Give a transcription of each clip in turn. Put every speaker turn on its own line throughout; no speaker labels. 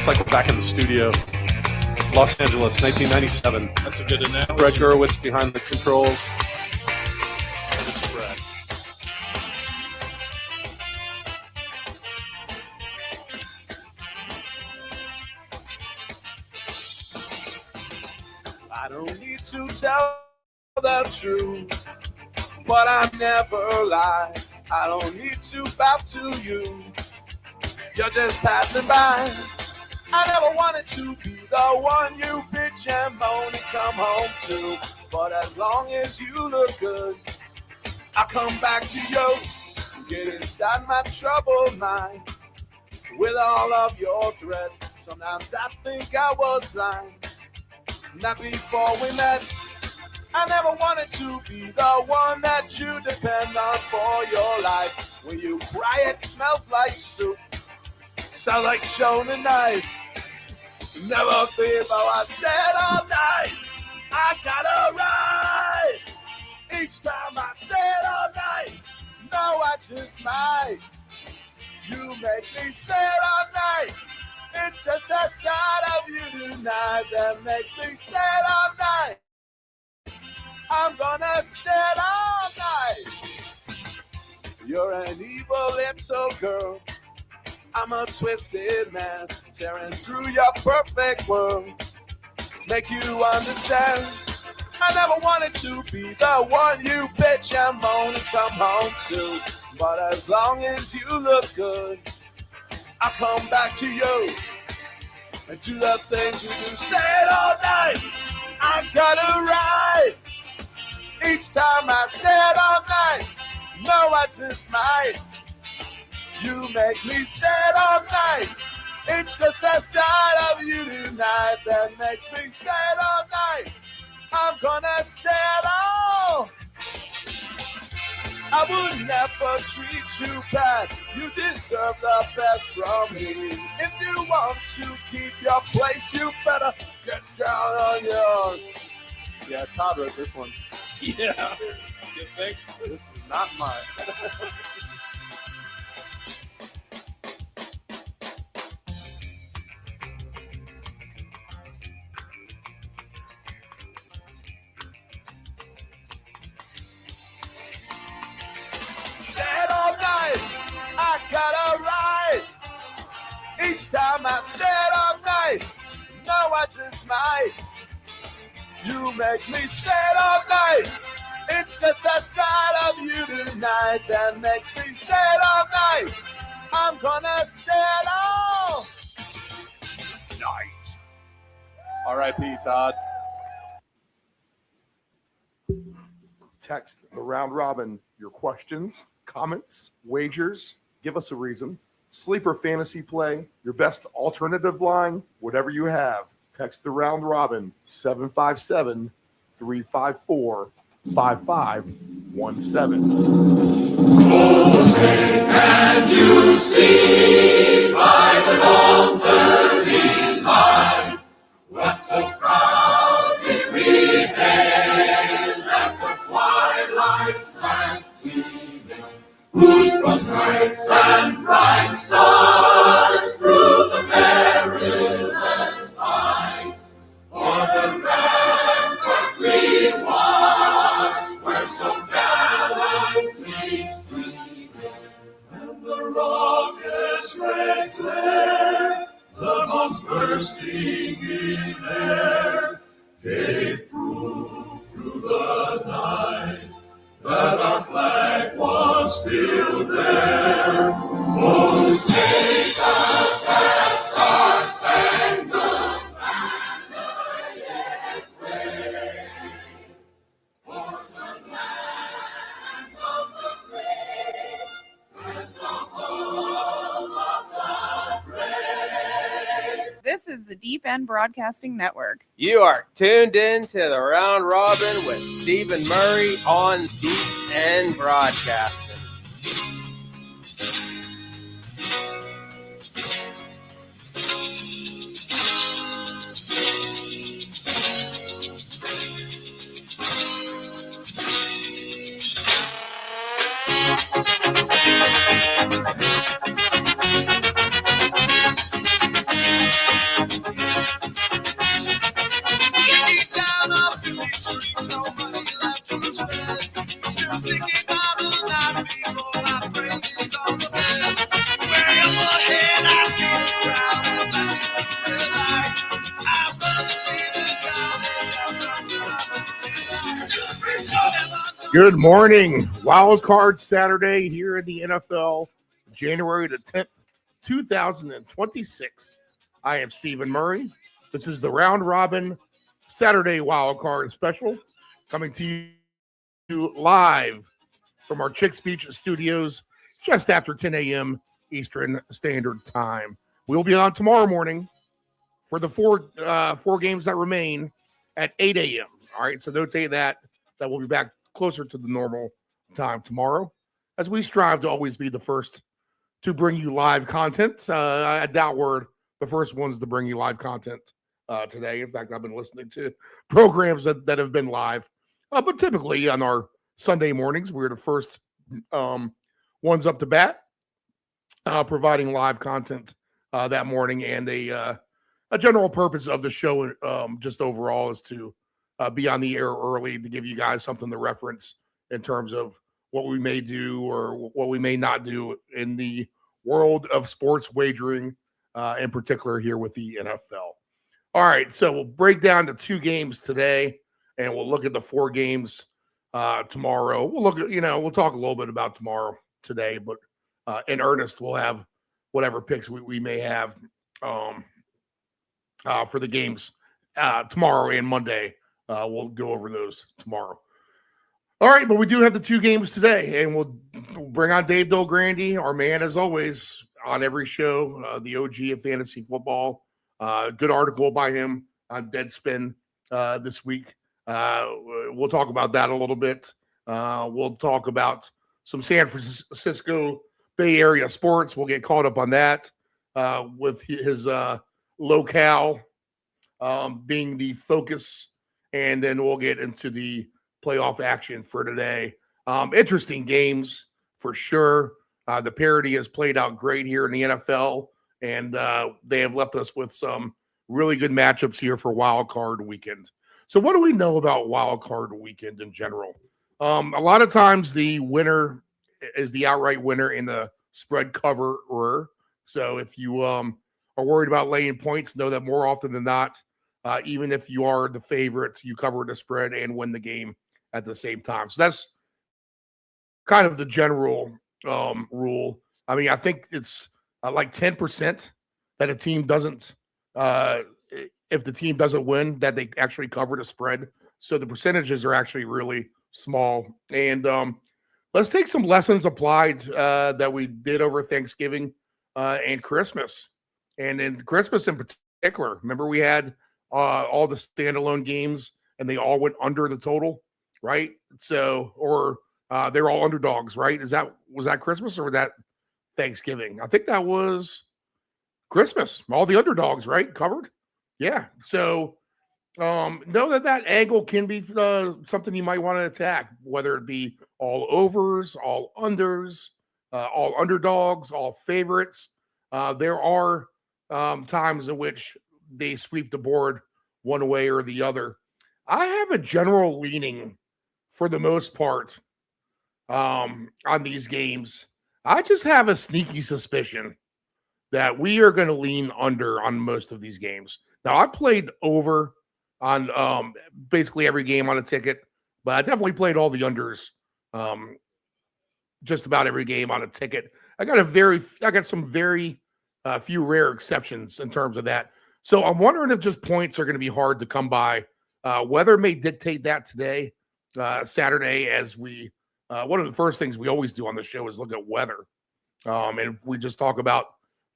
like we're back in the studio. Los Angeles, 1997.
That's a good analogy.
Brett Gurewitz behind the controls.
This is Brett.
I don't need to tell the truth, but I never lie. I don't need to bow to you. You're just passing by. I never wanted to be the one you bitch and moan and come home to. But as long as you look good, I'll come back to you. Get inside my troubled mind with all of your threats. Sometimes I think I was blind. Not before we met. I never wanted to be the one that you depend on for your life. When you cry, it smells like soup. Sound like Shona knife. Never fear, but I said all night. I gotta ride. Each time I said all night. No, I just might. You make me stay all night. It's just that side of you tonight that makes me stay all night. I'm gonna stay all night. You're an evil little girl. I'm a twisted man, tearing through your perfect world. Make you understand. I never wanted to be the one you bitch and moan and come home to. But as long as you look good, I'll come back to you and do the things you do. Stay all night. I gotta ride. Each time I stay all night. No, I just might. You make me stay all night. It's just that side of you tonight that makes me stay all night. I'm gonna stay all. I would never treat you bad. You deserve the best from me. If you want to keep your place, you better get down on yours.
Yeah, Todd wrote this one.
Yeah. You think?
This is not mine.
Stayed all night, I gotta ride. Each time I stayed all night, no, I just might. You make me stay all night. It's just that side of you tonight that makes me stay all night. I'm gonna stay all night.
R.I.P. Todd.
Text the round robin your questions, comments, wagers. Give us a reason. Sleeper fantasy play, your best alternative line, whatever you have. Text the round robin 757-354-5517.
Can you see by the dawn's early light what so proudly we hailed at the twilight's last gleaming, whose cross nights and bright stars through the perilous fight, for the ramparts we watched were so gallantly streaming, and the rocket's red glare, the bombs bursting in air, gave proof through the night that our flag was still there. Oh, take us that star-spangled banner yet wave, for the land of the free and the home of the brave.
This is the Deep End Broadcasting Network.
You are tuned in to the Round Robin with Stephen Murray on Deep End Broadcasting.
Good morning. Wild Card Saturday here in the NFL, January the 10th, 2026. I am Stephen Murray. This is the Round Robin Saturday Wild Card Special coming to you live from our Chicks Beach studios just after 10 a.m. Eastern Standard Time. We'll be on tomorrow morning for the four games that remain at 8 a.m. All right, so notate that we'll be back closer to the normal time tomorrow, as we strive to always be the first to bring you live content. I doubt we're the first ones to bring you live content today. In fact, I've been listening to programs that have been live, but typically on our Sunday mornings, we're the first ones up to bat, providing live content that morning. And a general purpose of the show, just overall, is to be on the air early to give you guys something to reference in terms of what we may do or what we may not do in the world of sports wagering, in particular here with the NFL. All right, so we'll break down the 2 games today, and we'll look at the 4 games tomorrow. We'll look at, we'll talk a little bit about tomorrow today, but in earnest, we'll have whatever picks we may have for the games tomorrow and Monday. We'll go over those tomorrow. All right, but we do have the 2 games today, and we'll bring on Dave Grande, our man as always, on every show, the OG of fantasy football. Good article by him on Deadspin this week. We'll talk about that a little bit. We'll talk about some San Francisco Bay Area sports. We'll get caught up on that with his locale being the focus. And then we'll get into the playoff action for today. Interesting games for sure. The parity has played out great here in the NFL, and they have left us with some really good matchups here for Wild Card Weekend. So what do we know about Wild Card Weekend in general? A lot of times the winner is the outright winner in the spread coverer. So if you are worried about laying points, know that more often than not, even if you are the favorite, you cover the spread and win the game at the same time. So that's kind of the general rule. I mean, I think it's like 10% that a team doesn't, if the team doesn't win, that they actually cover the spread. So the percentages are actually really small. And let's take some lessons applied that we did over Thanksgiving and Christmas. And in Christmas in particular, remember we had all the standalone games, and they all went under the total, right? So, or they're all underdogs, right? Was that Christmas or was that Thanksgiving? I think that was Christmas. All the underdogs, right? Covered. Yeah. So, know that angle can be something you might want to attack, whether it be all overs, all unders, all underdogs, all favorites. There are times in which they sweep the board one way or the other. I have a general leaning for the most part on these games. I just have a sneaky suspicion that we are going to lean under on most of these games. Now, I played over on basically every game on a ticket, but I definitely played all the unders just about every game on a ticket. I got some very few rare exceptions in terms of that. So I'm wondering if just points are going to be hard to come by. Weather may dictate that today, Saturday, as we one of the first things we always do on the show is look at weather. And if we just talk about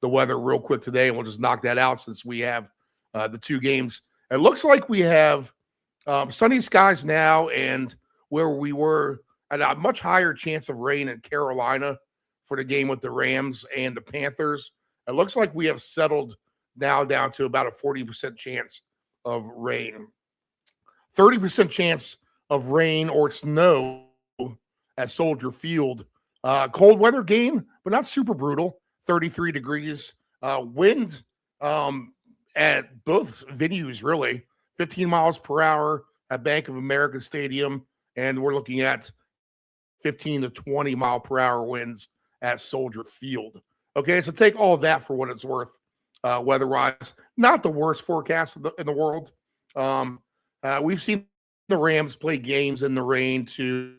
the weather real quick today, and we'll just knock that out since we have the 2 games. It looks like we have sunny skies now, and where we were at a much higher chance of rain in Carolina for the game with the Rams and the Panthers. It looks like we have settled now down to about a 40% chance of rain. 30% chance of rain or snow at Soldier Field. Cold weather game, but not super brutal. 33 degrees. Wind at both venues, really. 15 miles per hour at Bank of America Stadium. And we're looking at 15 to 20 mile per hour winds at Soldier Field. Okay, so take all of that for what it's worth. Weather-wise, not the worst forecast in the world. We've seen the Rams play games in the rain too,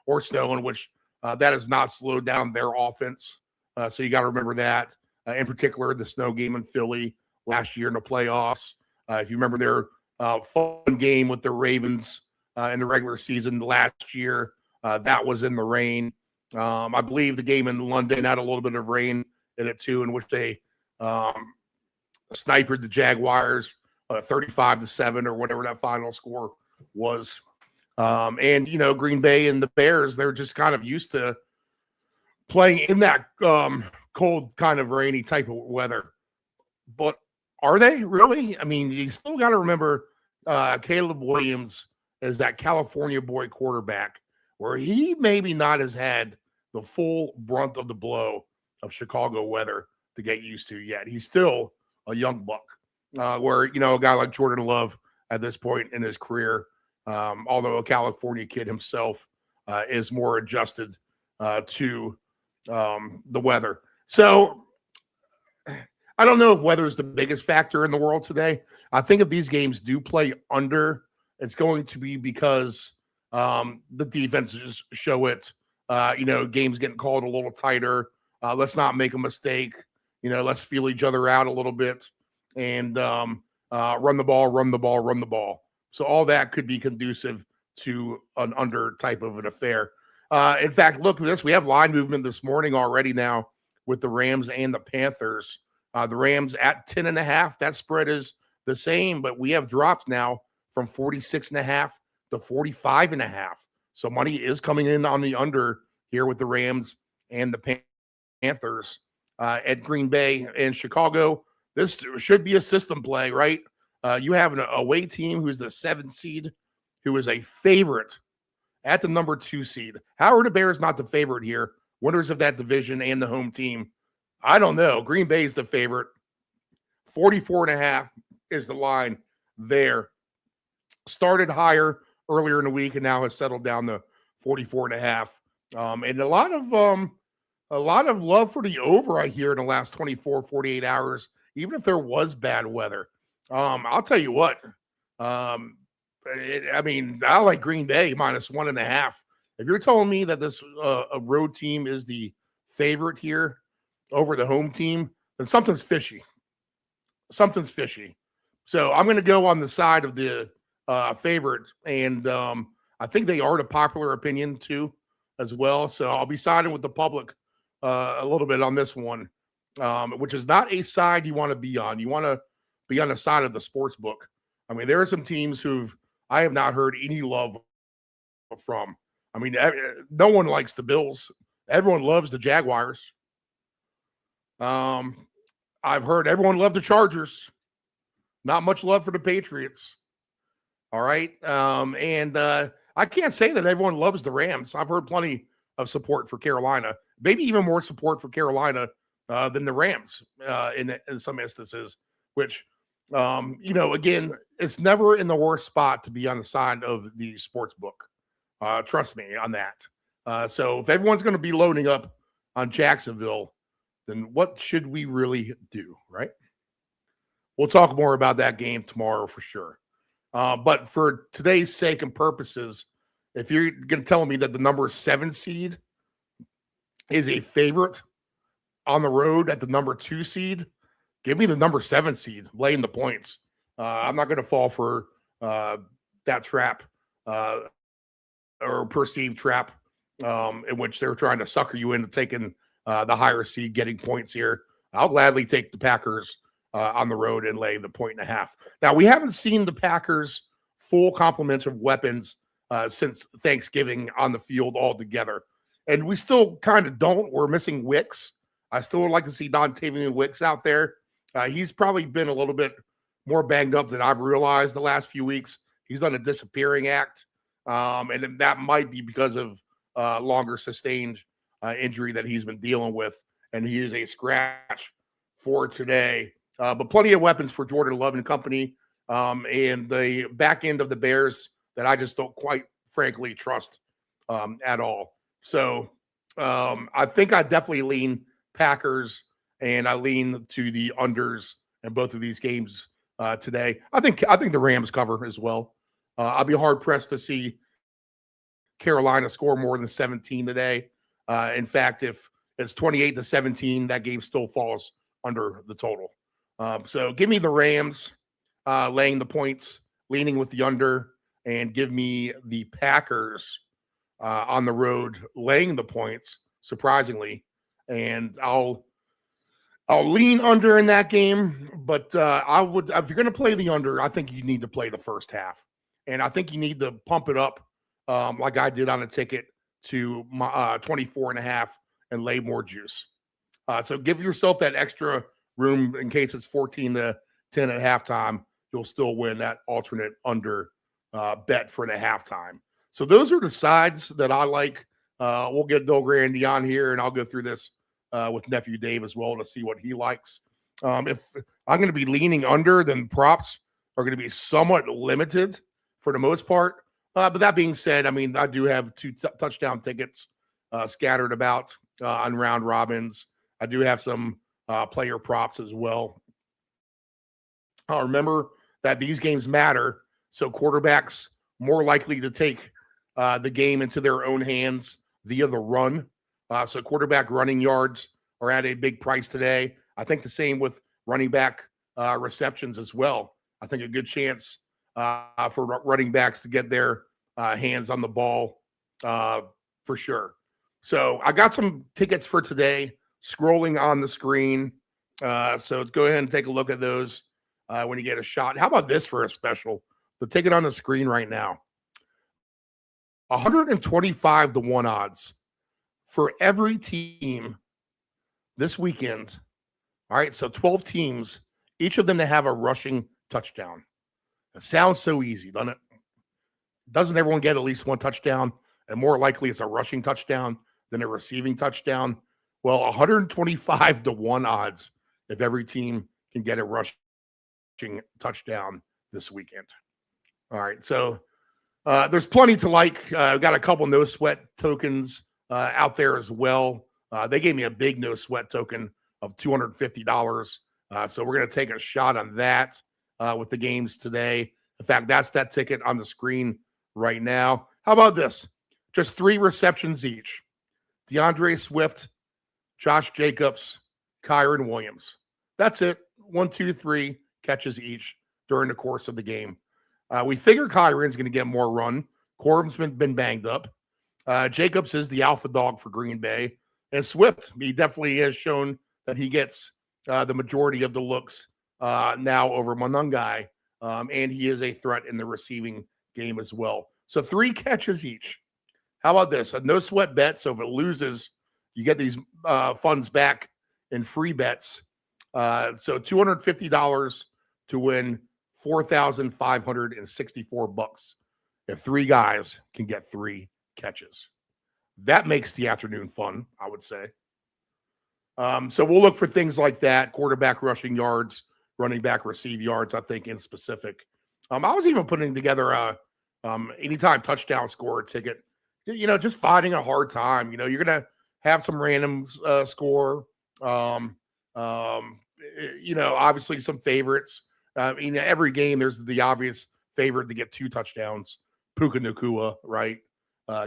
or snow, in which that has not slowed down their offense. So you got to remember that. In particular, the snow game in Philly last year in the playoffs. If you remember their fun game with the Ravens in the regular season last year, that was in the rain. I believe the game in London had a little bit of rain in it too, in which they sniped the Jaguars 35-7 or whatever that final score was. And, Green Bay and the Bears, they're just kind of used to playing in that cold, kind of rainy type of weather. But are they really? I mean, you still got to remember Caleb Williams is that California boy quarterback, where he maybe not has had the full brunt of the blow of Chicago weather to get used to yet. He's still a young buck, where, a guy like Jordan Love at this point in his career, although a California kid himself, is more adjusted to the weather. So I don't know if weather is the biggest factor in the world today. I think if these games do play under, it's going to be because the defenses show it. Games getting called a little tighter. Let's not make a mistake. Let's feel each other out a little bit and run the ball. So all that could be conducive to an under type of an affair. In fact, look at this. We have line movement this morning already now with the Rams and the Panthers. The Rams at 10.5. That spread is the same, but we have dropped now from 46.5 to 45.5. So money is coming in on the under here with the Rams and the Panthers at Green Bay and Chicago. This should be a system play, right? You have an away team who's the 7th seed, who is a favorite at the number 2 seed. How are the Bears not the favorite here? Winners of that division and the home team. I don't know. Green Bay is the favorite. 44.5 is the line there. Started higher earlier in the week and now has settled down to 44.5. And a lot of love for the over, I hear, in the last 24, 48 hours, even if there was bad weather. I'll tell you what. I like Green Bay -1.5. If you're telling me that this a road team is the favorite here over the home team, then something's fishy. So I'm going to go on the side of the favorite, and I think they are the popular opinion too, as well. So I'll be siding with the public a little bit on this one, which is not a side you want to be on. You want to be on the side of the sports book. I mean, there are some teams I have not heard any love from. I mean, no one likes the Bills. Everyone loves the Jaguars. I've heard everyone love the Chargers. Not much love for the Patriots. All right. And I can't say that everyone loves the Rams. I've heard plenty of support for Carolina, maybe even more support for Carolina than the Rams in some instances, which, again, it's never in the worst spot to be on the side of the sports book. Trust me on that. So if everyone's going to be loading up on Jacksonville, then what should we really do, right? We'll talk more about that game tomorrow for sure. But for today's sake and purposes, if you're going to tell me that the number 7 seed is a favorite on the road at the number 2 seed, give me the number 7 seed, laying the points. I'm not going to fall for that trap or perceived trap in which they're trying to sucker you into taking the higher seed, getting points here. I'll gladly take the Packers on the road and lay the 1.5. Now, we haven't seen the Packers' full complement of weapons since Thanksgiving on the field altogether. And we still kind of don't. We're missing Wicks. I still would like to see Dontavian Wicks out there. He's probably been a little bit more banged up than I've realized the last few weeks. He's done a disappearing act. And that might be because of longer sustained injury that he's been dealing with. And he is a scratch for today. But plenty of weapons for Jordan Love and company. And the back end of the Bears that I just don't quite, frankly, trust at all. So I think I definitely lean Packers, and I lean to the unders in both of these games today. I think the Rams cover as well. I'll be hard pressed to see Carolina score more than 17 today. In fact, if it's 28-17, that game still falls under the total. So give me the Rams laying the points, leaning with the under, and give me the Packers on the road laying the points, surprisingly. And I'll lean under in that game, but I would, if you're going to play the under, I think you need to play the first half. And I think you need to pump it up like I did on a ticket to 24.5 and lay more juice. So give yourself that extra room in case it's 14-10 at halftime. You'll still win that alternate under bet for the halftime. So those are the sides that I like. We'll get Bill Grande on here, and I'll go through this with nephew Dave as well to see what he likes. If I'm going to be leaning under, then props are going to be somewhat limited for the most part. But that being said, I mean, I do have 2 touchdown tickets scattered about on round robins. I do have some player props as well. Remember that these games matter, so quarterbacks more likely to take the game into their own hands via the run. So quarterback running yards are at a big price today. I think the same with running back receptions as well. I think a good chance for running backs to get their hands on the ball for sure. So I got some tickets for today scrolling on the screen. So go ahead and take a look at those when you get a shot. How about this for a special? The ticket on the screen right now. 125-1 odds for every team this weekend. All right, so 12 teams, each of them that have a rushing touchdown. It sounds so easy, doesn't it? Doesn't everyone get at least one touchdown? And more likely it's a rushing touchdown than a receiving touchdown. Well, 125-1 odds if every team can get a rushing touchdown this weekend. All right, so there's plenty to like. I've got a couple no sweat tokens out there as well. They gave me a big no sweat token of $250. So we're going to take a shot on that with the games today. In fact, that's that ticket on the screen right now. How about this? Just 3 receptions each. DeAndre Swift, Josh Jacobs, Kyron Williams. That's it. 1, 2, 3 catches each during the course of the game. We figure Kyron's going to get more run. Corbin's been banged up. Jacobs is the alpha dog for Green Bay. And Swift, he definitely has shown that he gets the majority of the looks now over Monungai. And he is a threat in the receiving game as well. So 3 catches each. How about this? A no sweat bet. So if it loses, you get these funds back in free bets. So $250 to win $4,564 if 3 guys can get 3 catches. That makes the afternoon fun, I would say. So we'll look for things like that: quarterback rushing yards, running back receive yards, I think in specific. I was even putting together a anytime touchdown score ticket, just fighting a hard time. You're going to have some random score, obviously some favorites. Every game there's the obvious favorite to get 2 touchdowns, Puka Nacua, right?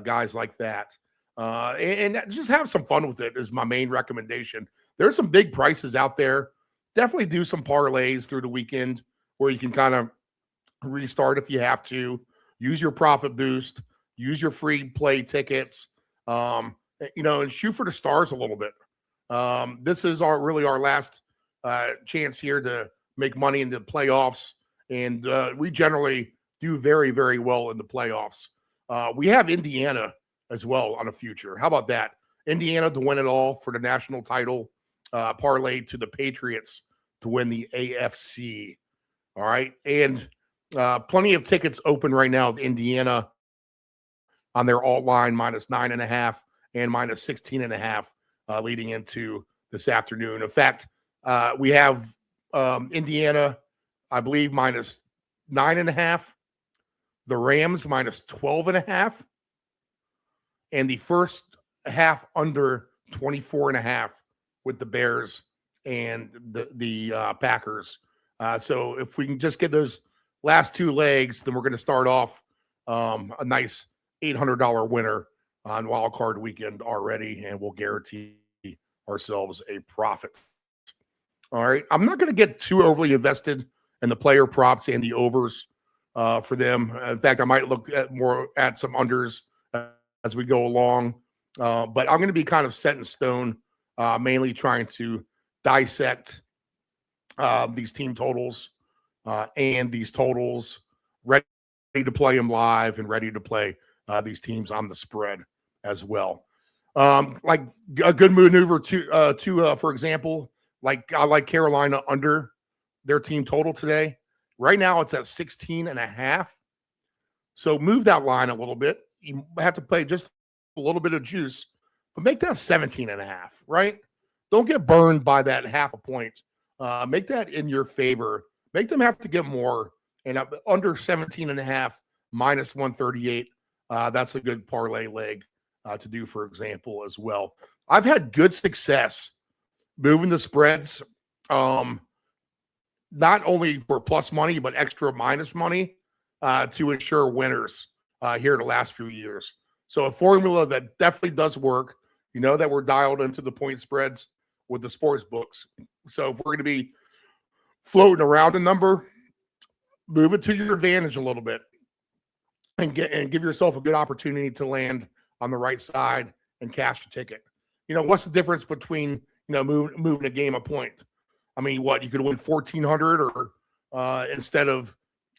Guys like that. And just have some fun with it is my main recommendation. There's some big prices out there. Definitely do some parlays through the weekend where you can kind of restart if you have to. Use your profit boost. Use your free play tickets. And shoot for the stars a little bit. This is our last chance here to make money in the playoffs. And we generally do very, very well in the playoffs. We have Indiana as well on a future. How about that? Indiana to win it all for the national title, parlay to the Patriots to win the AFC. All right. And plenty of tickets open right now with Indiana on their alt line -9.5 and -16.5 leading into this afternoon. In fact, we have Indiana, I believe, -9.5, the Rams -12.5, and the first half under 24.5 with the Bears and the Packers. So if we can just get those last two legs, then we're going to start off a nice $800 winner on Wild Card Weekend already, and we'll guarantee ourselves a profit. All right. I'm not going to get too overly invested in the player props and the overs for them. In fact, I might look at some unders as we go along. But I'm going to be kind of set in stone, mainly trying to dissect these team totals and these totals, ready to play them live and ready to play these teams on the spread as well. Like a good maneuver for example, like I like Carolina under their team total today. Right now it's at 16.5. So move that line a little bit. You have to play just a little bit of juice, but make that 17.5, right? Don't get burned by that half a point. Make that in your favor. Make them have to get more. And under 17.5 minus 138, that's a good parlay leg to do, for example, as well. I've had good success moving the spreads, not only for plus money, but extra minus money to ensure winners here the last few years. So a formula that definitely does work. You know that we're dialed into the point spreads with the sports books. So if we're going to be floating around a number, move it to your advantage a little bit and give yourself a good opportunity to land on the right side and cash the ticket. You know, what's the difference between, moving a game a point? I mean, what, you could win 1,400 or instead of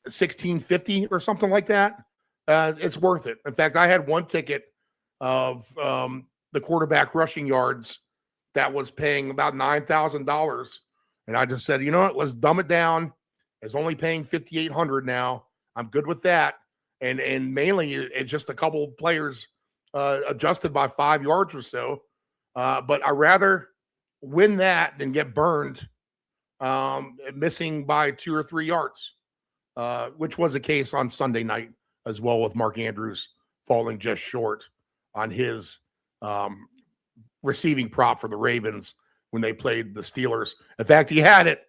1,650 or something like that. It's worth it. In fact, I had one ticket of the quarterback rushing yards that was paying about $9,000. And I just said, you know what, let's dumb it down. It's only paying 5,800 now. I'm good with that. And mainly it's just a couple of players adjusted by 5 yards or so. But I rather win that than get burned missing by 2 or 3 yards, which was the case on Sunday night as well, with Mark Andrews falling just short on his receiving prop for the Ravens when they played the Steelers. In fact, he had it,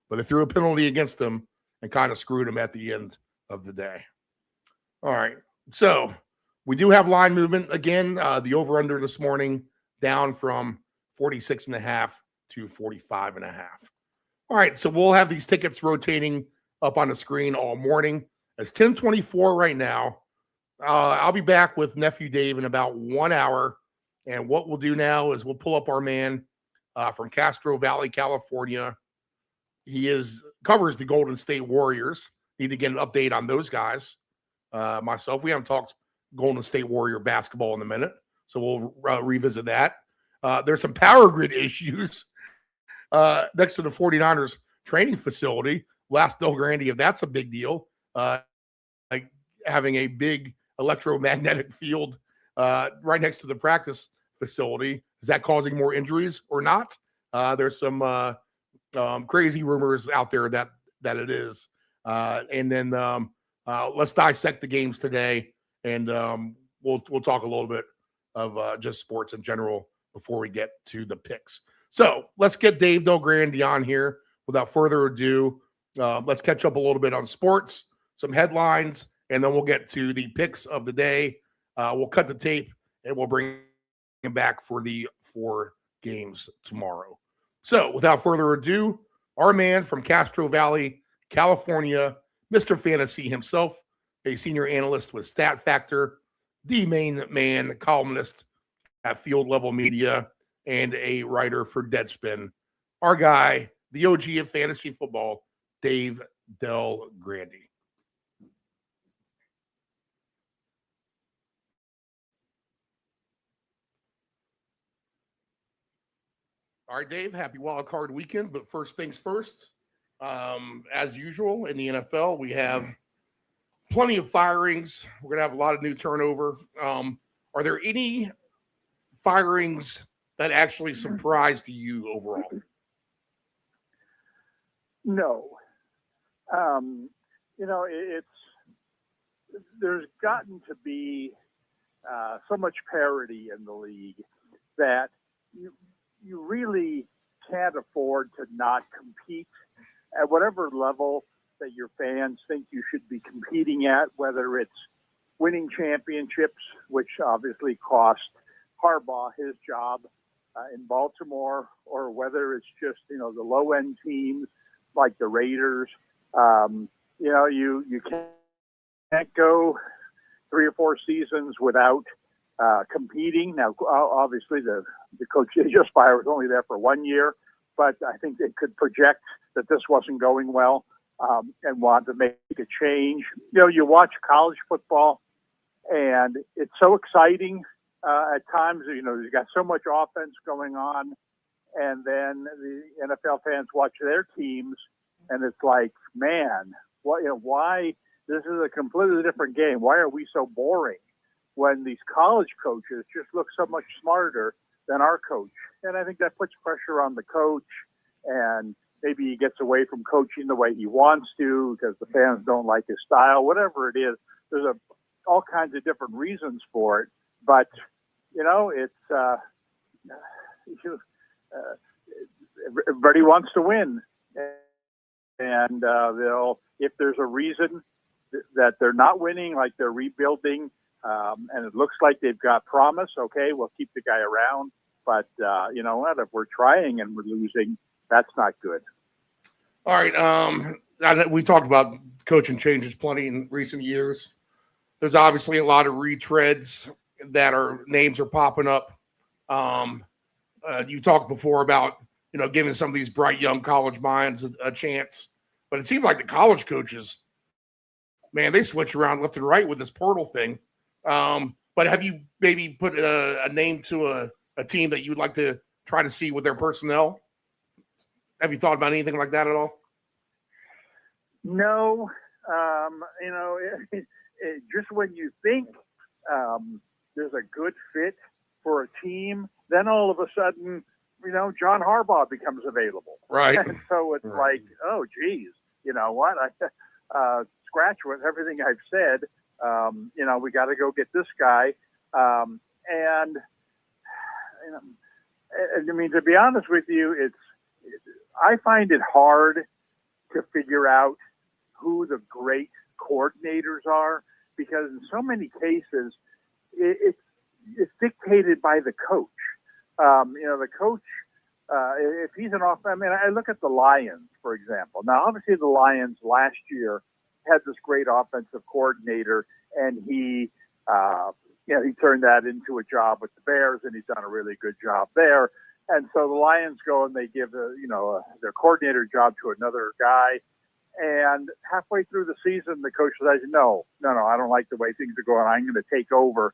but they threw a penalty against him and kind of screwed him at the end of the day. All right. So we do have line movement again. The over-under this morning down from 46.5 to 45.5. All right. So we'll have these tickets rotating up on the screen all morning. It's 10:24 right now. I'll be back with Nephew Dave in about 1 hour. And what we'll do now is we'll pull up our man from Castro Valley, California. He covers the Golden State Warriors. Need to get an update on those guys. Myself, we haven't talked Golden State Warrior basketball in a minute, so we'll revisit that. There's some power grid issues next to the 49ers training facility. Last Del Grande, if that's a big deal, like having a big electromagnetic field right next to the practice facility. Is that causing more injuries or not? There's some crazy rumors out there that it is. And then let's dissect the games today, and we'll talk a little bit of just sports in general before we get to the picks. So let's get Dave Del Grande on here. Without further ado, let's catch up a little bit on sports, some headlines, and then we'll get to the picks of the day. We'll cut the tape, and we'll bring him back for the 4 games tomorrow. So without further ado, our man from Castro Valley, California, Mr. Fantasy himself, a senior analyst with Stat Factor, the main man, columnist at Field Level Media, and a writer for Deadspin. Our guy, the OG of fantasy football, Dave Del Grande. All right, Dave, happy Wild Card Weekend. But first things first, as usual in the NFL, we have plenty of firings. We're going to have a lot of new turnover. Are there any firings that actually surprised you overall?
No. There's gotten to be so much parity in the league that you really can't afford to not compete at whatever level that your fans think you should be competing at, whether it's winning championships, which obviously cost Harbaugh his job in Baltimore, or whether it's just, the low-end teams like the Raiders. You can't go 3 or 4 seasons without competing. Now, obviously, the coach they just fired was only there for 1 year, but I think they could project that this wasn't going well and want to make a change. You watch college football, and it's so exciting at times. You've got so much offense going on, and then the NFL fans watch their teams, and it's like, man, why? This is a completely different game. Why are we so boring when these college coaches just look so much smarter than our coach? And I think that puts pressure on the coach, and maybe he gets away from coaching the way he wants to because the fans don't like his style, whatever it is. There's all kinds of different reasons for it. But, it's everybody wants to win. And if there's a reason that they're not winning, like they're rebuilding, and it looks like they've got promise, okay, we'll keep the guy around. But you know what? If we're trying and we're losing, that's not good.
All right. We talked about coaching changes plenty in recent years. There's obviously a lot of retreads that names are popping up. You talked before about, giving some of these bright young college minds a chance. But it seems like the college coaches, man, they switch around left and right with this portal thing. But have you maybe put a name to a team that you would like to try to see with their personnel? Have you thought about anything like that at all?
No. Just when you think there's a good fit for a team, then all of a sudden, John Harbaugh becomes available.
Right.
And so it's like, oh, geez, you know what? Scratch with everything I've said. We got to go get this guy. To be honest with you, I find it hard to figure out who the great coordinators are, because in so many cases, it's dictated by the coach. The coach, if he's an off, I look at the Lions, for example. Now, obviously, the Lions last year had this great offensive coordinator, and he turned that into a job with the Bears, and he's done a really good job there. And so the Lions go and they give their coordinator job to another guy. And halfway through the season, the coach says, no, I don't like the way things are going. I'm going to take over.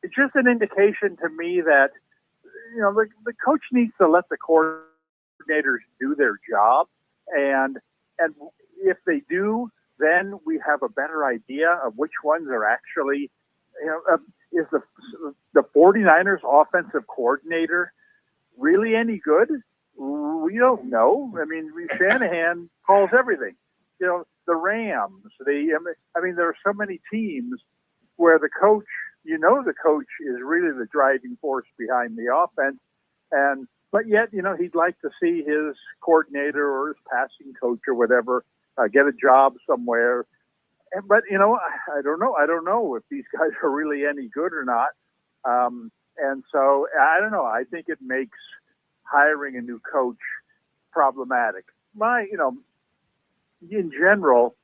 It's just an indication to me that, the coach needs to let the coordinators do their job. And if they do, then we have a better idea of which ones are actually, is the 49ers offensive coordinator really any good? We don't know. Shanahan calls everything. The Rams, there are so many teams where the coach is really the driving force behind the offense. But yet, he'd like to see his coordinator or his passing coach or whatever get a job somewhere. But, I don't know. I don't know if these guys are really any good or not. And so, I don't know. I think it makes hiring a new coach problematic. In general,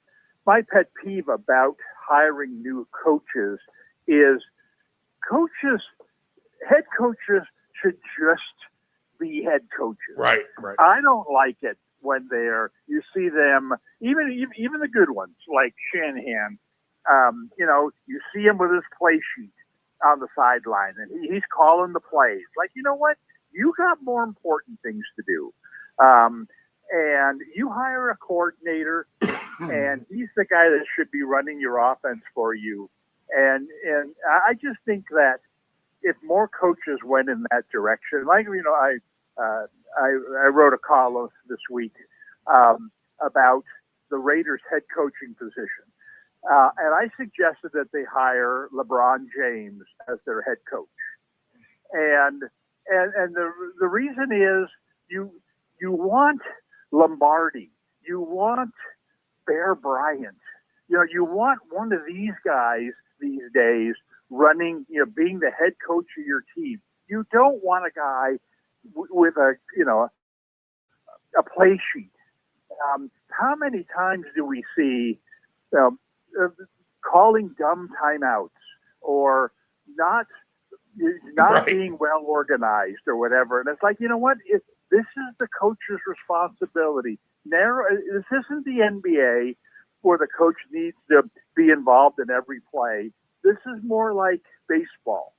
my pet peeve about hiring new coaches is head coaches should just be head coaches.
Right.
I don't like it when you see them, even the good ones like Shanahan, you see him with his play sheet on the sideline and he's calling the plays. Like, you know what? You got more important things to do. And you hire a coordinator and he's the guy that should be running your offense for you. And I just think that if more coaches went in that direction, like, I wrote a column this week about the Raiders head coaching position. And I suggested that they hire LeBron James as their head coach. And the reason is you want Lombardi, you want Bear Bryant. You want one of these guys these days running, being the head coach of your team. You don't want a guy with a play sheet. How many times do we see calling dumb timeouts or not
Right.
being well organized or whatever? And it's like, you know what? This is the coach's responsibility. This isn't the NBA where the coach needs to be involved in every play. This is more like baseball.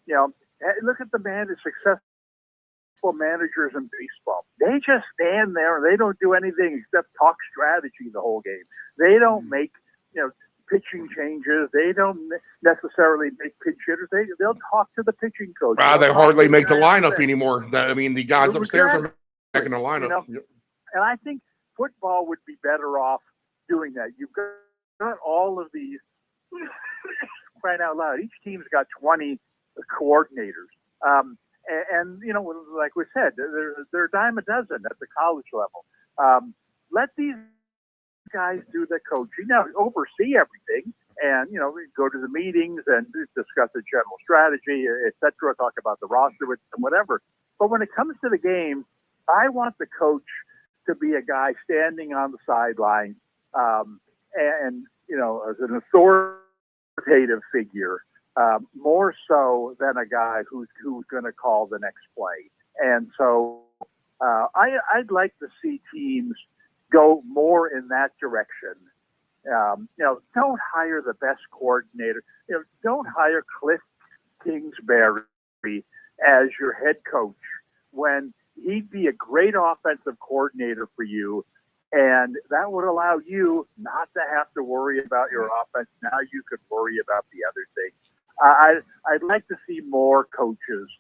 Look at the successful managers in baseball. They just stand there and they don't do anything except talk strategy the whole game. They don't make, pitching changes. They don't necessarily make pitch hitters. They'll talk to the pitching coach.
They hardly make the lineup anymore. The guys upstairs are making the lineup. Yep.
And I think football would be better off doing that. You've got all of these, crying out loud, each team's got 20 coordinators. And like we said, they're a dime a dozen at the college level. Let these guys do the coaching. Now, oversee everything and, go to the meetings and discuss the general strategy, et cetera, talk about the roster with them, whatever. But when it comes to the game, I want the coach to be a guy standing on the sideline and, as an authoritative figure, more so than a guy who's going to call the next play. And so I'd like to see teams go more in that direction. Don't hire the best coordinator. Don't hire Cliff Kingsbury as your head coach when he'd be a great offensive coordinator for you. And that would allow you not to have to worry about your offense. Now you could worry about the other things. I'd like to see more coaches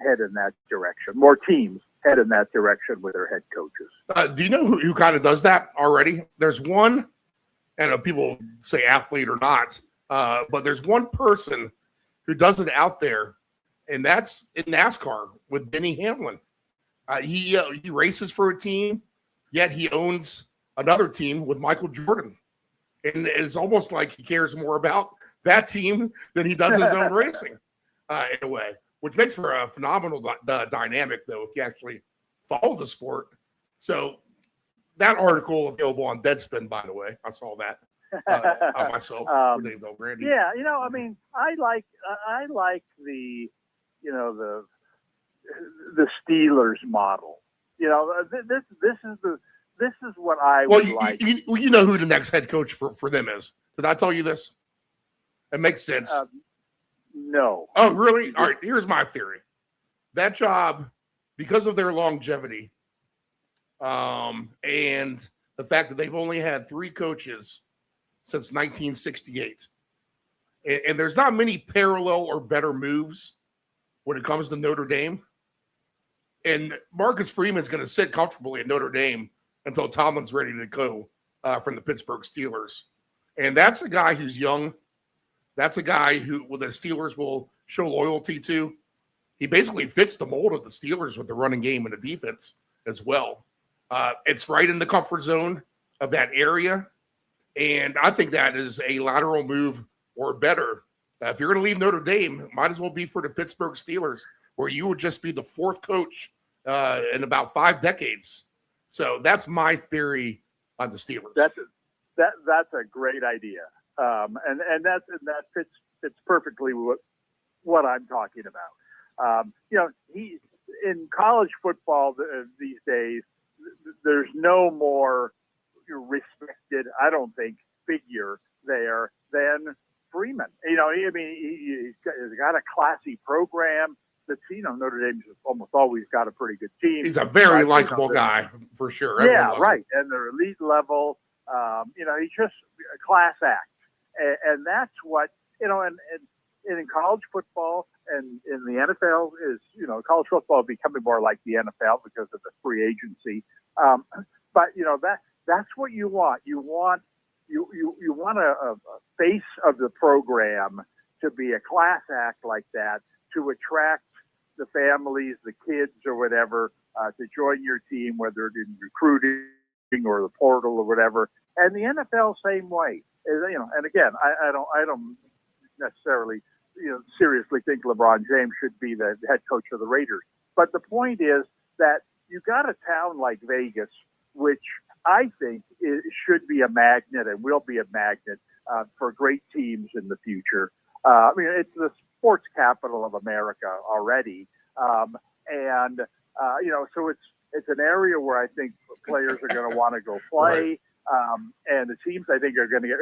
head in that direction, more teams head in that direction with their head coaches.
Do you know who kind of does that already? There's one, and people say athlete or not, but there's one person who does it out there, and that's in NASCAR with Denny Hamlin. He races for a team, yet he owns another team with Michael Jordan. And it's almost like he cares more about that team than he does his own racing in a way, which makes for a phenomenal dynamic, though, if you actually follow the sport. So that article available on Deadspin, by the way. I saw that myself for Dave Grande.
Yeah, I like the Steelers model. This is what I would like.
You know who the next head coach for them is. Did I tell you this? It makes sense.
No.
Oh, really? All right, here's my theory. That job, because of their longevity and the fact that they've only had 3 coaches since 1968, and there's not many parallel or better moves when it comes to Notre Dame. And Marcus Freeman's going to sit comfortably at Notre Dame until Tomlin's ready to go from the Pittsburgh Steelers. And that's a guy who's young. That's a guy who the Steelers will show loyalty to. He basically fits the mold of the Steelers with the running game and the defense as well. It's right in the comfort zone of that area. And I think that is a lateral move or better. If you're going to leave Notre Dame, it might as well be for the Pittsburgh Steelers, where you would just be the 4th coach in about 5 decades. So that's my theory on the Steelers.
That's a great idea. And that fits perfectly with what I'm talking about. He in college football these days, there's no more respected, I don't think, figure there than Freeman. He's got a classy program. Notre Dame's almost always got a pretty good team.
He's a very likable guy, for sure.
Yeah, right. And they're elite level. He's just a class act. And that's what, and in college football and in the NFL is, college football is becoming more like the NFL because of the free agency. But, that's what you want. You want a face of the program to be a class act like that, to attract the families, the kids or whatever, to join your team, whether it's in recruiting or the portal or whatever. And the NFL same way. And again, I don't necessarily seriously think LeBron James should be the head coach of the Raiders. But the point is that you got a town like Vegas, which I think should be a magnet and will be a magnet for great teams in the future. It's the sports capital of America already. So it's an area where I think players are going to want to go play. And the teams, I think, are going to get,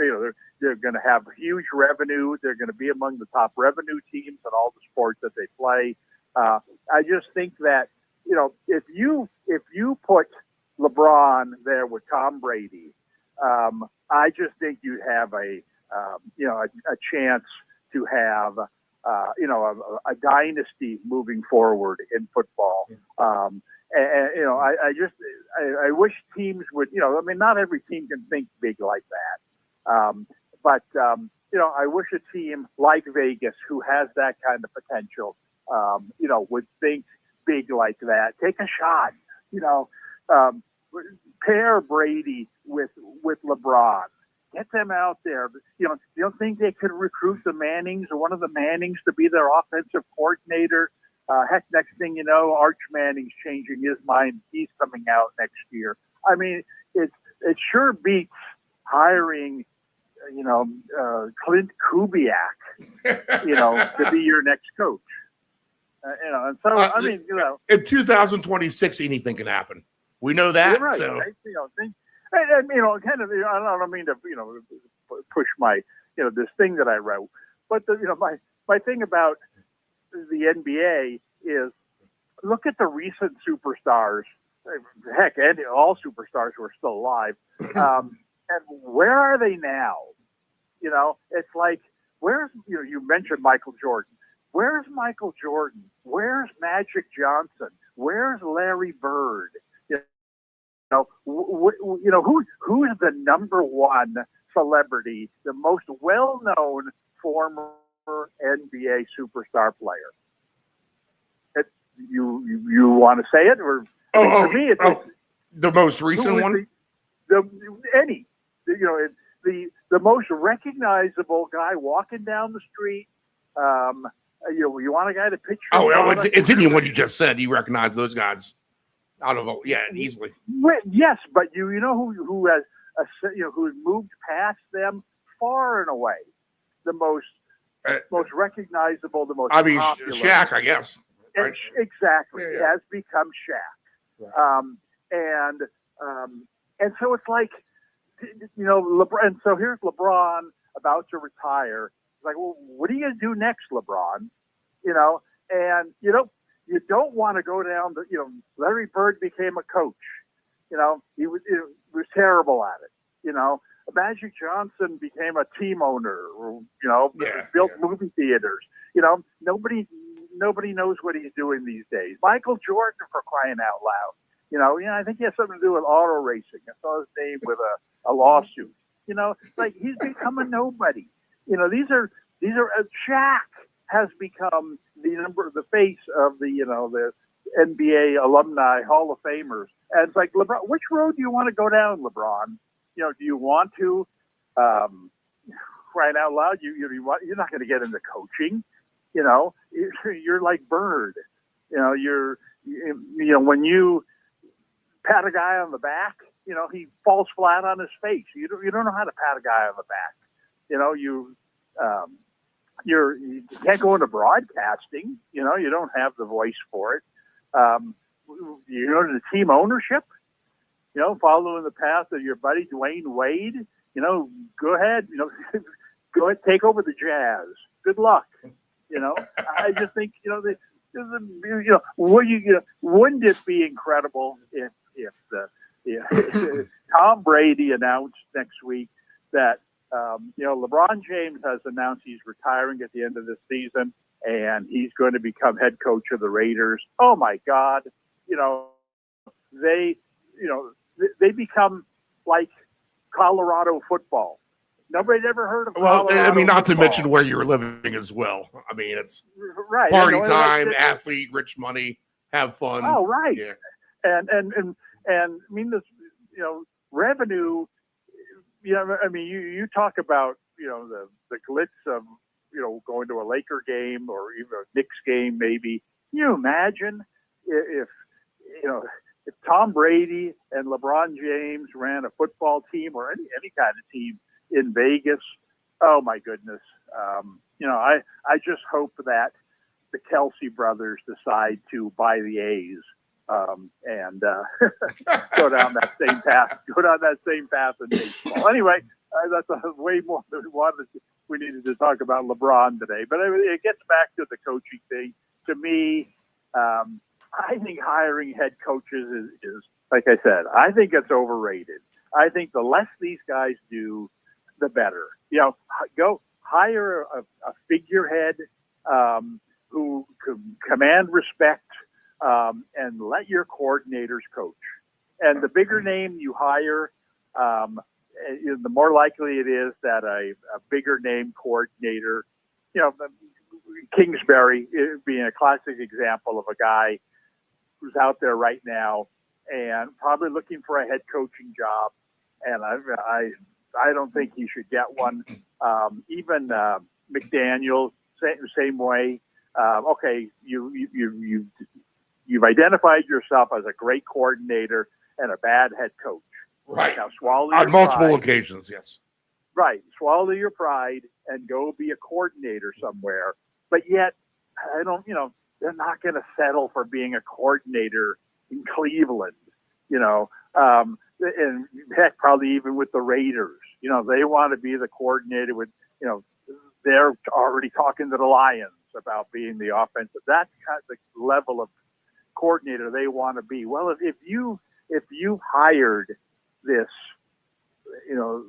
they're going to have huge revenue. They're going to be among the top revenue teams in all the sports that they play. I just think that, if you put LeBron there with Tom Brady, I just think you'd have a chance to have, a dynasty moving forward in football. I wish teams would, not every team can think big like that. I wish a team like Vegas, who has that kind of potential, would think big like that. Take a shot, pair Brady with LeBron. Get them out there. You don't think they could recruit the Mannings or one of the Mannings to be their offensive coordinator? Heck, next thing you know, Arch Manning's changing his mind. He's coming out next year. It sure beats hiring, Clint Kubiak, to be your next coach. And so,
in 2026, anything can happen. We know that.
Right,
so.
Right? And I don't mean to, push my, this thing that I wrote, but my thing about the NBA is look at the recent superstars. Heck, and all superstars who are still alive. And where are they now? It's like, where's, you mentioned Michael Jordan. Where's Michael Jordan? Where's Magic Johnson? Where's Larry Bird? Who is the number one celebrity, the most well-known former NBA superstar player? You want to say it, or to me, it's
the most recent one.
The most recognizable guy walking down the street. You want a guy to pitch? It's
anyone you just said. You recognize those guys out of easily.
Yes, but you know who has who's moved past them far and away. The most recognizable, the most popular.
Shaq, I guess. Right?
Exactly,
Yeah.
has become Shaq. Right. And so it's like, LeBron. And so here's LeBron about to retire. It's like, well, what are you going to do next, LeBron? And you don't want to go down the. Larry Bird became a coach. He was terrible at it. Magic Johnson became a team owner. Built movie theaters. Nobody knows what he's doing these days. Michael Jordan, for crying out loud. I think he has something to do with auto racing. I saw his name with a lawsuit. Like he's become a nobody. These are Shaq has become the face of the NBA alumni Hall of Famers. And it's like, LeBron, which road do you want to go down, LeBron? Do you want to crying out loud? You're not going to get into coaching. You're like Bird. When you pat a guy on the back, he falls flat on his face. You don't know how to pat a guy on the back. You can't go into broadcasting. You don't have the voice for it. The team ownership. Following the path of your buddy Dwayne Wade. Go ahead. Go ahead, take over the Jazz. Good luck. I just think wouldn't it be incredible if Tom Brady announced next week that LeBron James has announced he's retiring at the end of this season and he's going to become head coach of the Raiders. Oh my God, they become like Colorado football. Nobody'd ever heard of Colorado
not to
football.
mention where you're living as well. It's
right.
Party time, athlete, rich money, have fun.
Oh, right.
Yeah.
And this, revenue, I mean, you talk about, the glitz of, going to a Laker game or even a Knicks game, maybe. Can you imagine if Tom Brady and LeBron James ran a football team or any kind of team in Vegas? Oh my goodness. I just hope that the Kelsey brothers decide to buy the A's and go down that same path. Go down that same path in baseball. Anyway, that's way more than we needed to talk about LeBron today. But it gets back to the coaching thing. To me, I think hiring head coaches is, like I said, I think it's overrated. I think the less these guys do, the better. Go hire a figurehead who can command respect and let your coordinators coach. And the bigger name you hire, the more likely it is that a bigger name coordinator, Kingsbury being a classic example of a guy who's out there right now and probably looking for a head coaching job. And I don't think he should get one. Even McDaniel, same way. Okay, you've identified yourself as a great coordinator and a bad head coach.
Right.
Now swallow
on
your
multiple
pride.
occasions. Yes.
Right. Swallow your pride and go be a coordinator somewhere. But yet, they're not going to settle for being a coordinator in Cleveland, and heck, probably even with the Raiders. They want to be the coordinator with, they're already talking to the Lions about being the offensive. That's kind of the level of coordinator they want to be. Well, if you hired this, the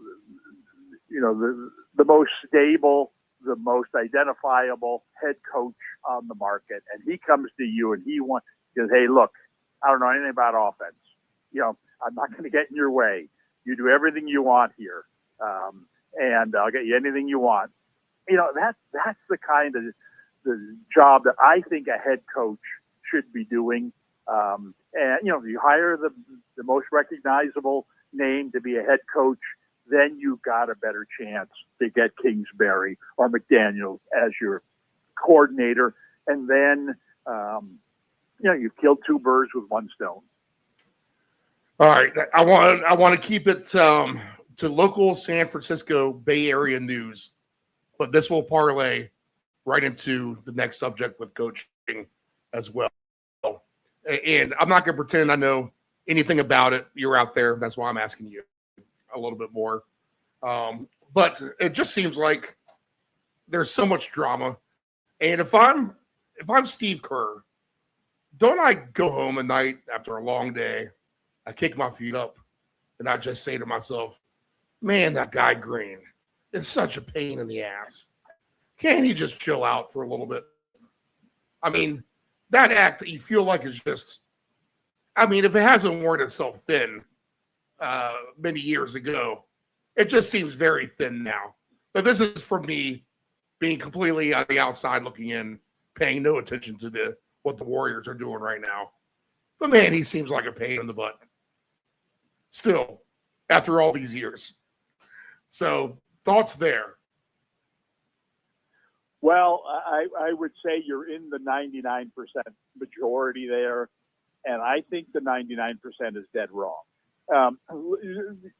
most stable, the most identifiable head coach on the market, and he comes to you and he says, hey, look, I don't know anything about offense. I'm not going to get in your way. You do everything you want here, and I'll get you anything you want. That's the kind of the job that I think a head coach should be doing. And you hire the most recognizable name to be a head coach, then you've got a better chance to get Kingsbury or McDaniels as your coordinator. And then, you've killed two birds with one stone.
All right. I want to keep it to local San Francisco Bay Area news, but this will parlay right into the next subject with coaching as well. And I'm not going to pretend I know anything about it. You're out there. That's why I'm asking you a little bit more. But it just seems like there's so much drama. And if I'm Steve Kerr, don't I go home at night after a long day, I kick my feet up, and I just say to myself, man, that guy Green is such a pain in the ass. Can't he just chill out for a little bit? I mean, that act that you feel like is just, if it hasn't worn itself thin many years ago, it just seems very thin now. But this is for me being completely on the outside looking in, paying no attention to what the Warriors are doing right now. But man, he seems like a pain in the butt. Still, after all these years. So, thoughts there?
Well, I would say you're in the 99% majority there, and I think the 99% is dead wrong.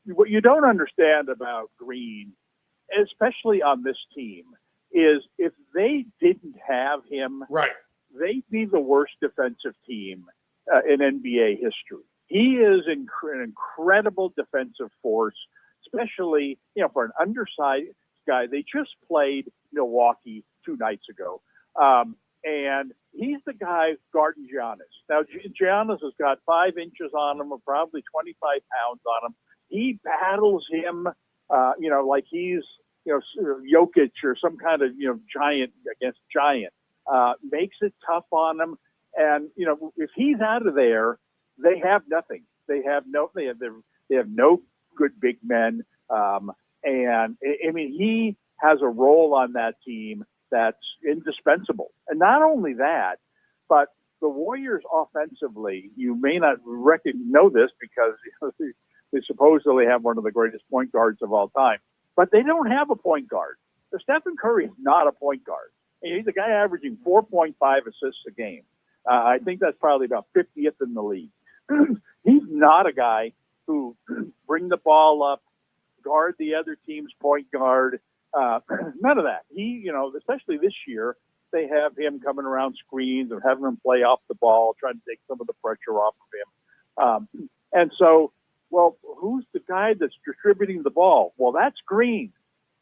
What you don't understand about Green, especially on this team, is if they didn't have him,
right,
they'd be the worst defensive team in NBA history. He is an incredible defensive force, especially for an undersized guy. They just played Milwaukee 2 nights ago, and he's the guy guarding Giannis. Now, Giannis has got 5 inches on him, or probably 25 pounds on him. He battles him, like he's Jokic or some kind of giant against giant. Makes it tough on him, and if he's out of there, they have nothing. They have no good big men, and he has a role on that team that's indispensable. And not only that, but the Warriors offensively, you may not know this because they supposedly have one of the greatest point guards of all time, but they don't have a point guard. Stephen Curry is not a point guard. He's a guy averaging 4.5 assists a game. I think that's probably about 50th in the league. He's not a guy who bring the ball up, guard the other team's point guard. None of that. He, especially this year, they have him coming around screens and having him play off the ball, trying to take some of the pressure off of him. And so, well, who's the guy that's distributing the ball? Well, that's Green.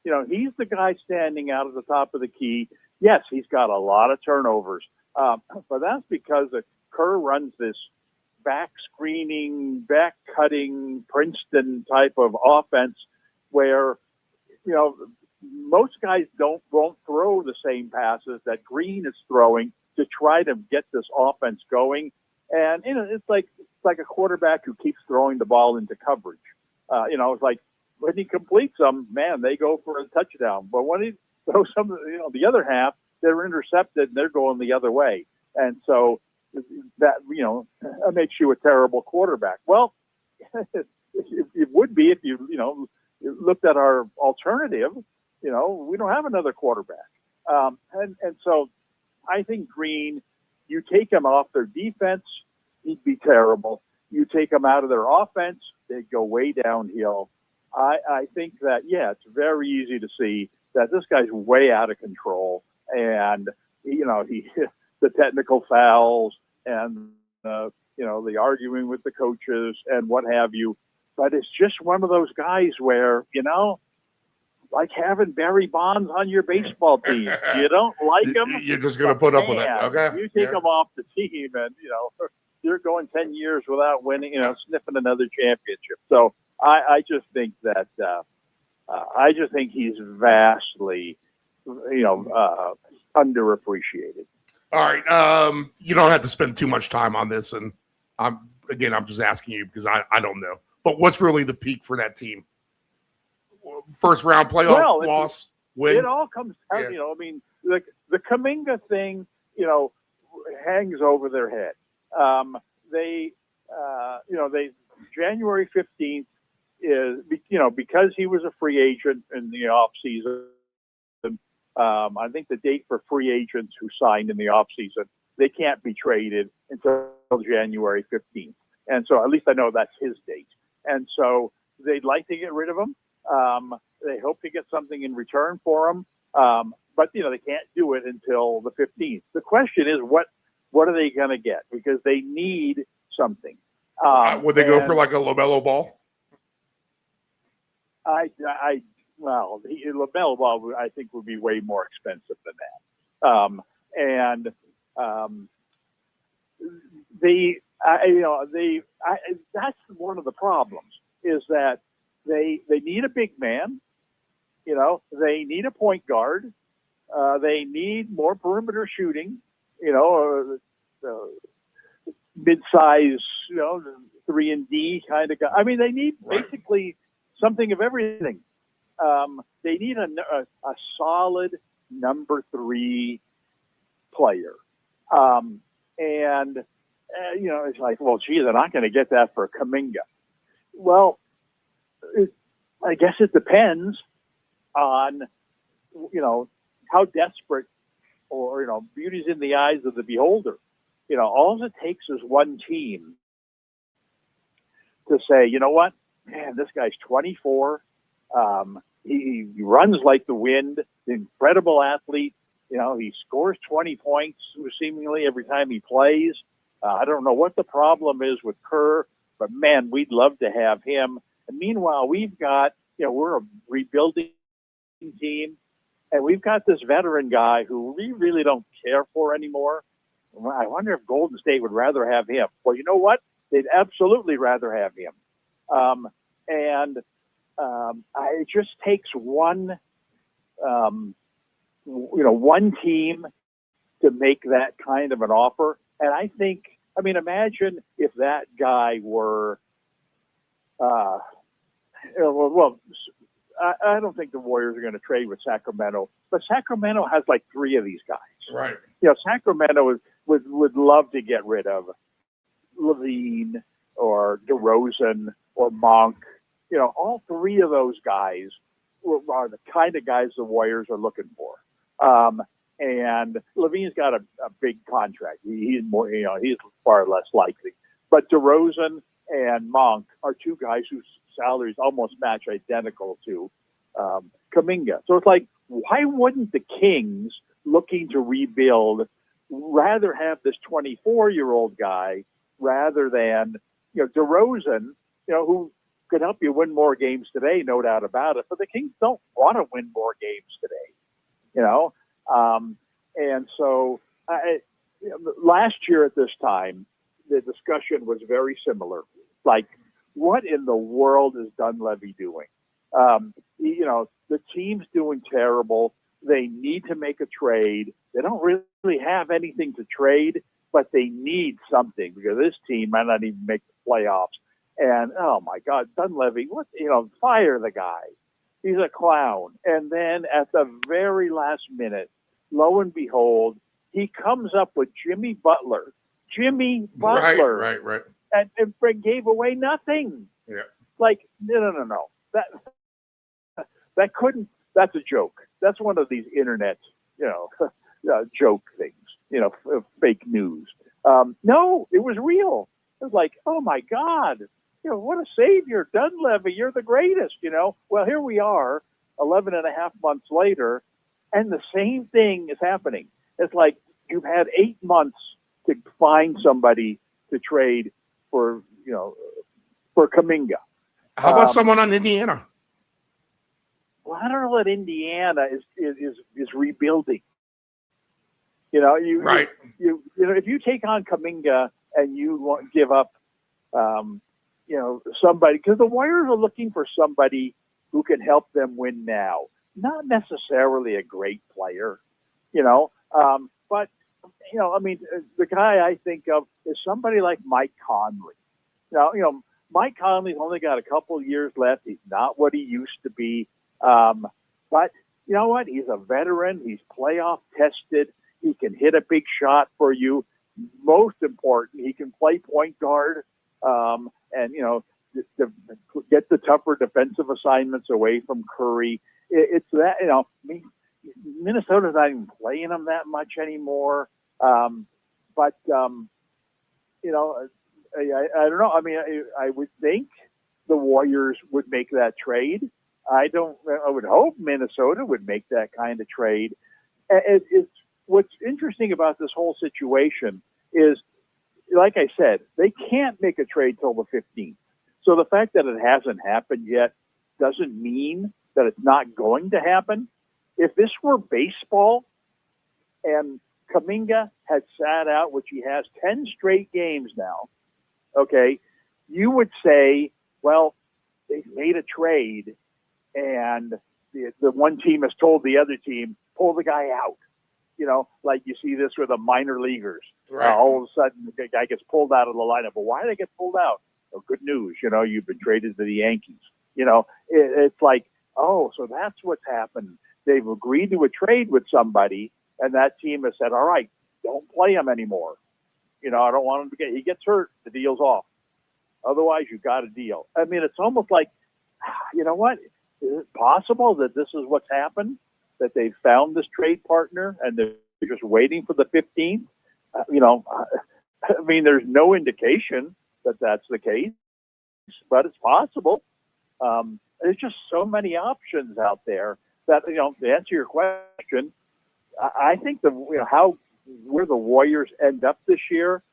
He's the guy standing out at the top of the key. Yes, he's got a lot of turnovers, but that's because Kerr runs this back screening, back cutting Princeton type of offense where, most guys won't throw the same passes that Green is throwing to try to get this offense going. And, it's like a quarterback who keeps throwing the ball into coverage. It's like when he completes them, man, they go for a touchdown. But when he throws some, the other half, they're intercepted and they're going the other way. And so that, that makes you a terrible quarterback. Well, it would be if you looked at our alternative. We don't have another quarterback. And so I think Green, you take him off their defense, he'd be terrible. You take him out of their offense, they'd go way downhill. I think that, it's very easy to see that this guy's way out of control. And, the technical fouls and, the arguing with the coaches and what have you. But it's just one of those guys where, like having Barry Bonds on your baseball team. You don't like him.
You're just going to put up with it. Okay.
You take him off the team and, you're going 10 years without winning, sniffing another championship. So I just think that, I just think he's vastly, underappreciated.
All right. You don't have to spend too much time on this. And I'm just asking you because I don't know. But what's really the peak for that team? First round playoff loss, win.
It all comes down, the Kuminga thing, hangs over their head. They January 15th is, because he was a free agent in the off season. I think the date for free agents who signed in the off season, they can't be traded until January 15th. And so at least I know that's his date. And so they'd like to get rid of him. They hope to get something in return for him. But, they can't do it until the 15th. The question is, what are they going to get? Because they need something.
Would they go for like a LaMelo Ball?
LaMelo Ball, I think, would be way more expensive than that. That's one of the problems is that they need a big man. They need a point guard. They need more perimeter shooting. Mid-size, 3-and-D kind of guy. I mean, they need basically something of everything. They need a solid number 3 player. It's like, well, gee, they're not going to get that for Kuminga. Well, I guess it depends on, how desperate or, beauty's in the eyes of the beholder. All it takes is one team to say, you know what, man, this guy's 24. He runs like the wind, incredible athlete. He scores 20 points seemingly every time he plays. I don't know what the problem is with Kerr, but man, we'd love to have him. And meanwhile, we've got, we're a rebuilding team, and we've got this veteran guy who we really don't care for anymore. I wonder if Golden State would rather have him. Well, you know what? They'd absolutely rather have him. It just takes one, one team to make that kind of an offer. And I think, imagine if that guy were, I don't think the Warriors are going to trade with Sacramento, but Sacramento has like 3 of these guys.
Right.
Sacramento would love to get rid of Levine or DeRozan or Monk. All three of those guys are the kind of guys the Warriors are looking for. And Levine's got a big contract. He's more, he's far less likely. But DeRozan and Monk are two guys whose salaries almost match identical to Kuminga. So it's like, why wouldn't the Kings, looking to rebuild, rather have this 24-year-old guy rather than, DeRozan, who could help you win more games today, no doubt about it. But the Kings don't want to win more games today, and so last year at this time, the discussion was very similar. Like, what in the world is Dunleavy doing? The team's doing terrible. They need to make a trade. They don't really have anything to trade, but they need something because this team might not even make the playoffs. And, oh, my God, Dunleavy, fire the guy. He's a clown. And then at the very last minute, lo and behold, he comes up with Jimmy Butler.
Right.
And gave away nothing.
Yeah.
Like, no. That couldn't, that's a joke. That's one of these internet, joke things, fake news. No, it was real. It was like, oh my God, what a savior, Dunleavy, you're the greatest, Well, here we are 11 and a half months later, and the same thing is happening. It's like you've had 8 months to find somebody to trade for Kuminga.
How about someone on Indiana?
Well, I don't know that Indiana is rebuilding. If you take on Kuminga and you give up, somebody, because the Warriors are looking for somebody who can help them win now, not necessarily a great player, but the guy I think of is somebody like Mike Conley. Mike Conley's only got a couple years left. He's not what he used to be. But you know what? He's a veteran. He's playoff tested. He can hit a big shot for you. Most important, he can play point guard, and get the tougher defensive assignments away from Curry. It's that, Minnesota's not even playing him that much anymore. I don't know. I mean, I would think the Warriors would make that trade. I would hope Minnesota would make that kind of trade. It's what's interesting about this whole situation is, like I said, they can't make a trade till the 15th. So the fact that it hasn't happened yet doesn't mean that it's not going to happen. If this were baseball and Kuminga had sat out, which he has 10 straight games now, okay, you would say, well, they made a trade and the one team has told the other team, pull the guy out. Like you see this with the minor leaguers.
Right.
All of a sudden, the guy gets pulled out of the lineup. But why did they get pulled out? Well, good news. You've been traded to the Yankees. It's like, oh, so that's what's happened. They've agreed to a trade with somebody, and that team has said, all right, don't play him anymore. I don't want him he gets hurt, the deal's off. Otherwise, you got a deal. I mean, it's almost like, you know what? Is it possible that this is what's happened? That they found this trade partner and they're just waiting for the 15th? I mean, there's no indication that that's the case, but it's possible. There's just so many options out there that, to answer your question, I think where the Warriors end up this year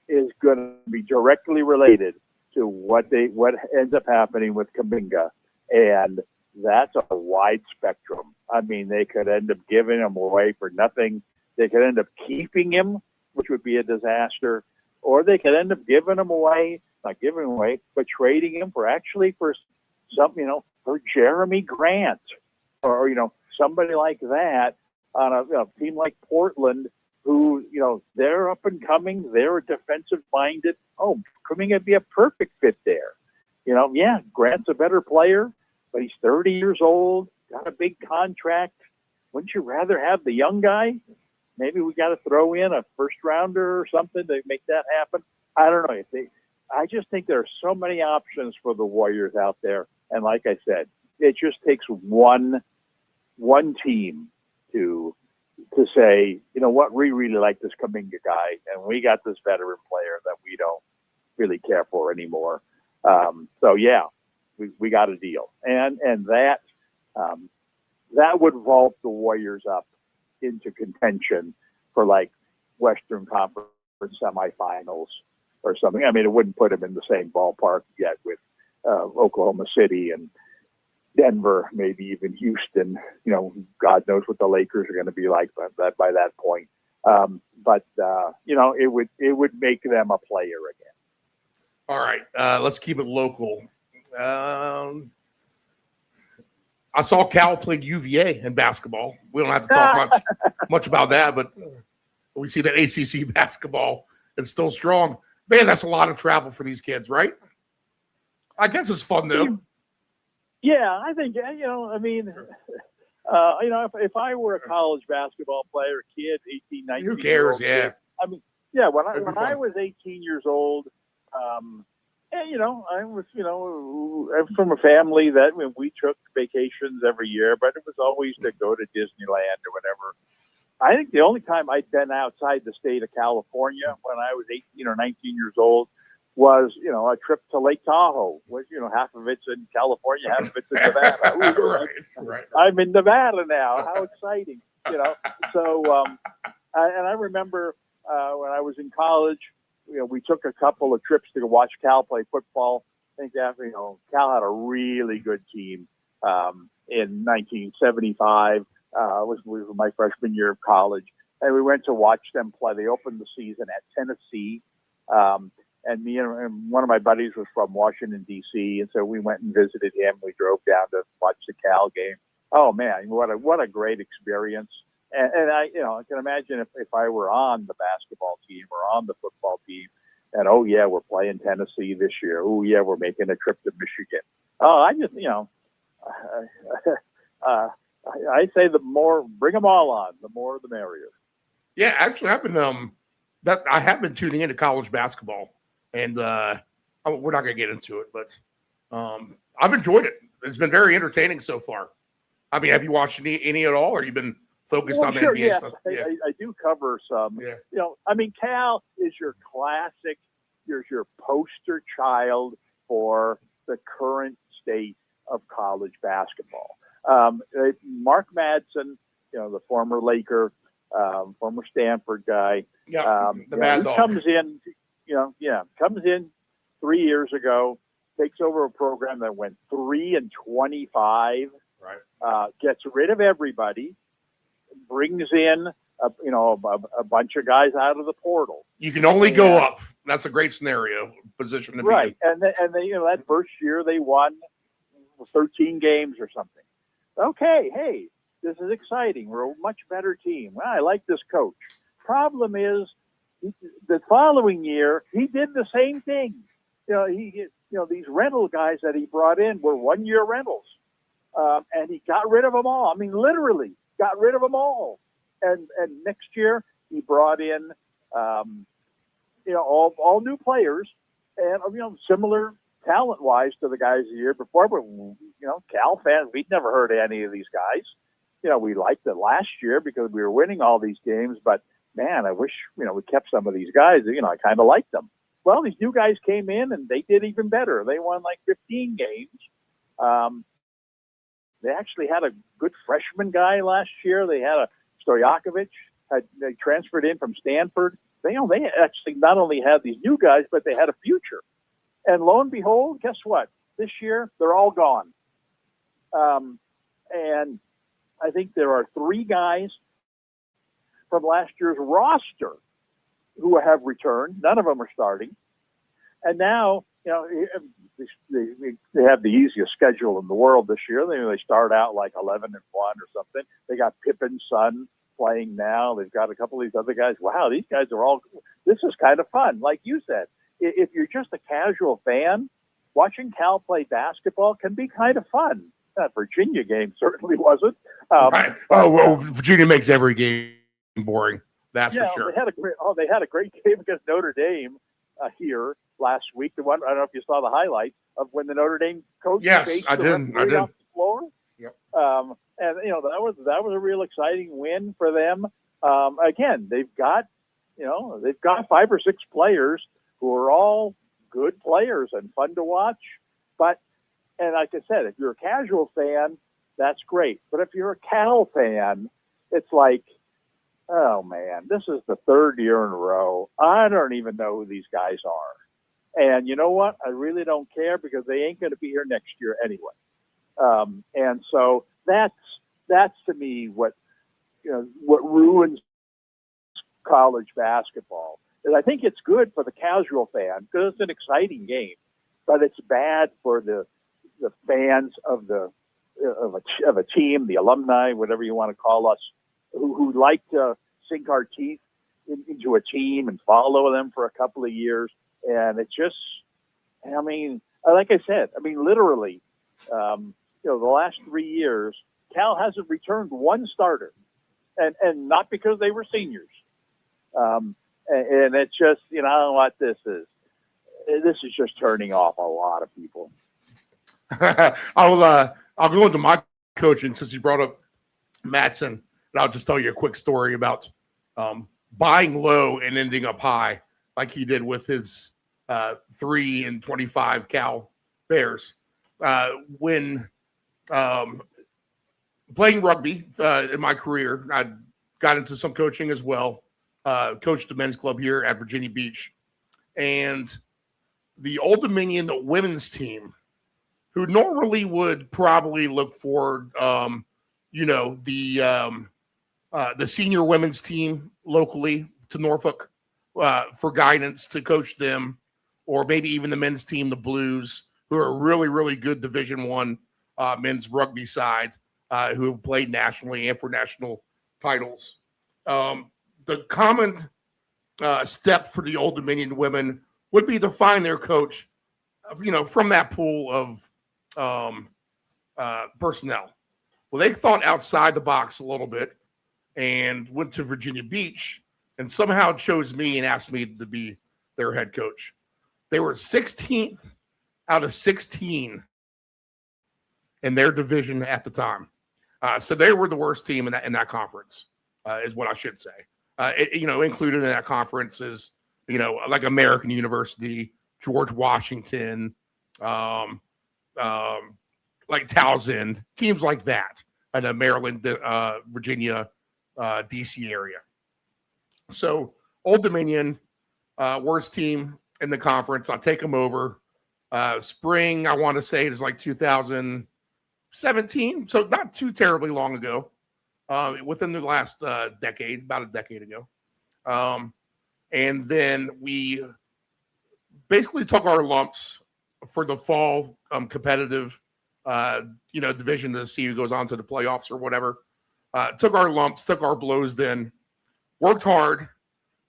is going to be directly related to what ends up happening with Kuminga, and that's a wide spectrum. I mean, they could end up giving him away for nothing. They could end up keeping him, which would be a disaster, or they could end up giving him away, not giving him away, but trading him for some, for Jeremy Grant, or somebody like that on a team like Portland, who they're up and coming, they're defensive minded. Oh, Kuminga would be a perfect fit there. Grant's a better player, but he's 30 years old, got a big contract. Wouldn't you rather have the young guy? Maybe we got to throw in a first rounder or something to make that happen. I don't know. I just think there are so many options for the Warriors out there. And like I said, it just takes one team to say, you know what, we really like this Kuminga guy, and we got this veteran player that we don't really care for anymore. So yeah, we got a deal, and that would vault the Warriors up into contention for like Western Conference semifinals or something. I mean, it wouldn't put them in the same ballpark yet with Oklahoma City and Denver, maybe even Houston. You know, God knows what the Lakers are going to be like by that point. But you know, it would make them a player again.
All right, let's keep it local. I saw Cal played UVA in basketball. We don't have to talk much about that, but we see that ACC basketball is still strong. Man, that's a lot of travel for these kids, right? I guess it's fun though.
Yeah, I think, you know, I mean, you know, if I were a college basketball player, kid, 18, 19
who cares? Yeah.
Kid, I mean, yeah, when I was 18 years old, and, you know, I was, you know, I'm from a family that we took vacations every year, but it was always to go to Disneyland or whatever. I think the only time I'd been outside the state of California when I was 18 or 19 years old was, you know, a trip to Lake Tahoe, which, you know, half of it's in California, half of it's in Nevada.
Right.
I'm in Nevada now. How exciting, you know? So, and I remember when I was in college, you know, we took a couple of trips to go watch Cal play football. I think after, you know, Cal had a really good team in 1975. Was my freshman year of college, and we went to watch them play. They opened the season at Tennessee, and me and one of my buddies was from Washington D.C., and so we went and visited him. We drove down to watch the Cal game. Oh man, what a great experience! And I, you know, I can imagine if I were on the basketball team or on the football team, and oh yeah, we're playing Tennessee this year. Oh yeah, we're making a trip to Michigan. Oh, I just, you know, I say the more, bring them all on, the more the merrier.
Yeah, actually, I have been tuning into college basketball, and we're not going to get into it, but I've enjoyed it. It's been very entertaining so far. I mean, have you watched any at all, or you been focused on the NBA stuff?
Yeah, I do cover some.
Yeah.
You know, I mean, Cal is your classic. Here's your poster child for the current state of college basketball. Mark Madsen, you know, the former Laker, former Stanford guy.
Yeah, the Mad Dog.
Comes in, comes in 3 years ago, takes over a program that went 3-25.
Right.
Gets rid of everybody, brings in a bunch of guys out of the portal.
You can only go up. That's a great scenario position to be in.
And they, you know, that first year they won 13 games or something. Okay, hey, this is exciting. We're a much better team. Well, I like this coach. Problem is, the following year he did the same thing. You know, these rental guys that he brought in were 1 year rentals, and he got rid of them all. I mean, literally got rid of them all. And next year he brought in, all new players, and similar talent-wise to the guys the year before. But Cal fans, we'd never heard of any of these guys. We liked it last year because we were winning all these games. But man, I wish we kept some of these guys. I kind of liked them. Well, these new guys came in and they did even better. They won like 15 games. They actually had a good freshman guy last year. They had a Stojakovic. They transferred in from Stanford. They actually not only had these new guys, but they had a future. And lo and behold, guess what? This year, they're all gone. And I think there are 3 guys from last year's roster who have returned. None of them are starting. And now, they have the easiest schedule in the world this year. They start out like 11-1 or something. They got Pippen's son playing now. They've got a couple of these other guys. Wow, these guys are all – this is kind of fun. Like you said, if you're just a casual fan, watching Cal play basketball can be kind of fun. That Virginia game certainly wasn't.
Right. Well, Virginia makes every game boring. That's for sure.
They had a great game against Notre Dame here last week. The one, I don't know if you saw the highlights of when the Notre Dame coach
Yes,
chased
I
the
did.
referee off the floor.
Yep.
And that was a real exciting win for them. Again, they've got 5 or 6 players who are all good players and fun to watch. And like I said, if you're a casual fan, that's great. But if you're a Cal fan, it's like, oh man, this is the 3rd year in a row. I don't even know who these guys are. And you know what? I really don't care because they ain't going to be here next year anyway. And so that's to me what ruins college basketball. And I think it's good for the casual fan because it's an exciting game, but it's bad for the fans of a team, the alumni, whatever you want to call us, who like to sink our teeth into a team and follow them for a couple of years. And it's just, like I said, literally, the last 3 years, Cal hasn't returned one starter, and not because they were seniors. And it's just, I don't know what this is. This is just turning off a lot of people.
I'll go into my coaching since you brought up Matson, and I'll just tell you a quick story about buying low and ending up high, like he did with his 3-25 Cal Bears. When playing rugby in my career, I got into some coaching as well. Coached the men's club here at Virginia Beach, and the Old Dominion women's team, who normally would probably look for, the senior women's team locally to Norfolk for guidance to coach them, or maybe even the men's team, the Blues, who are a really, really good Division I men's rugby side, who have played nationally and for national titles. The common step for the Old Dominion women would be to find their coach, from that pool of personnel. Well, they thought outside the box a little bit and went to Virginia Beach and somehow chose me and asked me to be their head coach. They were 16th out of 16 in their division at the time. So they were the worst team in that conference, is what I should say. Included in that conference is, like American University, George Washington, like Towson, teams like that, in the Maryland, Virginia, DC area. So Old Dominion, worst team in the conference. I'll take them over. Spring, I want to say it is like 2017, so not too terribly long ago. Within the last decade, about a decade ago. And then we basically took our lumps for the fall competitive, division to see who goes on to the playoffs or whatever. Took our lumps, took our blows then, worked hard,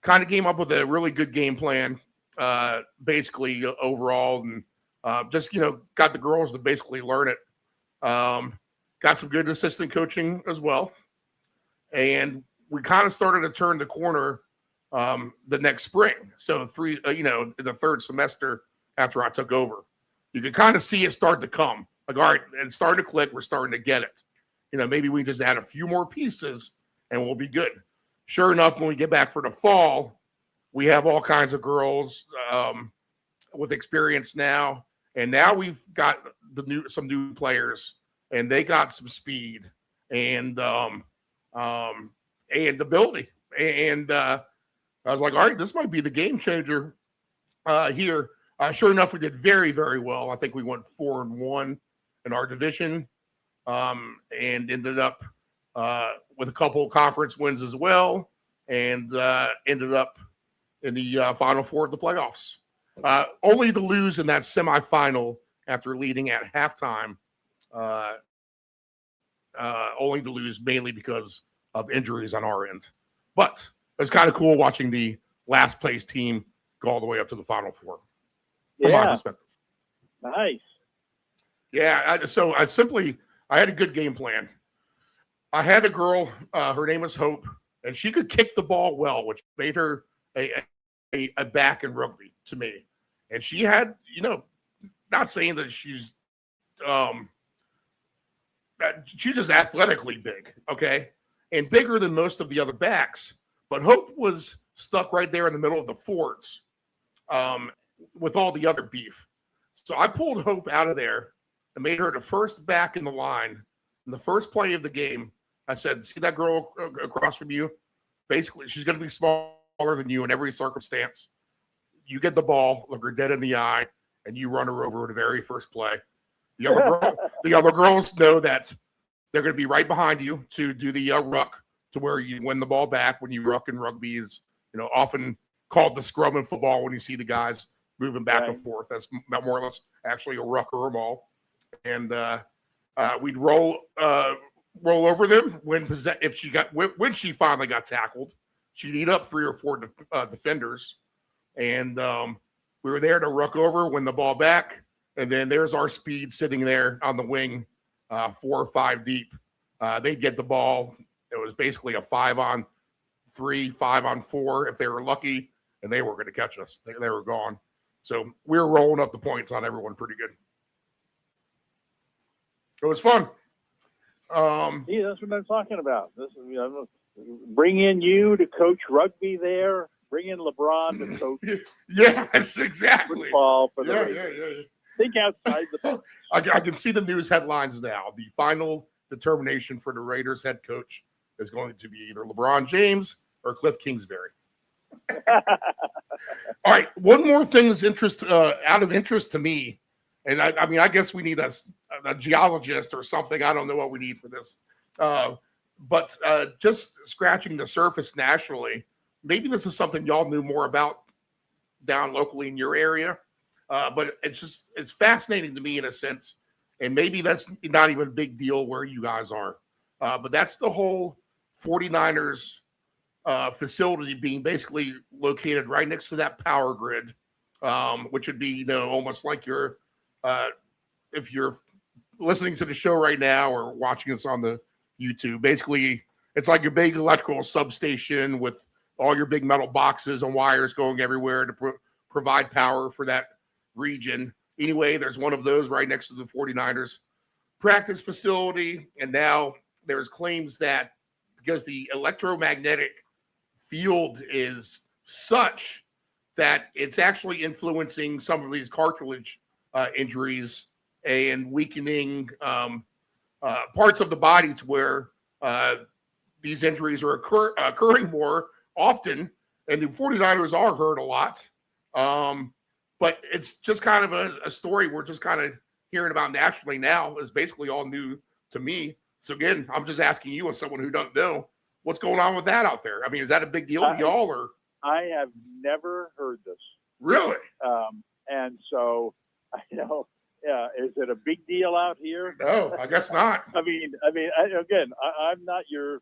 kind of came up with a really good game plan, basically overall, and just, got the girls to basically learn it. Got some good assistant coaching as well. And we kind of started to turn the corner the next spring. So in the third semester after I took over, you could kind of see it start to come. Like, all right, it's starting to click. We're starting to get it. Maybe we just add a few more pieces and we'll be good. Sure enough, when we get back for the fall, we have all kinds of girls with experience now. And now we've got some new players, and they got some speed and ability. And I was like, all right, this might be the game changer here. Sure enough, we did very, very well. I think we went 4-1 in our division, and ended up with a couple of conference wins as well, and ended up in the Final Four of the playoffs. Only to lose in that semifinal after leading at halftime. Only to lose mainly because of injuries on our end. But it's kind of cool watching the last place team go all the way up to the Final Four. From my perspective.
Nice.
Yeah, I had a good game plan. I had a girl, her name was Hope, and she could kick the ball well, which made her a back in rugby to me. And she had, not saying that she's just athletically big, okay, and bigger than most of the other backs. But Hope was stuck right there in the middle of the forts with all the other beef. So I pulled Hope out of there and made her the first back in the line in the first play of the game. I said, see that girl across from you? Basically, she's going to be smaller than you in every circumstance. You get the ball, look her dead in the eye, and you run her over the very first play. The other girls know that they're going to be right behind you to do the ruck, to where you win the ball back. When you ruck in rugby is, often called the scrum in football when you see the guys moving back and forth. That's more or less actually a ruck or a maul. And we'd roll over them when she finally got tackled. She'd eat up 3 or 4 defenders, and we were there to ruck over, win the ball back, and then there's our speed sitting there on the wing, 4 or 5 deep. They'd get the ball. It was basically a 5-on-3, 5-on-4 if they were lucky, and they were going to catch us. They were gone. So we were rolling up the points on everyone pretty good. It was fun.
Yeah, that's what I'm talking about. This is, bring in you to coach rugby there. Bring in LeBron to coach.
Yes, exactly.
Football for the
Yeah.
Think outside the box.
I can see the news headlines now. The final determination for the Raiders head coach is going to be either LeBron James or Cliff Kingsbury. All right, one more thing is out of interest to me, and I guess we need a geologist or something. I don't know what we need for this, but just scratching the surface nationally, maybe this is something y'all knew more about down locally in your area, but it's fascinating to me in a sense, and maybe that's not even a big deal where you guys are, but that's the whole 49ers facility being basically located right next to that power grid, which would be, almost like if you're listening to the show right now or watching us on the YouTube, basically it's like your big electrical substation with all your big metal boxes and wires going everywhere to provide power for that region. Anyway, there's one of those right next to the 49ers practice facility. And now there's claims that because the electromagnetic field is such that it's actually influencing some of these cartilage injuries and weakening parts of the body to where these injuries are occurring more often, and the 49ers are hurt a lot. But it's just kind of a story we're just kind of hearing about nationally now. Is basically all new to me. So again, I'm just asking you as someone who doesn't know, what's going on with that out there? I mean, is that a big deal to y'all? Or
I have never heard this.
Really?
And so, is it a big deal out here?
No, I guess not.
I'm not your,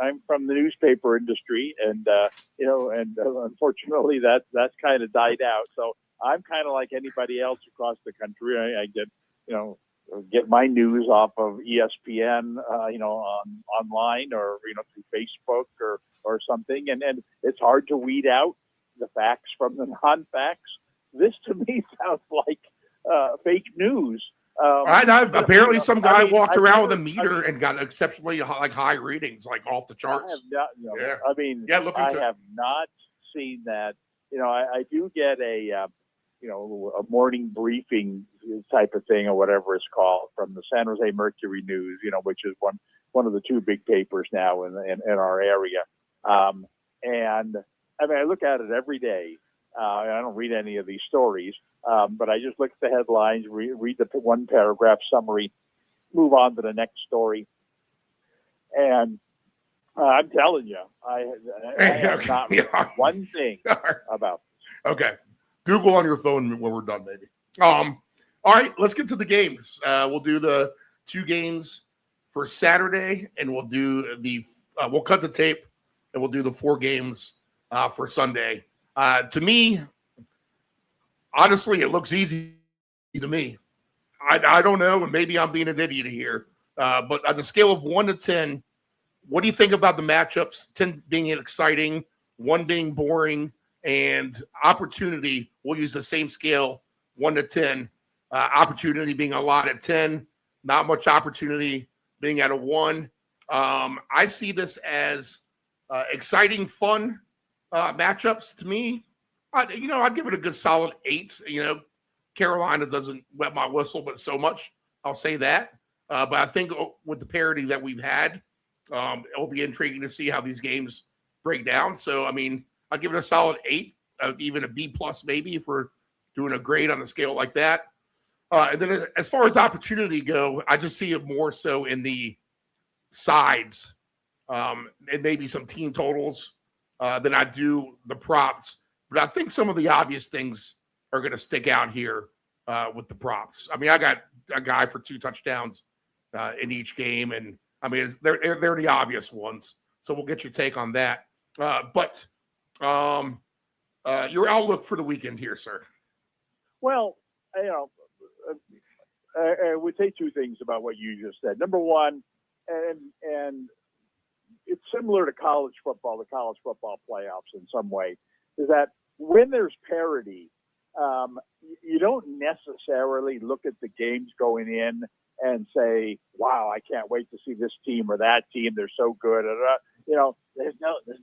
I'm from the newspaper industry, and unfortunately that's kind of died out. So I'm kind of like anybody else across the country. I get my news off of ESPN, online or through Facebook or something, and it's hard to weed out the facts from the non-facts. This to me sounds like fake news.
Apparently, some guy walked around with a meter and got exceptionally high ratings, like off the charts.
I have not seen that. I do get a morning briefing type of thing or whatever it's called from the San Jose Mercury News, which is one of the 2 big papers now in our area. And I look at it every day. I don't read any of these stories, but I just look at the headlines, read the 1 paragraph summary, move on to the next story. And I'm telling you, I have not read one thing about this.
Okay. Google on your phone when we're done, maybe. All right, let's get to the games. We'll do the 2 games for Saturday, and we'll do we'll cut the tape, and we'll do the 4 games for Sunday. To me, honestly, it looks easy to me. I don't know, and maybe I'm being an idiot here, but on the scale of 1 to 10, what do you think about the matchups? 10 being exciting, 1 being boring, and opportunity, we'll use the same scale, 1 to 10. Opportunity being a lot at 10, not much opportunity being at a 1. I see this as exciting, fun matchups to me. I'd give it a good solid 8. Carolina doesn't wet my whistle, but so much, I'll say that. But I think with the parity that we've had, it'll be intriguing to see how these games break down. So, I'll give it a solid 8, even a B plus maybe if we're doing a grade on a scale like that. And then as far as opportunity go, I just see it more so in the sides and maybe some team totals than I do the props. But I think some of the obvious things are going to stick out here with the props. I got a guy for 2 touchdowns in each game, and they're the obvious ones. So we'll get your take on that. But your outlook for the weekend here, sir.
Well, I would say 2 things about what you just said. Number one, and it's similar to college football, the college football playoffs in some way, is that when there's parity, you don't necessarily look at the games going in and say, wow, I can't wait to see this team or that team. They're so good. There's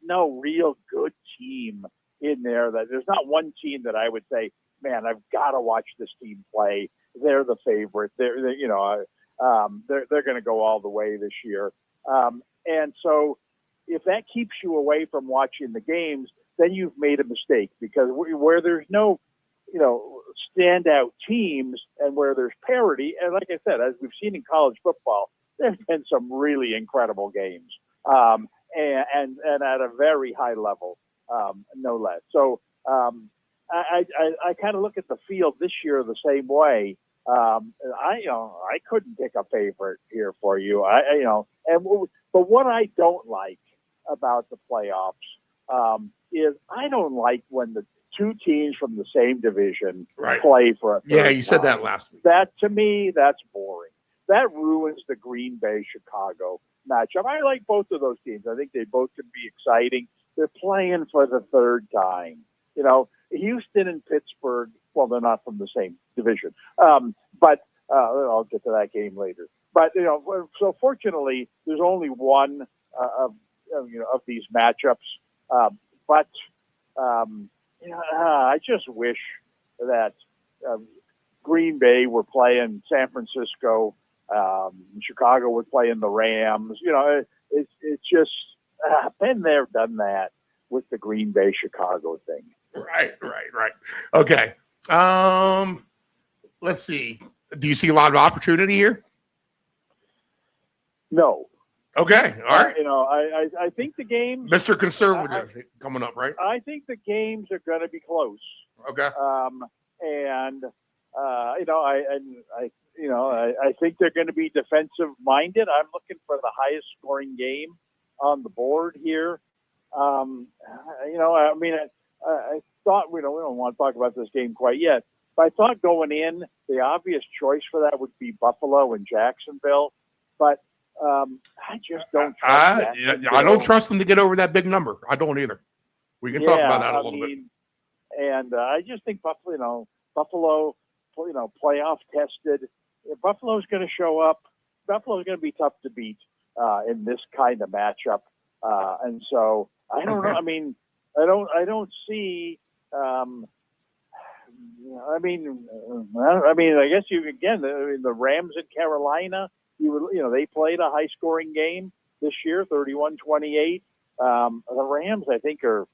no real good team in there. There's not one team that I would say, man, I've got to watch this team play. They're the favorite. They're going to go all the way this year. And so if that keeps you away from watching the games, then you've made a mistake, because where there's no, standout teams and where there's parity, and like I said, as we've seen in college football, there's been some really incredible games, and at a very high level, no less. So I kind of look at the field this year the same way. I couldn't pick a favorite here for you. But what I don't like about the playoffs is I don't like when the 2 teams from the same division play for a third
Yeah, you said
time.
that last week.
That, to me, that's boring. That ruins the Green Bay Chicago matchup. I like both of those teams. I think they both can be exciting. They're playing for the 3rd time. Houston and Pittsburgh, well, they're not from the same division. But I'll get to that game later. But, so fortunately, there's only one of these matchups. But I just wish that Green Bay were playing San Francisco, Chicago were playing the Rams. It's just been there, done that with the Green Bay Chicago thing.
Right. Okay. Let's see. Do you see a lot of opportunity here?
No.
Okay. All right.
I think the games,
Mr. Conservative coming up, right?
I think the games are going to be close.
Okay.
I think they're going to be defensive minded. I'm looking for the highest scoring game on the board here. I thought we don't want to talk about this game quite yet, but I thought going in, the obvious choice for that would be Buffalo and Jacksonville, but I just don't trust
I don't trust them to get over that big number. I don't either. We can talk about that a little bit.
And I just think Buffalo, playoff tested. Buffalo's going to show up. Buffalo's going to be tough to beat in this kind of matchup. And so I don't know. I don't see. I guess the Rams in Carolina. They played a high scoring game this year, 31-28. The Rams, I think, they're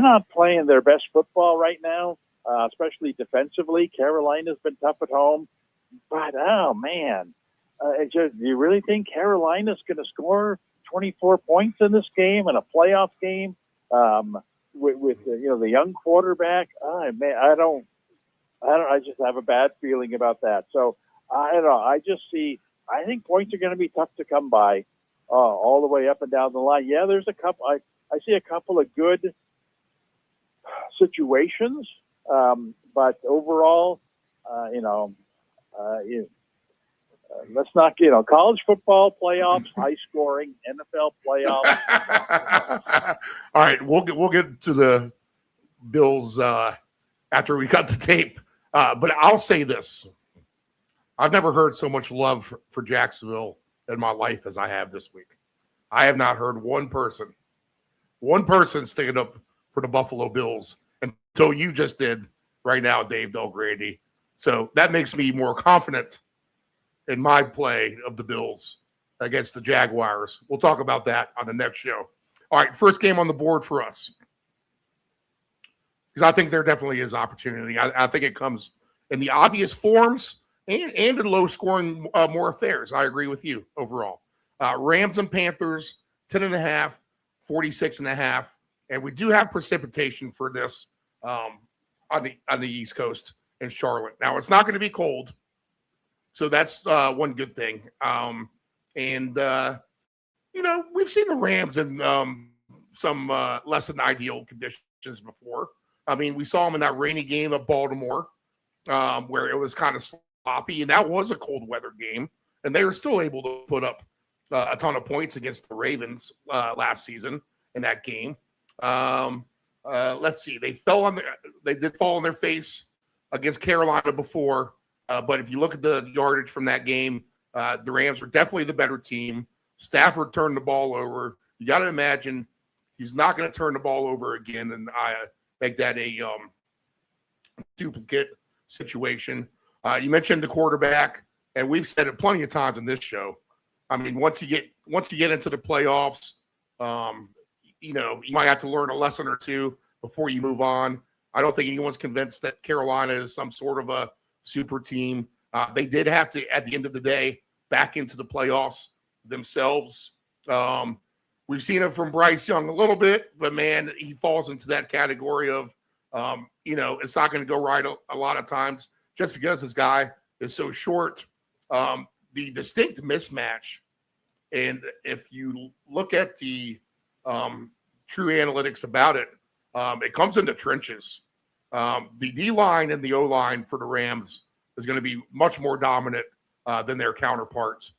not playing their best football right now, especially defensively. Carolina's been tough at home, but oh man, do you really think Carolina's going to score 24 points in this game, in a playoff game, with the young quarterback? Man, I don't. I just have a bad feeling about that. So I don't know. I think points are going to be tough to come by, all the way up and down the line. Yeah, there's a couple. I see a couple of good situations, but overall, let's not, college football playoffs, high scoring, NFL playoffs.
All right, we'll get to the Bills after we cut the tape. But I'll say this. I've never heard so much love for Jacksonville in my life as I have this week. I have not heard one person sticking up for the Buffalo Bills until you just did right now, Dave Grande. So that makes me more confident in my play of the Bills against the Jaguars. We'll talk about that on the next show. All right, first game on the board for us. Because I think there definitely is opportunity. I think it comes in the obvious forms and in low-scoring more affairs. I agree with you overall. Rams and Panthers, 10.5, 46.5. And we do have precipitation for this on the East Coast in Charlotte. Now, it's not going to be cold, so that's one good thing. We've seen the Rams in some less than ideal conditions before. I mean, we saw them in that rainy game at Baltimore where it was kind of sloppy, and that was a cold weather game, and they were still able to put up a ton of points against the Ravens last season in that game. Let's see. They did fall on their face against Carolina before, but if you look at the yardage from that game, the Rams were definitely the better team. Stafford turned the ball over. You got to imagine he's not going to turn the ball over again, and I make that a duplicate situation. You mentioned the quarterback, and we've said it plenty of times in this show. I mean, once you get into the playoffs, you might have to learn a lesson or two before you move on. I don't think anyone's convinced that Carolina is some sort of a super team. They did have to, at the end of the day, back into the playoffs themselves. We've seen it from Bryce Young a little bit, but, man, he falls into that category of, it's not going to go right a lot of times just because this guy is so short. The distinct mismatch, and if you look at the true analytics about it, it comes in the trenches. The D-line and the O-line for the Rams is going to be much more dominant than their counterparts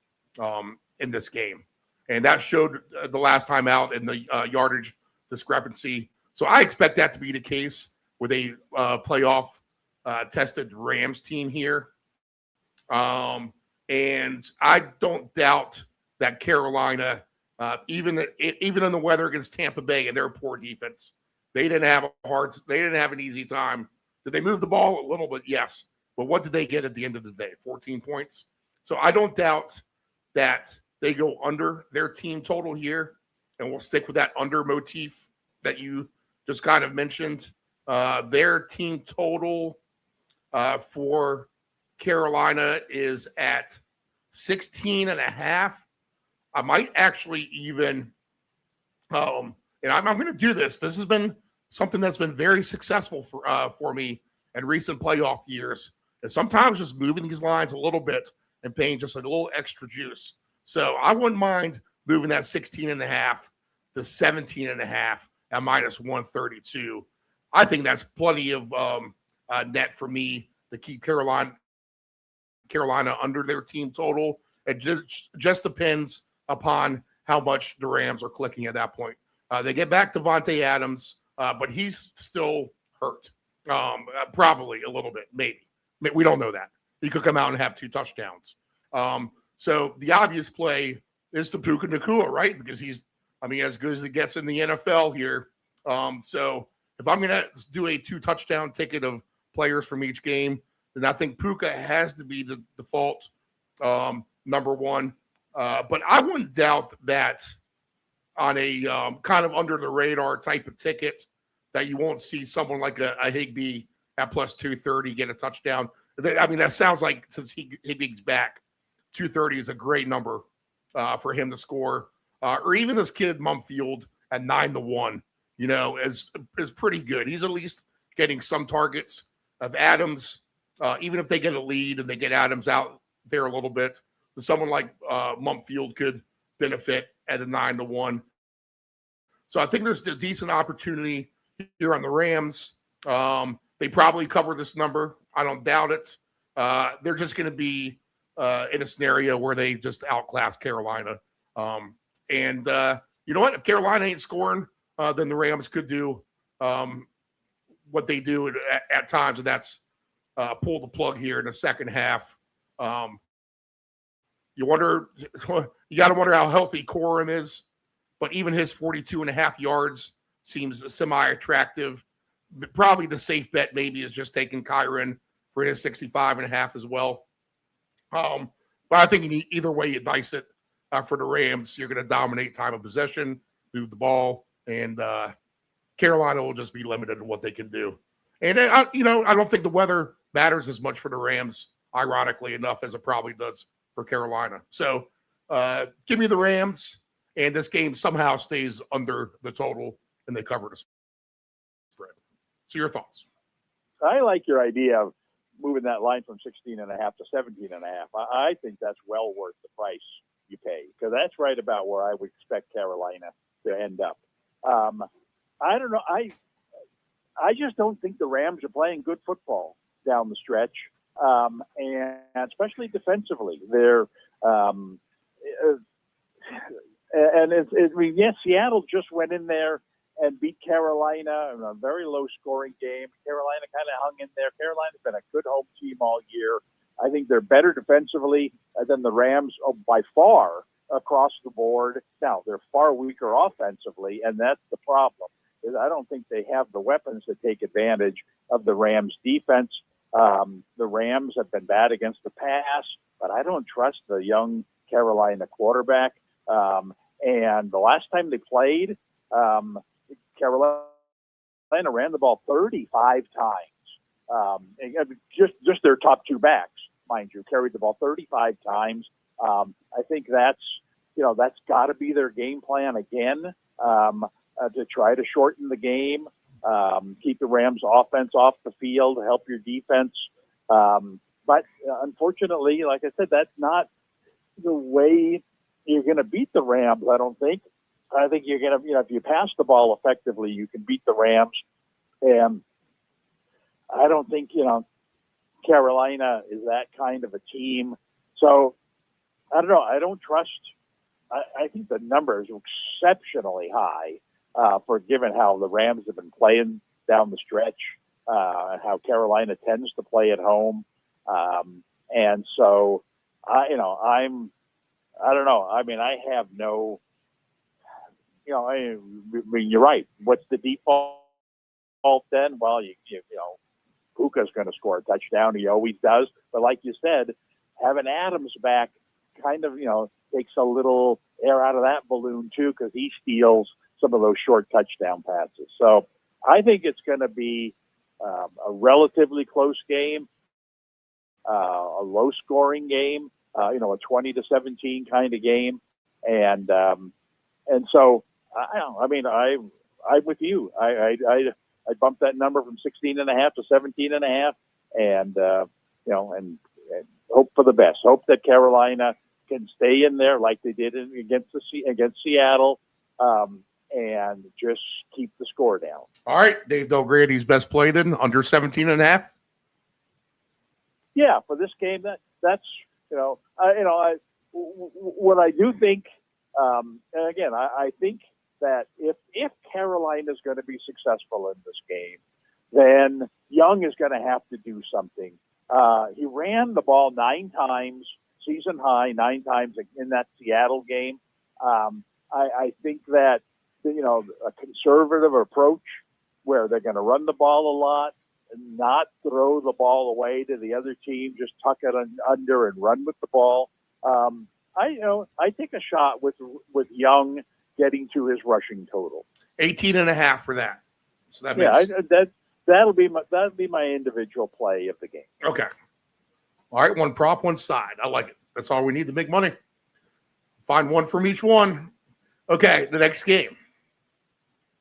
in this game. And that showed the last time out in the yardage discrepancy. So I expect that to be the case with a playoff tested Rams team here. And I don't doubt that Carolina, even in the weather against Tampa Bay and their poor defense, they didn't have an easy time. Did they move the ball a little bit? Yes. But what did they get at the end of the day? 14 points. So I don't doubt that they go under their team total here, and we'll stick with that under motif that you just kind of mentioned. Their team total for Carolina is at 16.5. I might actually even, and I'm going to do this. This has been something that's been very successful for me in recent playoff years. And sometimes just moving these lines a little bit and paying just a little extra juice. So I wouldn't mind moving that 16.5 to 17.5 at minus 132. I think that's plenty of net for me to keep Carolina under their team total. It just depends upon how much the Rams are clicking at that point. They get back to Devontae Adams, but he's still hurt. Probably a little bit, maybe. We don't know that. He could come out and have 2 touchdowns. So the obvious play is to Puka Nacua, right? Because he's, as good as it gets in the NFL here. So if I'm going to do a 2-touchdown ticket of players from each game, then I think Puka has to be the default number one. But I wouldn't doubt that on a kind of under the radar type of ticket that you won't see someone like a Higbee at plus 230 get a touchdown. That sounds like since Higbee's back, 230 is a great number for him to score. Or even this kid Mumfield at 9-1, is pretty good. He's at least getting some targets of Adams. Even if they get a lead and they get Adams out there a little bit, someone like Mumfield could benefit at a 9-1. So I think there's a decent opportunity here on the Rams. They probably cover this number. I don't doubt it. They're just going to be in a scenario where they just outclass Carolina. And you know what? If Carolina ain't scoring, then the Rams could do what they do at times, and that's pull the plug here in the second half. You got to wonder how healthy Corum is, but even his 42.5 yards seems semi-attractive. Probably the safe bet maybe is just taking Kyron for his 65.5 as well. But I think either way you dice it for the Rams, you're going to dominate time of possession, move the ball, and Carolina will just be limited in what they can do. And, I don't think the weather matters as much for the Rams, ironically enough, as it probably does for Carolina. So give me the Rams, and this game somehow stays under the total, and they cover the spread. So your thoughts?
I like your idea of moving that line from 16.5 to 17.5. I think that's well worth the price you pay, because that's right about where I would expect Carolina to end up. I don't know. I just don't think the Rams are playing good football down the stretch, and especially defensively. They're yes, Seattle just went in there and beat Carolina in a very low-scoring game. Carolina kind of hung in there. Carolina's been a good home team all year. I think they're better defensively than the Rams by far across the board. Now, they're far weaker offensively, and that's the problem. I don't think they have the weapons to take advantage of the Rams' defense. The Rams have been bad against the pass, but I don't trust the young Carolina quarterback. And the last time they played, Carolina ran the ball 35 times. Just their top two backs, mind you, carried the ball 35 times. I think that's got to be their game plan again, to try to shorten the game, keep the Rams offense off the field, help your defense. But unfortunately, like I said, that's not the way you're going to beat the Rams, I don't think. I think you're going to, if you pass the ball effectively, you can beat the Rams. And I don't think, Carolina is that kind of a team. So I don't know. I don't trust. I think the number is exceptionally high for given how the Rams have been playing down the stretch, and how Carolina tends to play at home. And so, I don't know. I mean, I have no, I mean, you're right. What's the default then? Well, Puka's going to score a touchdown. He always does. But like you said, having Adams back kind of, takes a little air out of that balloon too, because he steals some of those short touchdown passes. So I think it's going to be a relatively close game, a low-scoring game, a 20-17 kind of game, and so I'm with you. I bumped that number from 16.5 to 17.5, and and hope for the best. Hope that Carolina can stay in there like they did against Seattle, and just keep the score down.
All right, Dave Grande's best play then under 17.5.
Yeah, for this game, that's what I do think. And again, I think that if Carolina is going to be successful in this game, then Young is going to have to do something. He ran the ball 9 times, season high 9 times in that Seattle game. I think that a conservative approach where they're going to run the ball a lot and not throw the ball away to the other team, just tuck it under and run with the ball. I take a shot with Young getting to his rushing total.
18.5 for that. So that makes
that'll be my individual play of the game.
Okay. All right, one prop, one side. I like it. That's all we need to make money. Find one from each one. Okay, the next game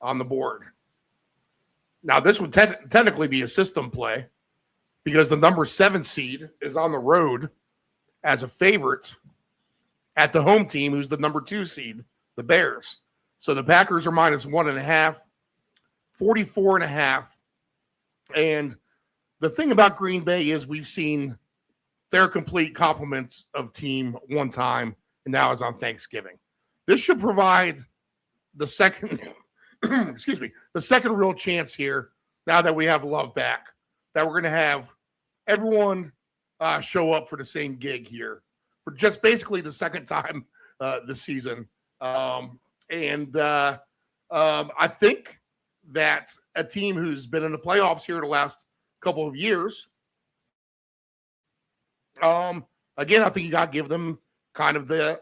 on the board. Now, this would technically be a system play because the number 7 seed is on the road as a favorite at the home team, who's the number 2 seed, the Bears. So the Packers are -1.5, 44.5. And the thing about Green Bay is we've seen they're a complete complement of team one time, and now is on Thanksgiving. This should provide the second, the second real chance here, now that we have Love back, that we're going to have everyone show up for the same gig here for just basically the second time this season. I think that a team who's been in the playoffs here the last couple of years, again, I think you got to give them kind of the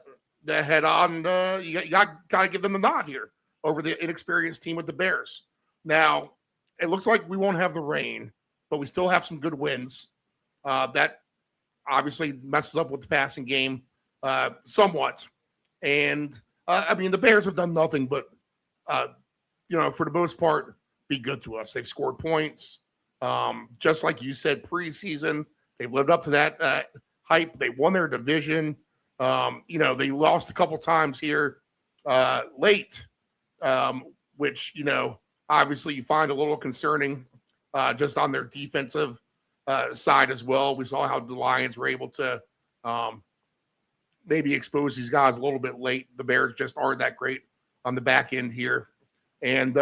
head on. You got to give them the nod here over the inexperienced team with the Bears. Now, it looks like we won't have the rain, but we still have some good wins. That obviously messes up with the passing game somewhat. And, I mean, the Bears have done nothing but, for the most part, be good to us. They've scored points. Just like you said, preseason, they've lived up to that hype. They won their division. They lost a couple times here late, which, obviously you find a little concerning just on their defensive side as well. We saw how the Lions were able to maybe expose these guys a little bit late. The Bears just aren't that great on the back end here. And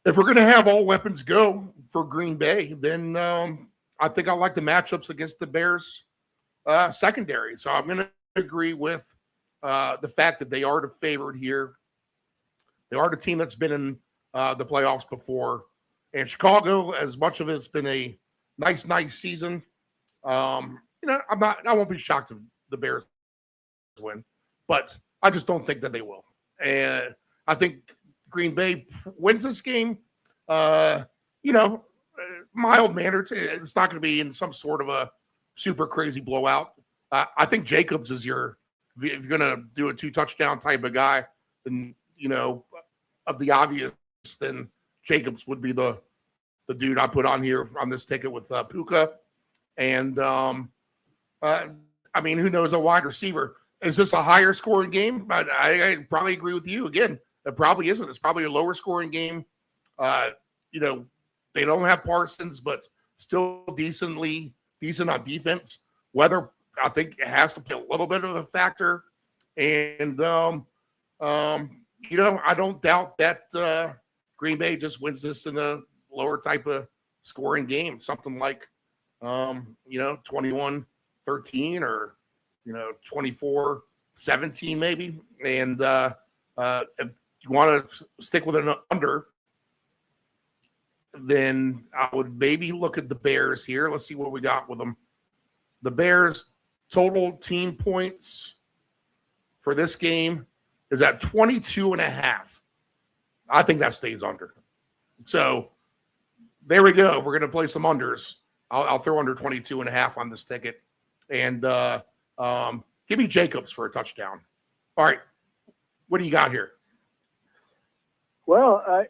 if we're going to have all weapons go for Green Bay, then I think I like the matchups against the Bears secondary. So I'm going to agree with the fact that they are the favorite here. They are the team that's been in the playoffs before. And Chicago, as much of it's been a nice season, I won't be shocked if the Bears win, but I just don't think that they will. And I think Green Bay wins this game, mild mannered. It's not going to be in some sort of a super crazy blowout. I think Jacobs is if you're going to do a 2-touchdown type of guy, then, of the obvious, then Jacobs would be the dude I put on here on this ticket with Puka. And, who knows, a wide receiver. Is this a higher scoring game? I probably agree with you. Again, it probably isn't. It's probably a lower scoring game. They don't have Parsons, but still decent on defense. Weather, I think, it has to play a little bit of a factor. And, I don't doubt that Green Bay just wins this in a lower type of scoring game, something like, 21-13 or, 24-17 maybe. And if you want to stick with an under, then I would maybe look at the Bears here. Let's see what we got with them. The Bears total team points for this game is at 22.5. I think that stays under. So there we go. We're going to play some unders. I'll throw under 22.5 on this ticket. And give me Jacobs for a touchdown. All right. What do you got here?
Well,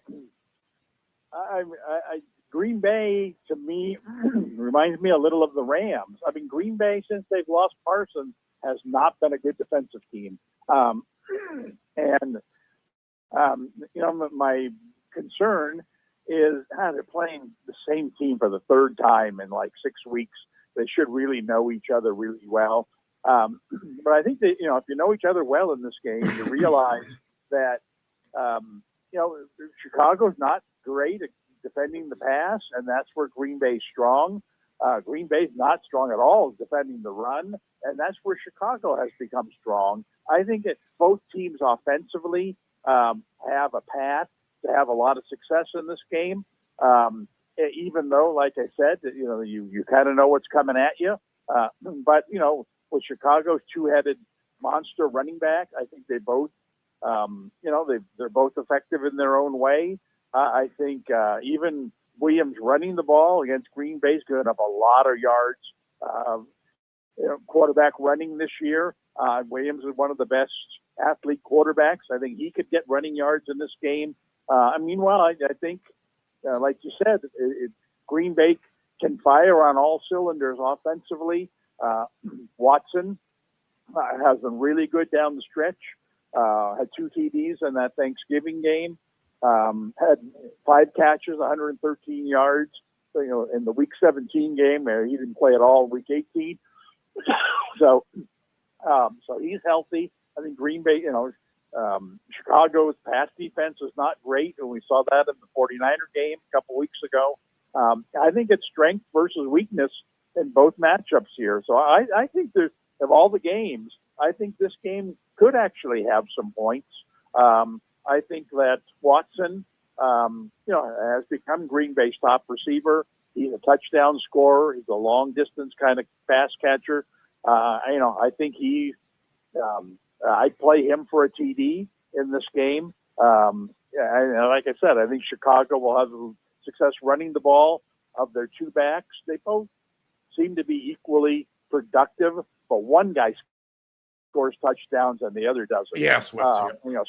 Green Bay, to me, reminds me a little of the Rams. I mean, Green Bay, since they've lost Parsons, has not been a good defensive team. My concern is they're playing the same team for the third time in like 6 weeks. They should really know each other really well. But I think that, if you know each other well in this game, you realize that, Chicago's not great at defending the pass, and that's where Green Bay's strong. Green Bay's not strong at all defending the run, and that's where Chicago has become strong. I think that both teams offensively have a path to have a lot of success in this game, even though, like I said, you kind of know what's coming at you. But, with Chicago's two-headed monster running back, I think they both, they're both effective in their own way. I think even Williams running the ball against Green Bay's given up a lot of yards. Quarterback running this year. Williams is one of the best athlete quarterbacks. I think he could get running yards in this game. Meanwhile, I think, like you said, Green Bay can fire on all cylinders offensively. Watson has been really good down the stretch. Had 2 TDs in that Thanksgiving game. Had 5 catches, 113 yards. in the Week 17 game, he didn't play at all in Week 18. So he's healthy. I think Green Bay, Chicago's pass defense is not great, and we saw that in the 49er game a couple weeks ago. I think it's strength versus weakness in both matchups here. So I think there's, of all the games, I think this game could actually have some points. I think that Watson, has become Green Bay's top receiver. He's a touchdown scorer. He's a long distance kind of pass catcher. I think I'd play him for a TD in this game. And like I said, I think Chicago will have success running the ball. Of their two backs, they both seem to be equally productive, but one guy scores touchdowns and the other doesn't.
Yeah, Swift.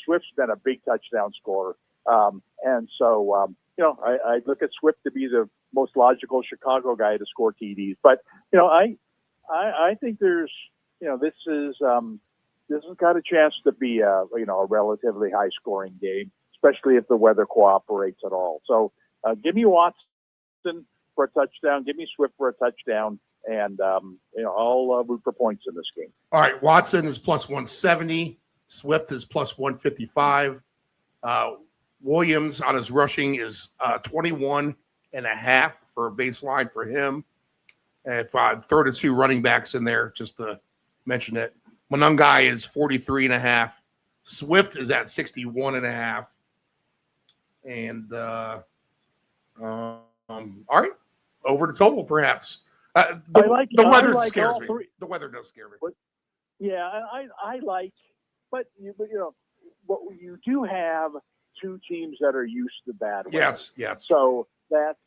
Swift's been a big touchdown scorer. And so, I look at Swift to be the most logical Chicago guy to score TDs. But, I think there's, this has got a chance to be a relatively high scoring game, especially if the weather cooperates at all. So give me Watson for a touchdown, give me Swift for a touchdown, and I'll root for points in this game.
All right, Watson is plus 170, Swift is plus 155. Williams on his rushing is 21.5 for a baseline for him. And if I throw the two running backs in there, just to mention it, Monangai is 43.5. Swift is at 61.5. And all right, over the total perhaps. The weather scares me. The weather does scare me.
But, yeah, I like, but you do have two teams that are used to bad weather.
Yes.
So that's,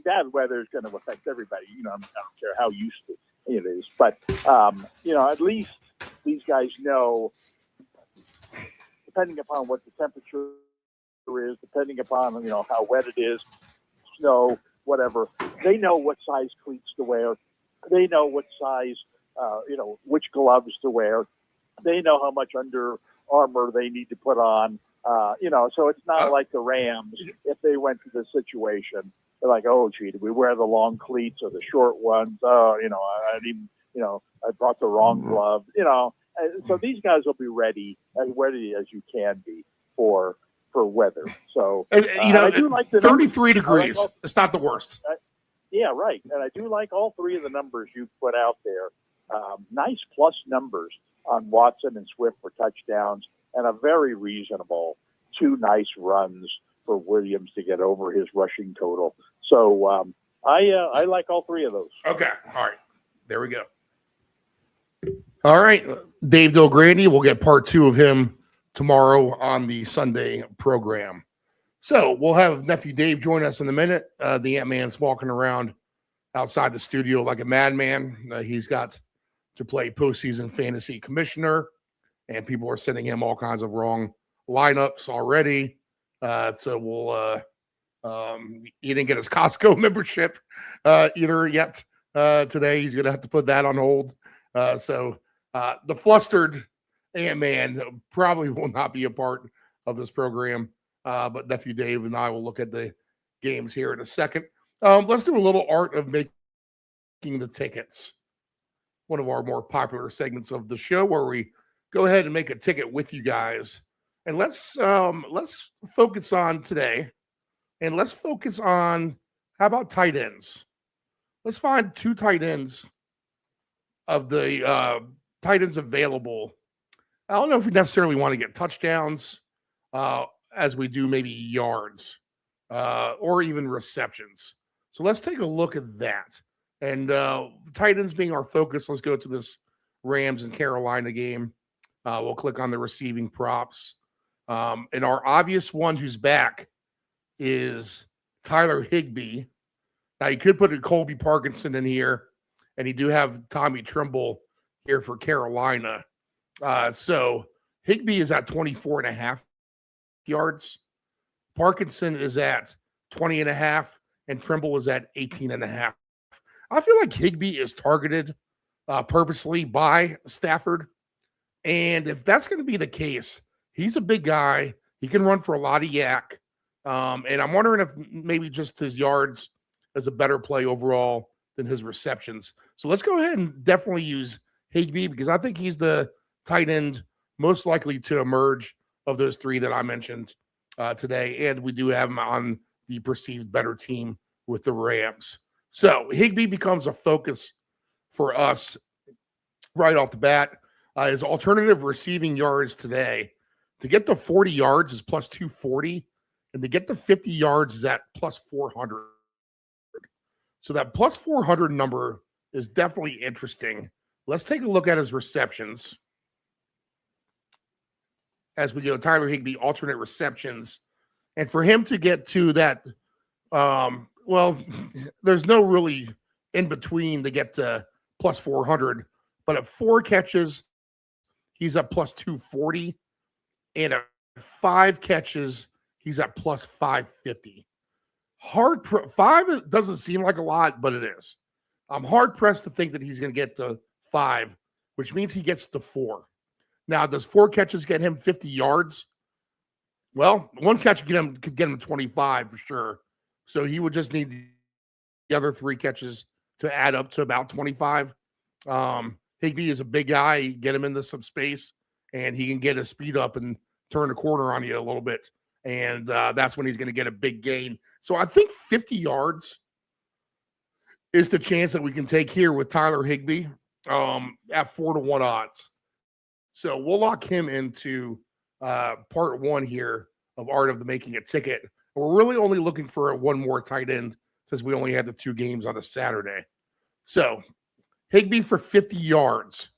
bad weather is going to affect everybody. I don't care how used to it is. But, at least these guys know, depending upon what the temperature is, depending upon, how wet it is, snow, whatever, they know what size cleats to wear. They know what size, which gloves to wear. They know how much Under Armour they need to put on. So it's not like the Rams, if they went to this situation, they're like, oh, gee, did we wear the long cleats or the short ones? I didn't, I brought the wrong glove, So these guys will be ready as you can be for weather. So, I do like the
33 degrees. It's not the worst.
Yeah, right. And I do like all three of the numbers you put out there. Nice plus numbers on Watson and Swift for touchdowns, and a very reasonable two nice runs for Williams to get over his rushing total. So I like all three of those.
Okay. All right. There we go. All right. Dave Grande, we'll get part 2 of him tomorrow on the Sunday program. So we'll have nephew Dave join us in a minute. The Ant-Man's walking around outside the studio like a madman. He's got to play postseason fantasy commissioner, and people are sending him all kinds of wrong lineups already. So we'll he didn't get his Costco membership either yet today. He's going to have to put that on hold. So the flustered Ant-Man probably will not be a part of this program. But nephew Dave and I will look at the games here in a second. Let's do a little art of making the tickets. One of our more popular segments of the show where we go ahead and make a ticket with you guys. And let's focus on today. And let's focus on, how about tight ends? Let's find 2 tight ends of the tight ends available. I don't know if we necessarily want to get touchdowns as we do maybe yards or even receptions. So let's take a look at that. And tight ends being our focus, let's go to this Rams and Carolina game. We'll click on the receiving props. And our obvious one who's back is Tyler Higbee. Now, you could put Colby Parkinson in here, and you do have Tommy Tremble here for Carolina. So Higbee is at 24.5 yards. Parkinson is at 20.5, and Tremble is at 18.5. I feel like Higbee is targeted purposely by Stafford. And if that's going to be the case, he's a big guy. He can run for a lot of yak. And I'm wondering if maybe just his yards as a better play overall than his receptions. So let's go ahead and definitely use Higbee because I think he's the tight end most likely to emerge of those three that I mentioned today. And we do have him on the perceived better team with the Rams. So Higbee becomes a focus for us right off the bat. His alternative receiving yards today, to get to 40 yards is plus 240, and to get to 50 yards is at plus 400. So that plus 400 number is definitely interesting. Let's take a look at his receptions. As we go, Tyler Higbee, alternate receptions. And for him to get to that, well, there's no really in between to get to plus 400, but at 4 catches, he's at plus 240. And at 5 catches, he's at plus 550. 5 doesn't seem like a lot, but it is. I'm hard pressed to think that he's going to get to 5, which means he gets to 4. Now, does 4 catches get him 50 yards? Well, 1 catch could get him 25 for sure. So he would just need the other 3 catches to add up to about 25. Higbee is a big guy. You get him into some space, and he can get his speed up and turn the corner on you a little bit. And that's when he's going to get a big gain. So I think 50 yards is the chance that we can take here with Tyler Higbee at 4-1 odds. So we'll lock him into part 1 here of Art of the Making a Ticket. We're really only looking for one more tight end since we only had the 2 games on a Saturday. So Higbee for 50 yards.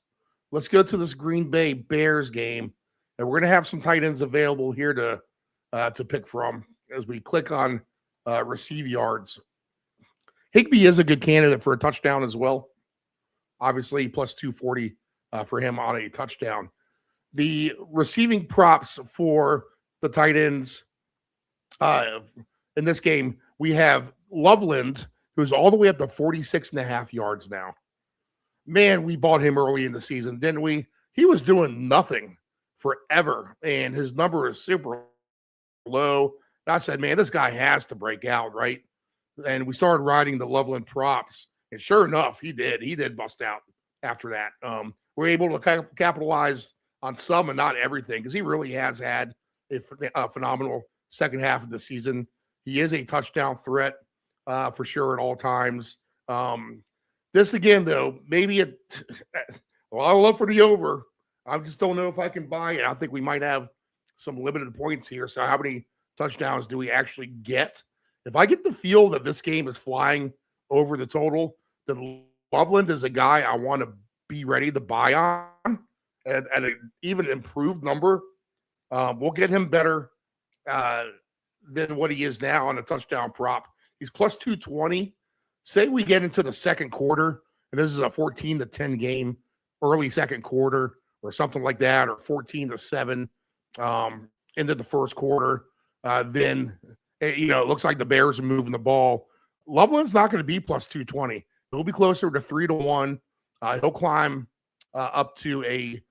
Let's go to this Green Bay Bears game, and we're going to have some tight ends available here to pick from as we click on receive yards. Higbee is a good candidate for a touchdown as well. Obviously, plus 240 for him on a touchdown. The receiving props for the tight ends in this game, we have Loveland, who's all the way up to 46.5 yards now. Man, we bought him early in the season, didn't we? He was doing nothing forever, and his number is super low. And I said, man, this guy has to break out, right? And we started riding the Loveland props, and sure enough, he did. He did bust out after that. We're able to capitalize on some and not everything because he really has had a phenomenal second half of the season. He is a touchdown threat for sure at all times. This again, though, maybe I love for the over. I just don't know if I can buy it. I think we might have some limited points here. So how many touchdowns do we actually get? If I get the feel that this game is flying over the total, then Loveland is a guy I want to be ready to buy on at an even improved number. We'll get him better than what he is now on a touchdown prop. He's plus 220. Say we get into the second quarter, and this is a 14-10 game, early second quarter or something like that, or 14-7 into the first quarter. Then, it looks like the Bears are moving the ball. Loveland's not going to be plus 220. He'll be closer to 3-1. He'll climb up to a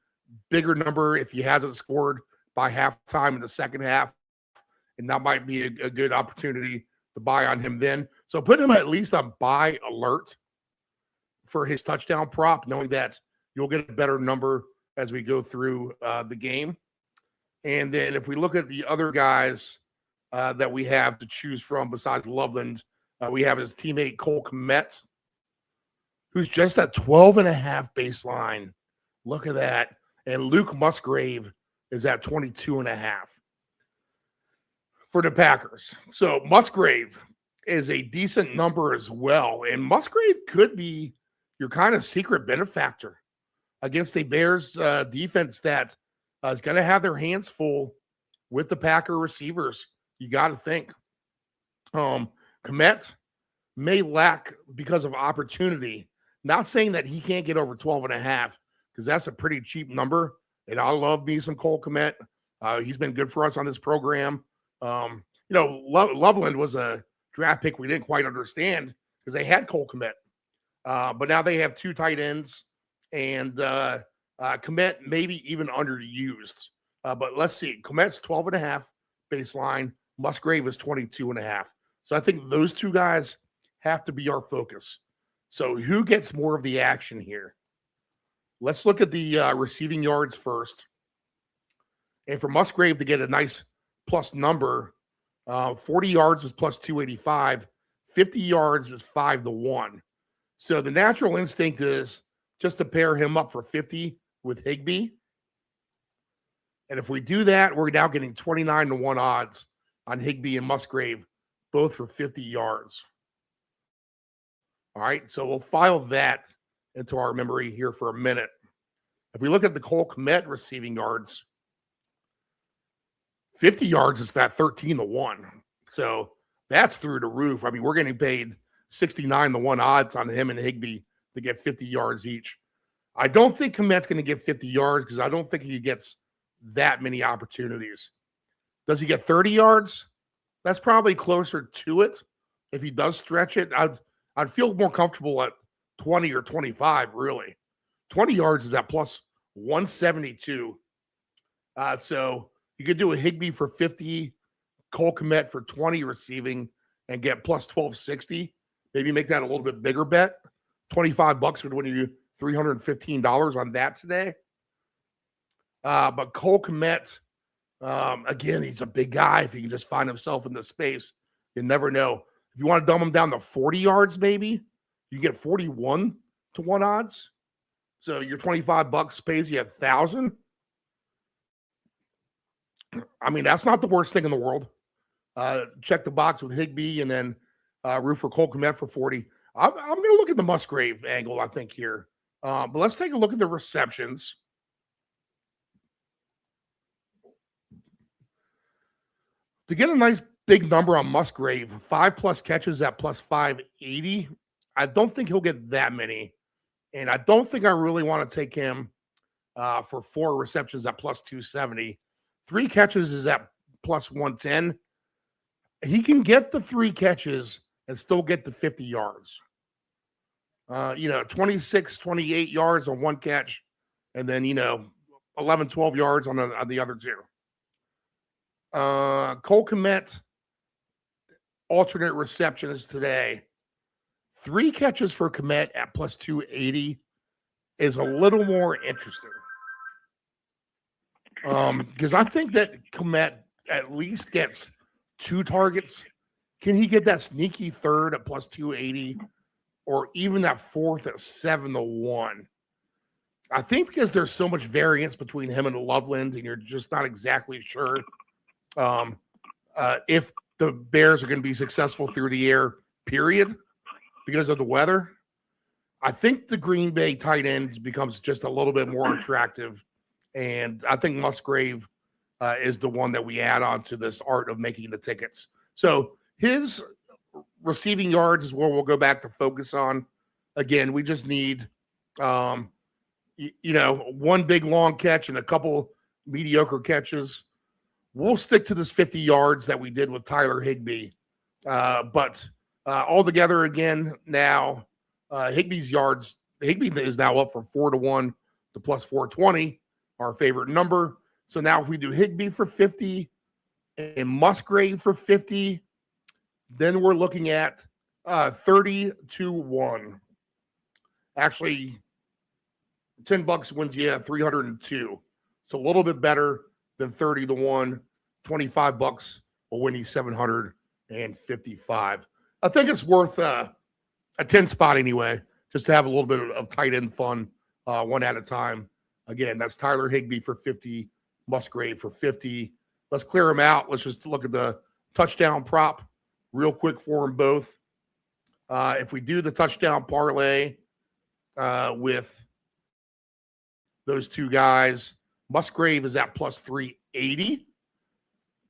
bigger number if he hasn't scored by halftime in the second half. And that might be a good opportunity to buy on him then. So put him at least on buy alert for his touchdown prop, knowing that you'll get a better number as we go through the game. And then if we look at the other guys that we have to choose from besides Loveland, we have his teammate Cole Kmet, who's just at 12.5 baseline. Look at that. And Luke Musgrave is at 22.5 for the Packers. So Musgrave is a decent number as well. And Musgrave could be your kind of secret benefactor against a Bears defense that is going to have their hands full with the Packer receivers. You got to think. Kmet may lack because of opportunity. Not saying that he can't get over 12.5 because that's a pretty cheap number. And I love me some Cole Kmet. He's been good for us on this program. Loveland was a draft pick we didn't quite understand because they had Cole Kmet. But now they have 2 tight ends, and Kmet maybe even underused. But let's see. Kmet's 12.5 baseline. Musgrave is 22.5. So I think those 2 guys have to be our focus. So who gets more of the action here? Let's look at the receiving yards first. And for Musgrave to get a nice plus number, 40 yards is plus 285. 50 yards is 5-1. So the natural instinct is just to pair him up for 50 with Higbee. And if we do that, we're now getting 29-1 odds on Higbee and Musgrave, both for 50 yards. All right, so we'll file that into our memory here for a minute. If we look at the Cole Kmet receiving yards, 50 yards is that 13-1. So that's through the roof. I mean, we're getting paid 69-1 odds on him and Higbee to get 50 yards each. I don't think Kmet's going to get 50 yards because I don't think he gets that many opportunities. Does he get 30 yards? That's probably closer to it. If he does stretch it, I'd feel more comfortable at 20 or 25, really. 20 yards is at plus 172. So you could do a Higbee for 50, Cole Kmet for 20 receiving, and get plus 1260. Maybe make that a little bit bigger bet. $25 would win you $315 on that today. But Cole Kmet, again, he's a big guy. If he can just find himself in the space, you never know. If you want to dumb him down to 40 yards, maybe you get 41-1 odds. So your $25 pays you $1,000. I mean, that's not the worst thing in the world. Check the box with Higbee and then root for Cole Kmet for 40. I'm going to look at the Musgrave angle, I think, here. But let's take a look at the receptions. To get a nice big number on Musgrave, 5+ catches at plus 580. I don't think he'll get that many. And I don't think I really want to take him for 4 receptions at plus 270. 3 catches is at plus 110. He can get the 3 catches and still get the 50 yards. 26, 28 yards on 1 catch, and then, 11, 12 yards on the other 2. Cole Kmet, alternate receptions today. 3 catches for Kmet at plus 280 is a little more interesting. Because I think that Kmet at least gets 2 targets. Can he get that sneaky third at plus 280 or even that fourth at 7-1? I think because there's so much variance between him and Loveland and you're just not exactly sure if the Bears are going to be successful through the air, period, because of the weather. I think the Green Bay tight end becomes just a little bit more attractive. And I think Musgrave is the one that we add on to this art of making the tickets. So his receiving yards is where we'll go back to focus on. Again, we just need, 1 big long catch and a couple mediocre catches. We'll stick to this 50 yards that we did with Tyler Higbee. But altogether, again, now Higbee is now up from 4-1 to plus 420, our favorite number. So now if we do Higbee for 50 and Musgrave for 50, then we're looking at 30-1. Actually, $10 wins you 302. It's a little bit better than 30-1. $25 will win you 755. I think it's worth a 10 spot anyway, just to have a little bit of tight end fun, one at a time. Again, that's Tyler Higbee for 50, Musgrave for 50. Let's clear them out. Let's just look at the touchdown prop real quick for them both. If we do the touchdown parlay with those 2 guys, Musgrave is at plus 380.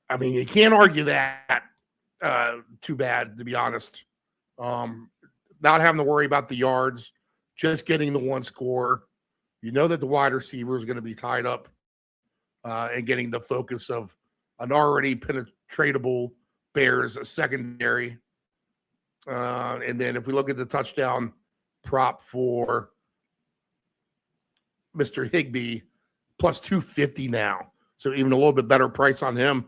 I mean, you can't argue that too bad, to be honest. Not having to worry about the yards, just getting the 1 score. You know that the wide receiver is going to be tied up and getting the focus of an already penetratable Bears secondary. And then if we look at the touchdown prop for Mr. Higbee, plus 250 now. So even a little bit better price on him.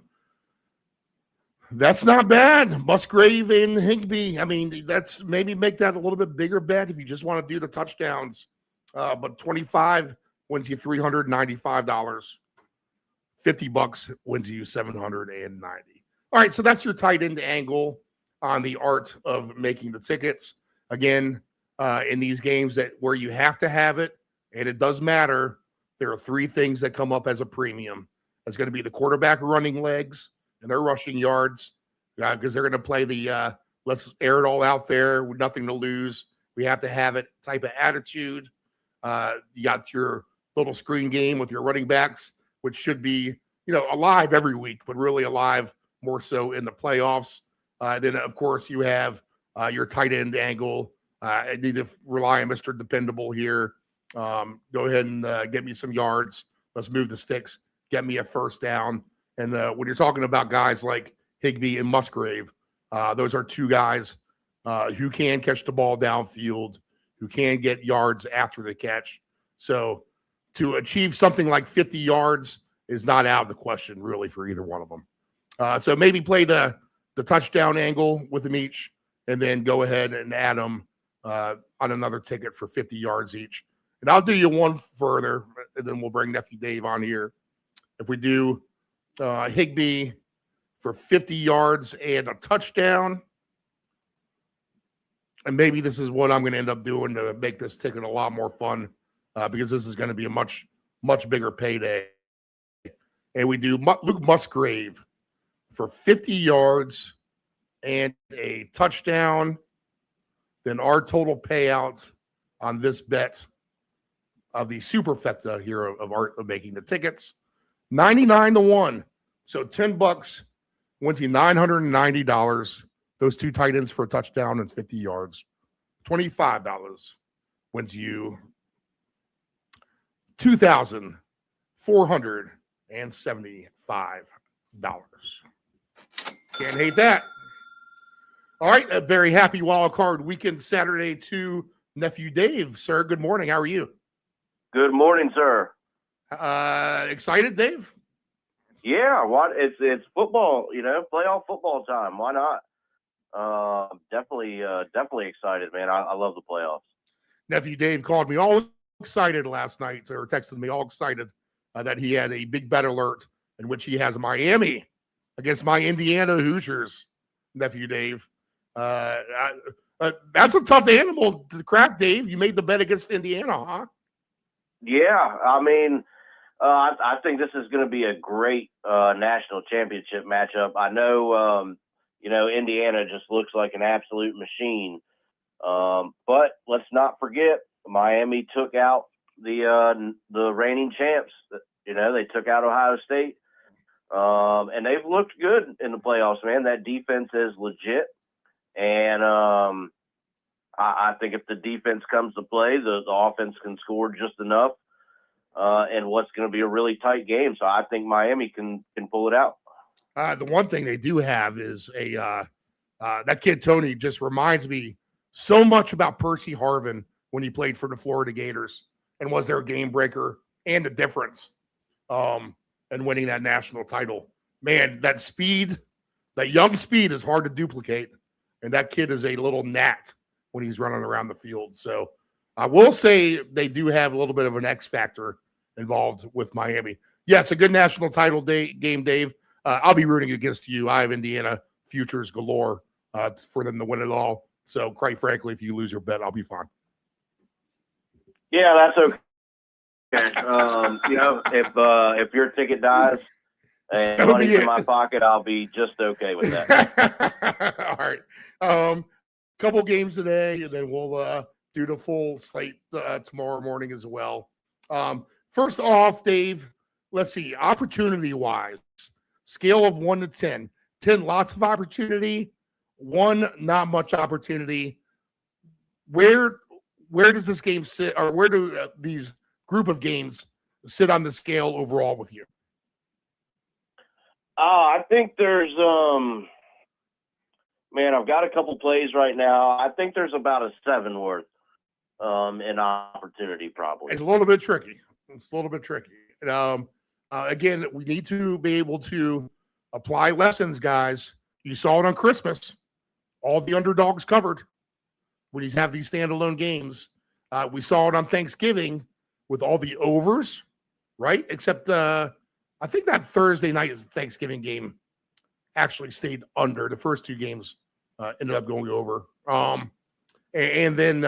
That's not bad. Musgrave and Higbee. I mean, that's maybe make that a little bit bigger bet if you just want to do the touchdowns. But 25 wins you $395. $50 wins you $790. All right, so that's your tight end angle on the art of making the tickets. Again, in these games that where you have to have it, and it does matter, there are three things that come up as a premium. It's going to be the quarterback running legs and their rushing yards, because they're going to play the let's air it all out there with nothing to lose. We have to have it type of attitude. You got your little screen game with your running backs, which should be, alive every week, but really alive more so in the playoffs. Then, of course, you have your tight end angle. I need to rely on Mr. Dependable here. Go ahead and get me some yards. Let's move the sticks. Get me a first down. And when you're talking about guys like Higbee and Musgrave, those are two guys who can catch the ball downfield, who can get yards after the catch. So to achieve something like 50 yards is not out of the question, really, for either one of them. So maybe play the touchdown angle with them each, and then go ahead and add them on another ticket for 50 yards each. And I'll do you one further, and then we'll bring Nephew Dave on here. If we do Higbee for 50 yards and a touchdown, and maybe this is what I'm going to end up doing to make this ticket a lot more fun, because this is going to be a much, much bigger payday. And we do Luke Musgrave for 50 yards and a touchdown. Then our total payout on this bet of the superfecta here of art of making the tickets, 99-1. So $10 wins you $990. Those two tight ends for a touchdown and 50 yards. $25 wins you $2,475. Can't hate that. All right, a very happy wild card weekend Saturday to Nephew Dave. Sir, good morning. How are you?
Good morning, sir.
Excited, Dave?
Yeah, it's football, playoff football time. Why not? Definitely excited, man. I love the playoffs.
Nephew Dave called me all excited last night, or texted me all excited that he had a big bet alert in which he has Miami against my Indiana Hoosiers. Nephew Dave, that's a tough animal to crack, Dave. You made the bet against Indiana, huh?
Yeah, I mean, I think this is going to be a great national championship matchup. I know, Indiana just looks like an absolute machine. But let's not forget, Miami took out the reigning champs. They took out Ohio State. And they've looked good in the playoffs, man. That defense is legit. And I think if the defense comes to play, the offense can score just enough. And what's going to be a really tight game. So I think Miami can pull it out.
The one thing they do have is that kid Tony just reminds me so much about Percy Harvin when he played for the Florida Gators and was their game breaker and the difference and winning that national title. Man, that speed, that young speed is hard to duplicate. And that kid is a little gnat when he's running around the field. So I will say they do have a little bit of an X factor involved with Miami. Yes, a good national title game, Dave. I'll be rooting against you. I have Indiana futures galore for them to win it all. So, quite frankly, if you lose your bet, I'll be fine.
Yeah, that's okay. If your ticket dies and money's in my pocket, I'll be just okay with that.
All right. Couple games today, and then we'll do the full slate tomorrow morning as well. First off, Dave, let's see. Opportunity-wise, scale of 1 to 10. 10, lots of opportunity. 1, not much opportunity. Where does this game sit, or where do these group of games sit on the scale overall with you?
I think there's I've got a couple plays right now. I think there's about a 7 worth in opportunity, probably.
It's a little bit tricky. Again, we need to be able to apply lessons, guys. You saw it on Christmas. All the underdogs covered when you have these standalone games. We saw it on Thanksgiving with all the overs, right? Except I think that Thursday night Thanksgiving game actually stayed under. The first two games ended up going over. And then,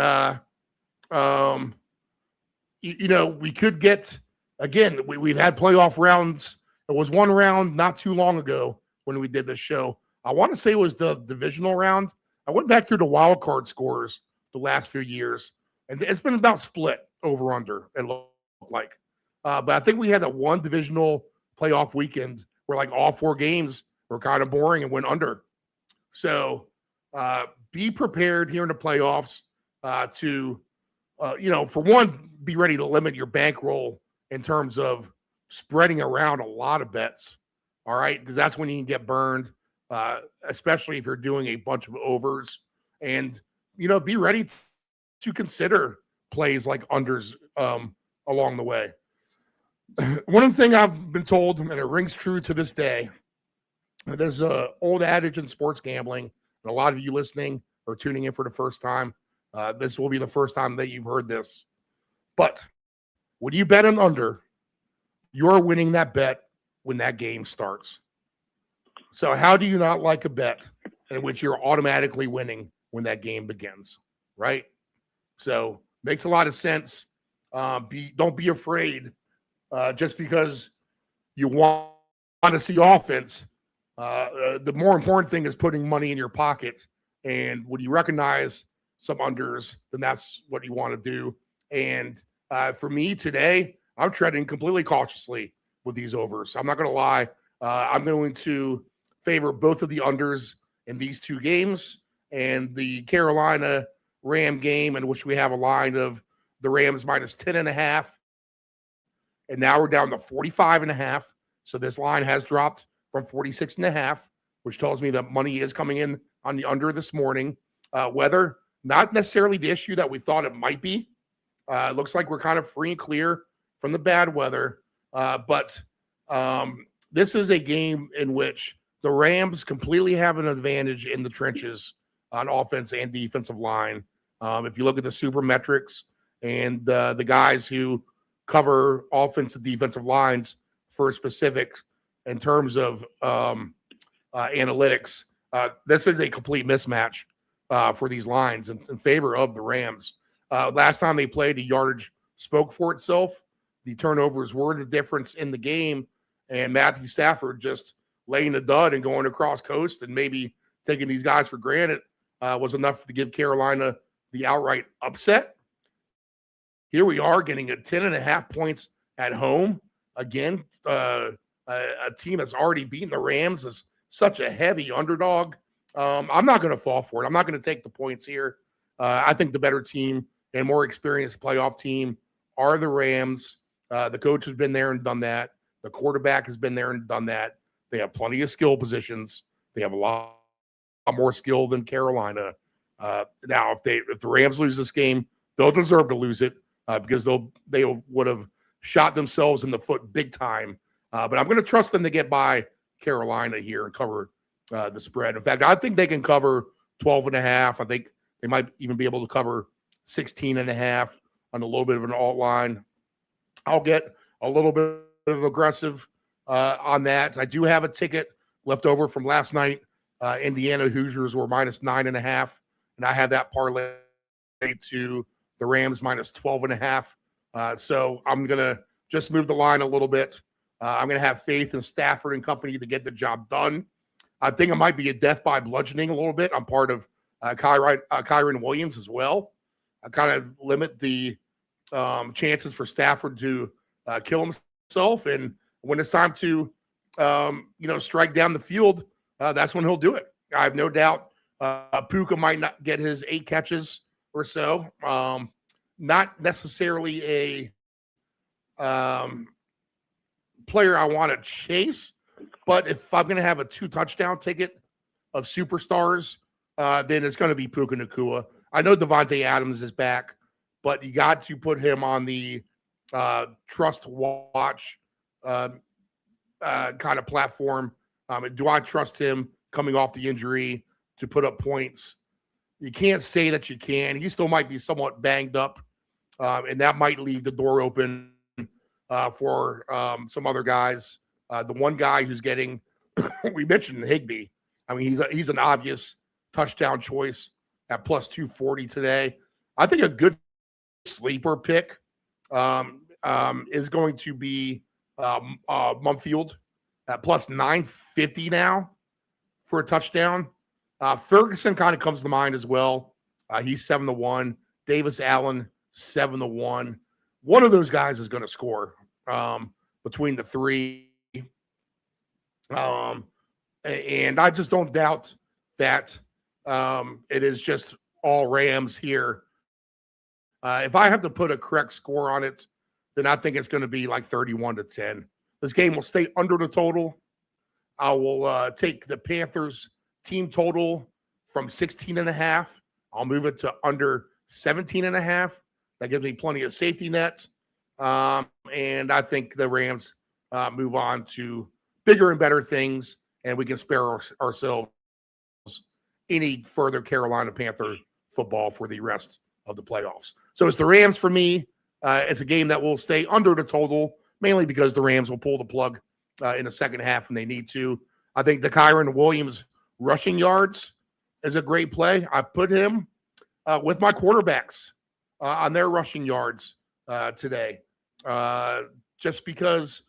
we could get, again, we've had playoff rounds. There was one round not too long ago when we did this show. I want to say it was the divisional round. I went back through the wild card scores the last few years, and it's been about split over under, it looked like. But I think we had that one divisional playoff weekend where like all four games were kind of boring and went under. So be prepared here in the playoffs to, for one, be ready to limit your bankroll in terms of spreading around a lot of bets. All right, because that's when you can get burned, especially if you're doing a bunch of overs. And, be ready to consider plays like unders along the way. One thing I've been told, and it rings true to this day, there's an old adage in sports gambling, and a lot of you listening or tuning in for the first time, this will be the first time that you've heard this. But when you bet an under, you're winning that bet when that game starts. So how do you not like a bet in which you're automatically winning when that game begins, right? So makes a lot of sense. Don't be afraid just because you want to see offense. The more important thing is putting money in your pocket. And when you recognize some unders, then that's what you want to do. And for me today, I'm treading completely cautiously with these overs. I'm not going to lie. I'm going to favor both of the unders in these two games, and the Carolina Ram game, in which we have a line of the Rams minus 10.5. And now we're down to 45.5. So this line has dropped from 46.5, which tells me that money is coming in on the under this morning. Weather, not necessarily the issue that we thought it might be. It looks like we're kind of free and clear from the bad weather. But this is a game in which the Rams completely have an advantage in the trenches on offense and defensive line. If you look at the super metrics and the guys who cover offensive defensive lines for specifics in terms of analytics, this is a complete mismatch for these lines in favor of the Rams. Last time they played, the yardage spoke for itself. The turnovers were the difference in the game, and Matthew Stafford just laying a dud and going across coast and maybe taking these guys for granted was enough to give Carolina the outright upset. Here we are getting a 10.5 points at home. Again, a team that's already beaten the Rams is such a heavy underdog. I'm not going to fall for it. I'm not going to take the points here. I think the better team and more experienced playoff team are the Rams. The coach has been there and done that. The quarterback has been there and done that. They have plenty of skill positions. They have a lot more skill than Carolina. Now, if the Rams lose this game, they'll deserve to lose it because they would have shot themselves in the foot big time. But I'm going to trust them to get by Carolina here and cover the spread. In fact, I think they can cover 12.5. I think they might even be able to cover 16.5 on a little bit of an alt line. I'll get a little bit of aggressive on that. I do have a ticket left over from last night. Indiana Hoosiers were minus 9.5, and I had that parlay to the Rams minus 12.5. So I'm going to just move the line a little bit. I'm going to have faith in Stafford and company to get the job done. I think it might be a death by bludgeoning a little bit. I'm part of Kyron Williams as well. I kind of limit the chances for Stafford to kill himself. And when it's time to, strike down the field, that's when he'll do it. I have no doubt Puka might not get his 8 catches or so. Not necessarily a player I want to chase, but if I'm going to have a 2-touchdown ticket of superstars, then it's going to be Puka Nacua. I know Devontae Adams is back, but you got to put him on the trust watch kind of platform. Do I trust him coming off the injury to put up points. You can't say that you can. He still might be somewhat banged up, and that might leave the door open for some other guys. The one guy who's getting, we mentioned Higbee. I mean, he's an obvious touchdown choice at plus 240 today. I think a good sleeper pick is going to be Mumfield at plus 950 now for a touchdown. Ferguson kind of comes to mind as well. He's 7-1. Davis Allen 7-1. One of those guys is going to score between the three. And I just don't doubt that it is just all Rams here. If I have to put a correct score on it, then I think it's going to be like 31-10. This game will stay under the total. I will take the Panthers team total from 16.5. I'll move it to under 17.5. That gives me plenty of safety net. And I think the Rams move on to bigger and better things, and we can spare ourselves any further Carolina Panther football for the rest of the playoffs. So it's the Rams for me. It's a game that will stay under the total, mainly because the Rams will pull the plug in the second half when they need to. I think the Kyren Williams rushing yards is a great play. I put him with my quarterbacks on their rushing yards today, just because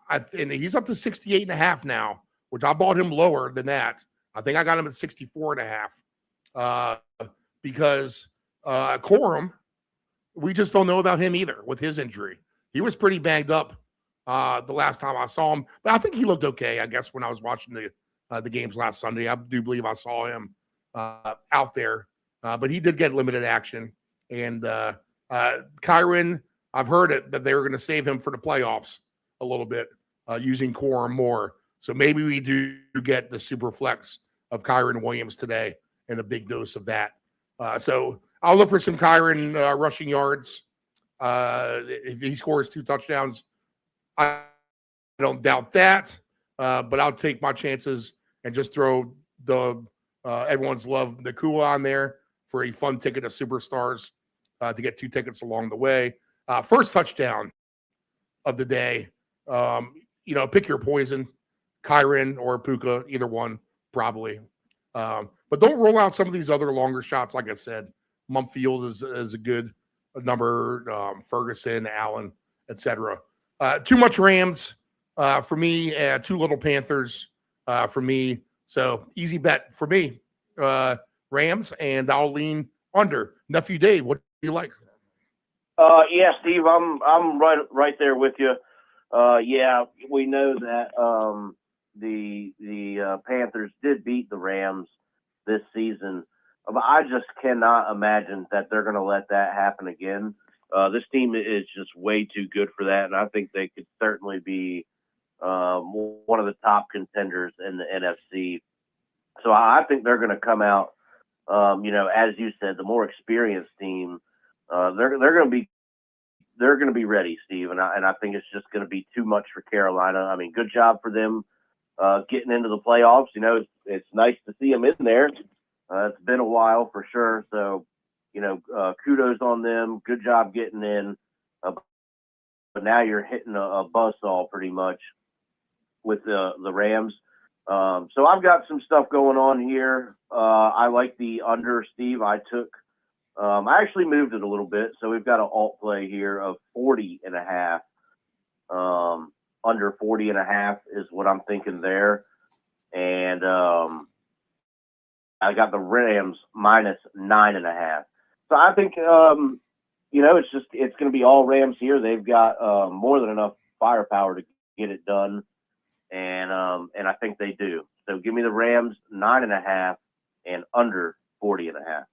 and he's up to 68.5 now, which I bought him lower than that. I think I got him at 64.5 because Corum, we just don't know about him either with his injury. He was pretty banged up the last time I saw him, but I think he looked okay, I guess, when I was watching the games last Sunday. I do believe I saw him out there, but he did get limited action. And Kyren, I've heard that they were going to save him for the playoffs a little bit using Corum more. So maybe we do get the super flex of Kyren Williams today and a big dose of that. So I'll look for some Kyren rushing yards. If he scores 2 touchdowns, I don't doubt that. But I'll take my chances and just throw the everyone's love Nakua on there for a fun ticket of superstars to get 2 tickets along the way. First touchdown of the day. Pick your poison, Kyren or Puka, either one probably. But don't roll out some of these other longer shots. Like I said, Mumfield is a good number. Ferguson, Allen, etc. Too much Rams for me. Too little Panthers for me. So easy bet for me. Rams, and I'll lean under. Nephew Dave, what do you like?
Yeah, Steve, I'm right there with you. Yeah, we know that the Panthers did beat the Rams this season, but I just cannot imagine that they're going to let that happen again. This team is just way too good for that, and I think they could certainly be one of the top contenders in the NFC. So I think they're going to come out, as you said, the more experienced team. They're going to be ready, Steve, and I think it's just going to be too much for Carolina. I mean, good job for them getting into the playoffs. It's nice to see them in there. It's been a while for sure. So, kudos on them. Good job getting in. But now you're hitting a buzzsaw pretty much with the Rams. So I've got some stuff going on here. I like the under, Steve. I actually moved it a little bit. So we've got an alt play here of 40.5. Under 40.5 is what I'm thinking there. And I got the Rams minus 9.5. So I think, it's going to be all Rams here. They've got more than enough firepower to get it done. And I think they do. So give me the Rams 9.5 and under 40.5.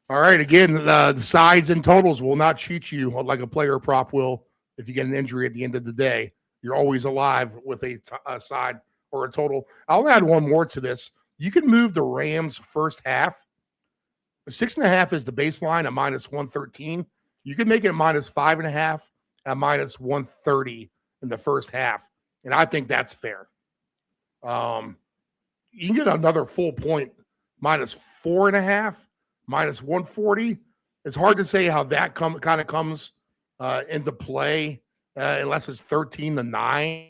All right. Again, the sides and totals will not cheat you like a player prop will if you get an injury at the end of the day. You're always alive with a side or a total. I'll add one more to this. You can move the Rams first half. 6.5 is the baseline at minus 113. You can make it minus 5.5 at minus 130 in the first half. And I think that's fair. you can get another full point minus 4.5, minus 140. It's hard to say how that kind of comes into play unless it's 13-9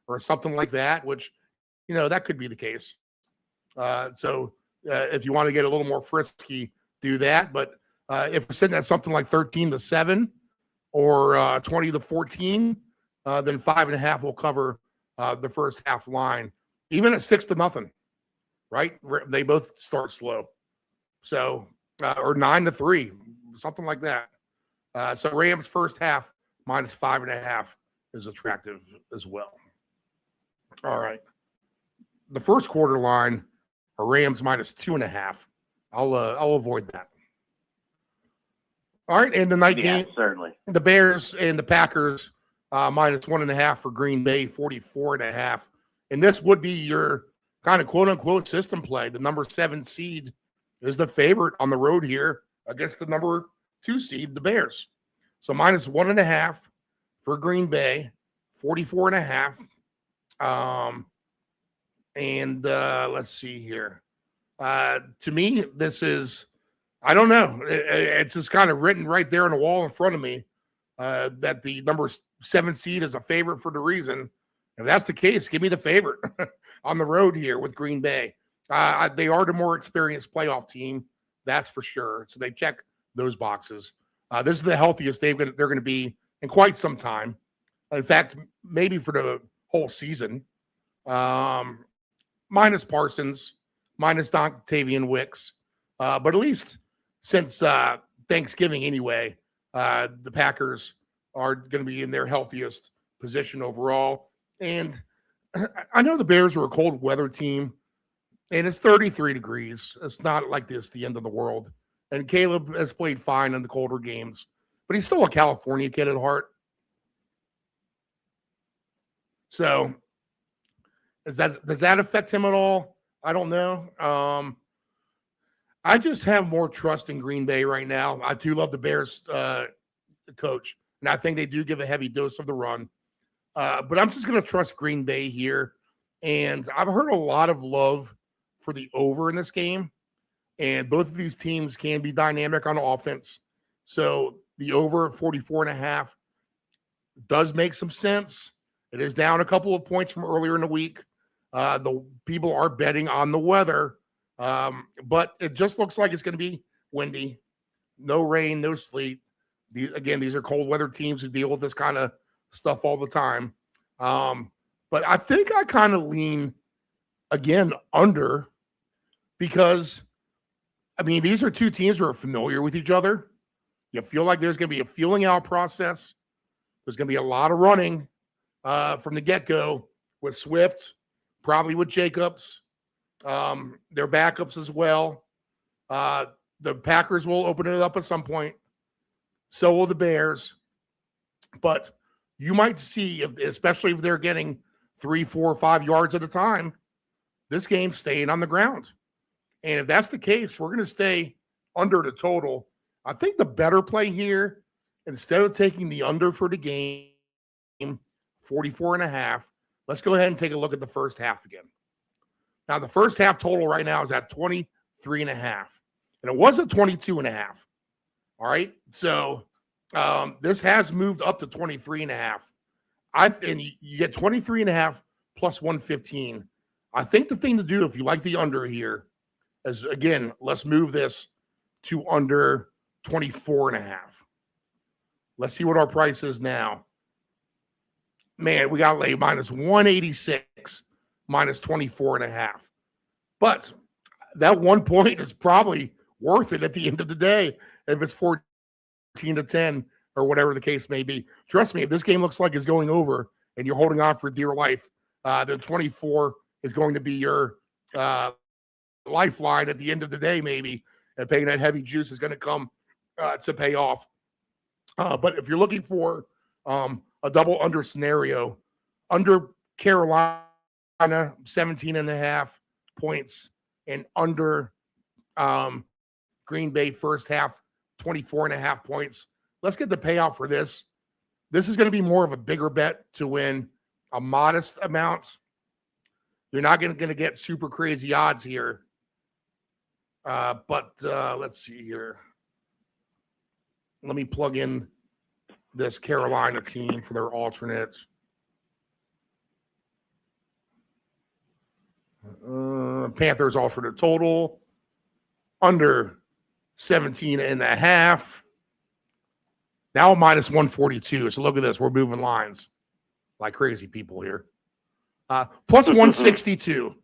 or something like that, which, that could be the case. So if you want to get a little more frisky, do that. But if we're sitting at something like 13-7 or 20-14, then 5.5 will cover the first half line, even at 6-0, right? They both start slow. So, or 9-3, something like that. So Rams first half minus 5.5 is attractive as well. All right. The first quarter line, are Rams minus 2.5. I'll avoid that. All right, and the night game,
certainly.
The Bears and the Packers minus 1.5 for Green Bay, 44.5. And this would be your kind of quote unquote system play. The number 7 seed is the favorite on the road here against the number 2 seed, the Bears. So minus 1.5 for Green Bay, 44.5. And let's see here. To me, this is, I don't know. It's just kind of written right there on the wall in front of me that the number 7 seed is a favorite for the reason. If that's the case, give me the favorite on the road here with Green Bay. They are the more experienced playoff team, that's for sure. So they check those boxes. This is the healthiest they're going to be in quite some time. In fact, maybe for the whole season. Minus Parsons, minus Dontavian Wicks. But at least since Thanksgiving anyway, the Packers are going to be in their healthiest position overall. And I know the Bears are a cold weather team, and it's 33 degrees. It's not like this the end of the world. And Caleb has played fine in the colder games, but he's still a California kid at heart. So does that affect him at all? I don't know. I just have more trust in Green Bay right now. I do love the Bears coach, and I think they do give a heavy dose of the run. But I'm just going to trust Green Bay here. And I've heard a lot of love for the over in this game. And both of these teams can be dynamic on offense. So the over at 44.5 does make some sense. It is down a couple of points from earlier in the week. The people are betting on the weather. But it just looks like it's going to be windy. No rain, no sleet. These are cold weather teams who deal with this kind of stuff all the time. But I think I kind of lean, again, under because, these are two teams who are familiar with each other. You feel like there's going to be a feeling out process. There's going to be a lot of running from the get-go with Swift, probably with Jacobs, their backups as well. The Packers will open it up at some point. So will the Bears. But you might see, especially if they're getting 3, 4, 5 yards at a time, this game's staying on the ground. And if that's the case, we're going to stay under the total. I think the better play here, instead of taking the under for the game, 44.5, let's go ahead and take a look at the first half again. Now, the first half total right now is at 23.5. And it was at 22.5. All right. So this has moved up to 23.5. And you get 23.5 plus 115. I think the thing to do, if you like the under here, is, again, let's move this to under 24.5. Let's see what our price is now. Man, we got to lay minus 186, minus 24.5. But that 1 point is probably worth it at the end of the day if it's 14-10 or whatever the case may be. Trust me, if this game looks like it's going over and you're holding on for dear life, then 24 is going to be your lifeline at the end of the day, maybe, and paying that heavy juice is going to come to pay off. But if you're looking for a double under scenario, under Carolina, 17.5 points, and under Green Bay first half, 24.5 points. Let's get the payout for this. This is going to be more of a bigger bet to win a modest amount. You're not going to get super crazy odds here. But let's see here. Let me plug in this Carolina team for their alternate. Panthers alternate total under 17.5. Now minus 142. So look at this. We're moving lines like crazy people here. Plus 162.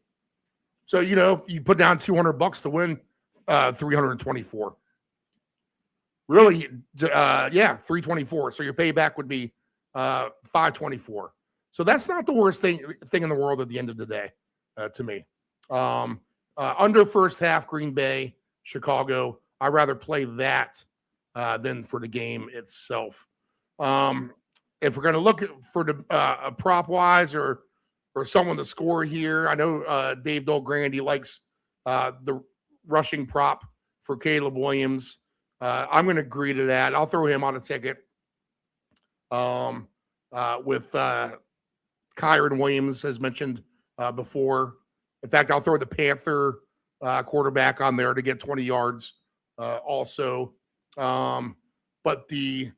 So, you put down $200 to win 324. Really, 324. So your payback would be 524. So that's not the worst thing in the world at the end of the day, to me. Under first half, Green Bay, Chicago. I'd rather play that than for the game itself. If we're going to look for the prop wise or someone to score here, I know Dave Grande likes the rushing prop for Caleb Williams. I'm going to agree to that. I'll throw him on a ticket with Kyron Williams, as mentioned before. In fact, I'll throw the Panther quarterback on there to get 20 yards also. But the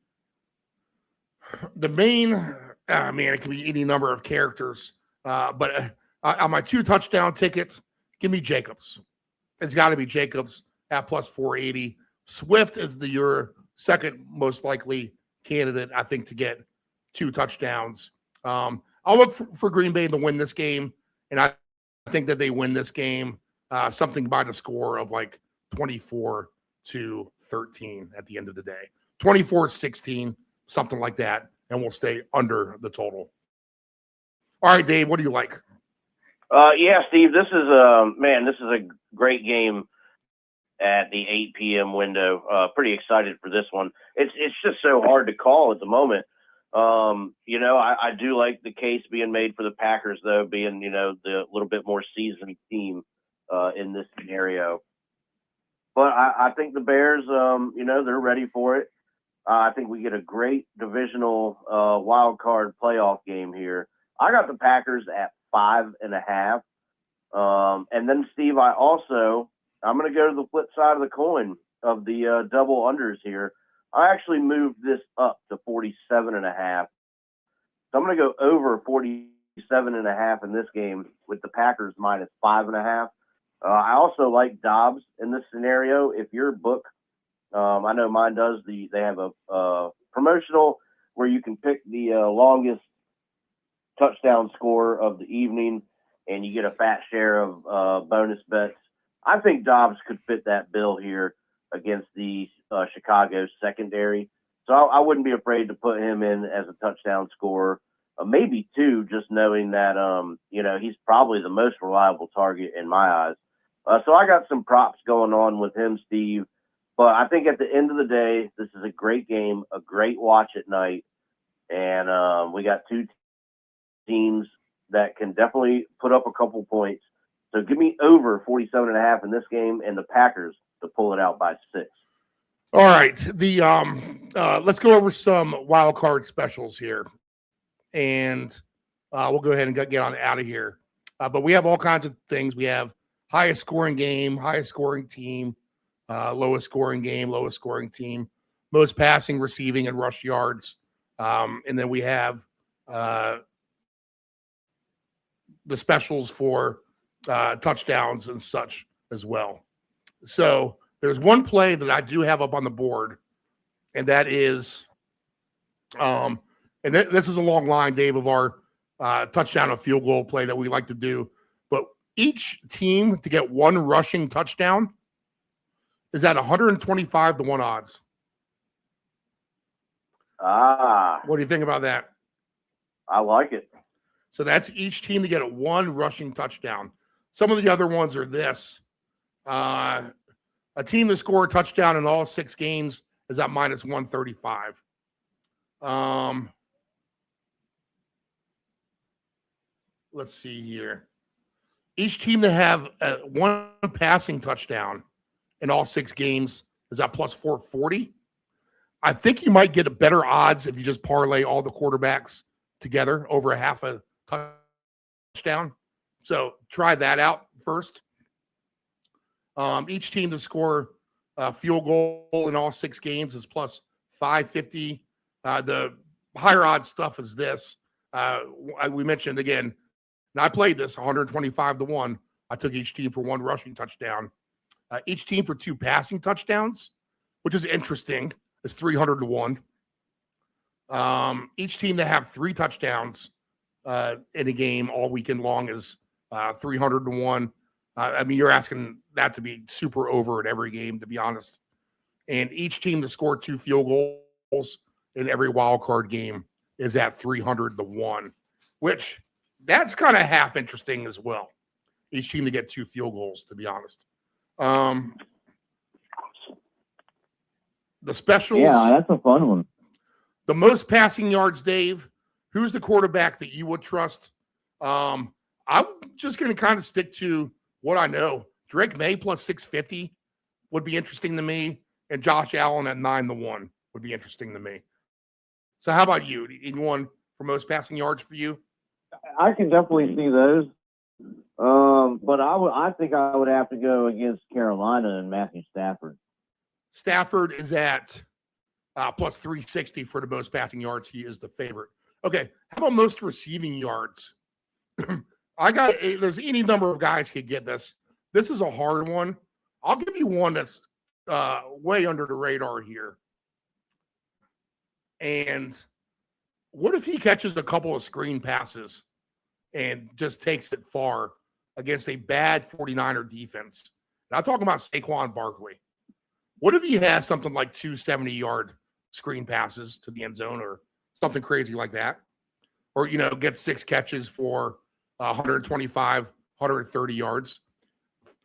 main, it can be any number of characters. But on my 2 touchdown tickets, give me Jacobs. It's got to be Jacobs at plus 480. Swift is your second most likely candidate, I think, to get 2 touchdowns. I'll look for Green Bay to win this game, and I think that they win this game something by the score of like 24-13 at the end of the day. 24-16, something like that, and we'll stay under the total. All right, Dave, what do you like?
Yeah, Steve, this is a great game at the 8 p.m. window. Pretty excited for this one. It's just so hard to call at the moment. I do like the case being made for the Packers, though, being, the little bit more seasoned team in this scenario. But I think the Bears, they're ready for it. I think we get a great divisional wild card playoff game here. I got the Packers at 5.5. And then, Steve, I'm going to go to the flip side of the coin of the double unders here. I actually moved this up to 47.5. So I'm going to go over 47.5 in this game with the Packers minus 5.5. I also like Dobbs in this scenario. If your book, I know mine does, they have a promotional where you can pick the longest touchdown score of the evening, and you get a fat share of bonus bets. I think Dobbs could fit that bill here against the Chicago secondary. So I wouldn't be afraid to put him in as a touchdown scorer, maybe 2, just knowing that, he's probably the most reliable target in my eyes. So I got some props going on with him, Steve. But I think at the end of the day, this is a great game, a great watch at night. And we got 2 teams that can definitely put up a couple points. So give me over 47.5 in this game and the Packers to pull it out by 6.
All right. Let's go over some wild card specials here. And we'll go ahead and get on out of here. But we have all kinds of things. We have highest scoring game, highest scoring team, lowest scoring game, lowest scoring team, most passing, receiving, and rush yards. And then we have the specials for touchdowns and such as well. So there's one play that I do have up on the board, and that is, this is a long line, Dave, of our touchdown or field goal play that we like to do. But each team to get 1 rushing touchdown is at 125 to 1 odds. What do you think about that?
I like it.
So that's each team to get 1 rushing touchdown. Some of the other ones are this. A team to score a touchdown in all 6 games is at minus 135. Let's see here. Each team to have 1 passing touchdown in all 6 games is at plus 440. I think you might get a better odds if you just parlay all the quarterbacks together over a half a touchdown. So try that out first. Each team to score a field goal in all 6 games is plus 550. The higher odds stuff is this. We mentioned again, and I played this 125-1. I took each team for 1 rushing touchdown. Each team for 2 passing touchdowns, which is interesting, is 300-1. Each team to have 3 touchdowns in a game all weekend long is 300-1. I mean, you're asking that to be super over in every game, to be honest. And each team to score 2 field goals in every wild card game is at 300-1, which that's kind of half interesting as well. Each team to get 2 field goals, to be honest. The specials.
Yeah, that's a fun one.
The most passing yards, Dave. Who's the quarterback that you would trust? I'm just going to kind of stick to what I know. Drake May plus 650 would be interesting to me, and Josh Allen at 9-1 would be interesting to me. So how about you? Anyone for most passing yards for you?
I can definitely see those. But I think I would have to go against Carolina and Matthew Stafford.
Stafford is at plus 360 for the most passing yards. He is the favorite. Okay, how about most receiving yards? There's any number of guys could get this. This is a hard one. I'll give you one that's way under the radar here. And what if he catches a couple of screen passes and just takes it far against a bad 49er defense? And I'm talking about Saquon Barkley. What if he has something like 2 70-yard screen passes to the end zone or something crazy like that? Or, get 6 catches for 125, 130 yards.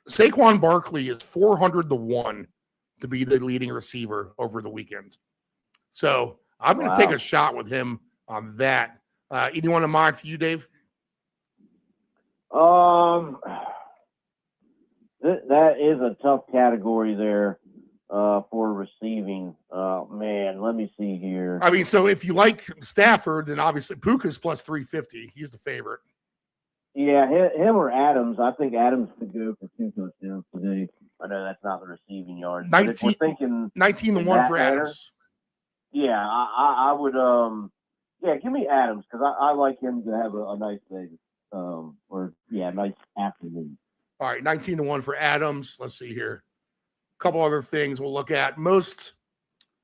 Saquon Barkley is 400-1 to be the leading receiver over the weekend. So I'm going to take a shot with him on that. Anyone in mind for you, Dave?
That is a tough category there for receiving. Man, let me see here.
I mean, so if you like Stafford, then obviously Puka's plus 350. He's the favorite.
Yeah, him or Adams. I think Adams could go for 2 touchdowns today. I know that's not the receiving yards.
19-1 for Adams.
Yeah, I would. Give me Adams because I like him to have a nice day. Nice afternoon.
All right, 19-1 for Adams. Let's see here. A couple other things we'll look at. Most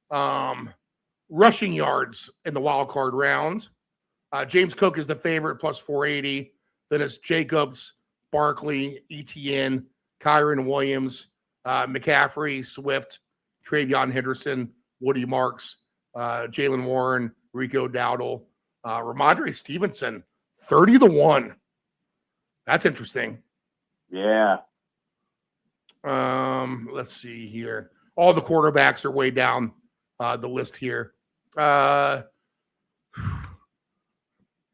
rushing yards in the wild card round. James Cook is the favorite, plus 480. Then it's Jacobs, Barkley, Etienne, Kyron Williams, McCaffrey, Swift, Travion Henderson, Woody Marks, Jalen Warren, Rico Dowdle, Ramondre Stevenson, 30-1. That's interesting.
Yeah.
Let's see here. All the quarterbacks are way down the list here.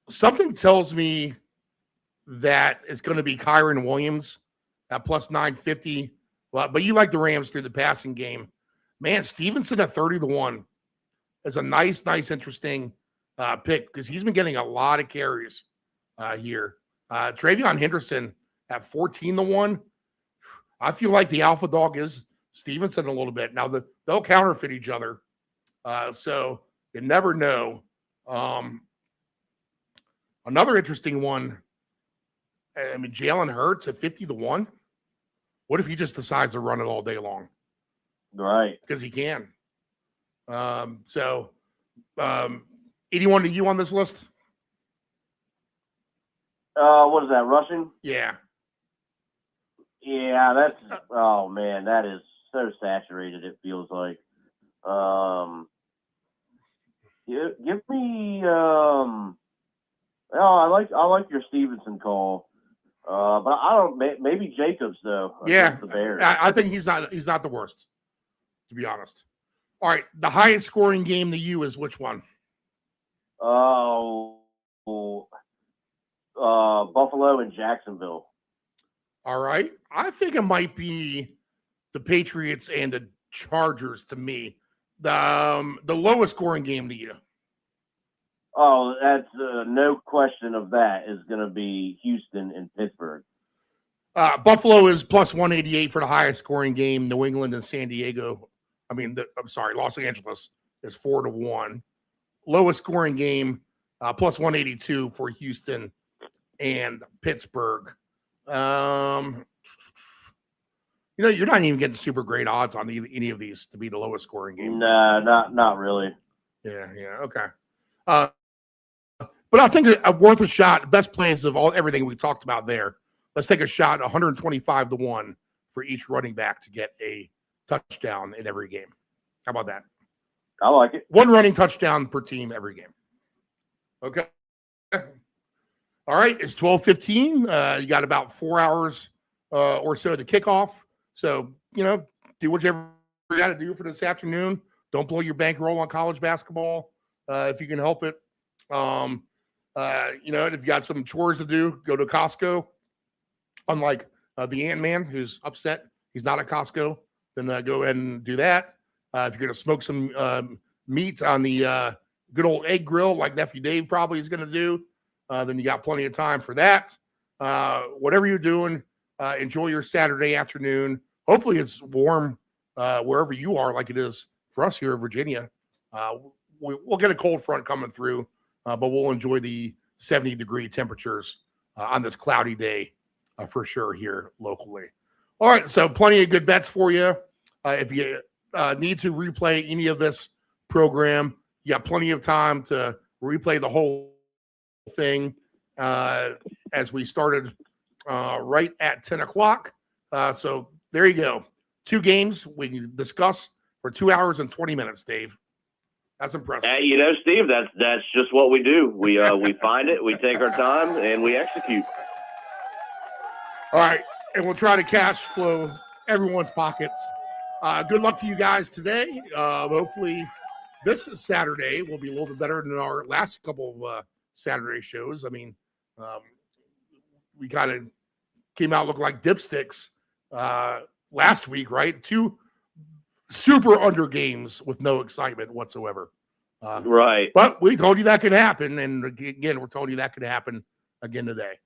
Something tells me that it's going to be Kyron Williams at plus 950. But you like the Rams through the passing game. Man, Stevenson at 30-1 is a nice, interesting pick because he's been getting a lot of carries here. Travion Henderson at 14-1. I feel like the alpha dog is Stevenson a little bit. Now, they'll counterfeit each other. So you never know. Another interesting one, I mean, Jalen Hurts at 50-1. What if he just decides to run it all day long?
Right.
Because he can. 81 to you on this list?
What is that, rushing?
Yeah.
Yeah, that's oh man, that is so saturated. It feels like. Give me. I like your Stevenson call, but I don't. Maybe Jacobs though.
Yeah,
the Bears.
I think he's not the worst, to be honest. All right, the highest scoring game to you is which one?
Buffalo and Jacksonville.
All right. I think it might be the Patriots and the Chargers to me. The lowest scoring game to you.
Oh, that's no question of that is going to be Houston and Pittsburgh.
Buffalo is plus 188 for the highest scoring game. New England and San Diego. Los Angeles is 4-1. Lowest scoring game, plus 182 for Houston and Pittsburgh. You're not even getting super great odds on any of these to be the lowest scoring game.
No, not really.
Yeah, okay. But I think worth a shot. Best plays of everything we talked about there. Let's take a shot, 125-1 for each running back to get a touchdown in every game. How about that?
I like it.
One running touchdown per team every game. Okay. All right, it's 12:15. You got about 4 hours or so to kick off. So, do whatever you got to do for this afternoon. Don't blow your bankroll on college basketball if you can help it. If you got some chores to do, go to Costco. Unlike the Ant-Man, who's upset he's not at Costco, then go ahead and do that. If you're going to smoke some meat on the good old egg grill, like Nephew Dave probably is going to do, then you got plenty of time for that. Whatever you're doing, enjoy your Saturday afternoon. Hopefully it's warm wherever you are, like it is for us here in Virginia. We'll get a cold front coming through, but we'll enjoy the 70-degree temperatures on this cloudy day for sure here locally. All right, so plenty of good bets for you. If you need to replay any of this program, you got plenty of time to replay the whole thing as we started right at 10 o'clock. So there you go. 2 games we can discuss for 2 hours and 20 minutes, Dave. That's impressive.
Steve, that's just what we do. We find it, we take our time, and we execute.
All right, and we'll try to cash flow everyone's pockets. Good luck to you guys today. Hopefully this Saturday will be a little bit better than our last couple of Saturday shows. I mean, we kind of came out looking like dipsticks last week, right? 2 super under games with no excitement whatsoever.
Right.
But we told you that could happen. And again, we're telling you that could happen again today.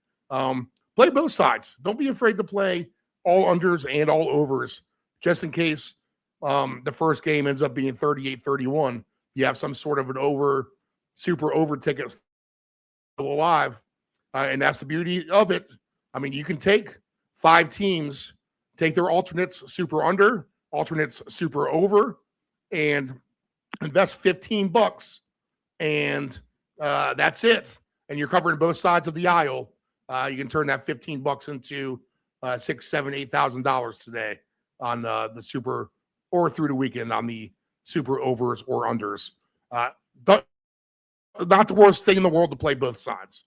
Play both sides. Don't be afraid to play all unders and all overs, just in case the first game ends up being 38-31. You have some sort of an super over ticket still alive. And that's the beauty of it. I mean, you can take 5 teams, take their alternates super under, alternates super over, and invest $15, and that's it. And you're covering both sides of the aisle. You can turn that $15 into $6,000, $7,000, $8,000 today on the super, or through the weekend on the super overs or unders. Not the worst thing in the world to play both sides.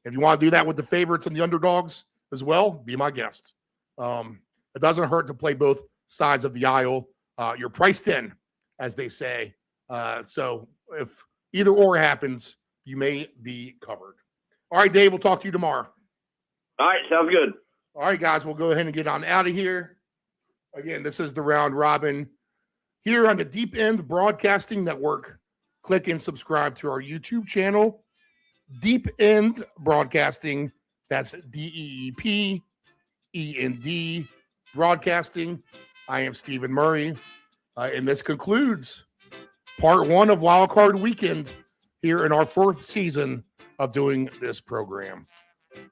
If you want to do that with the favorites and the underdogs as well, be my guest. It doesn't hurt to play both sides of the aisle. You're priced in, as they say. So if either or happens, you may be covered. All right, Dave, we'll talk to you tomorrow.
All right, sounds good.
All right, guys, we'll go ahead and get on out of here. Again, this is the Round Robin here on the Deep End Broadcasting Network. Click and subscribe to our YouTube channel, Deep End Broadcasting. That's DEEPEND Broadcasting. I am Stephen Murray, and this concludes part 1 of Wild Card Weekend here in our 4th season of doing this program.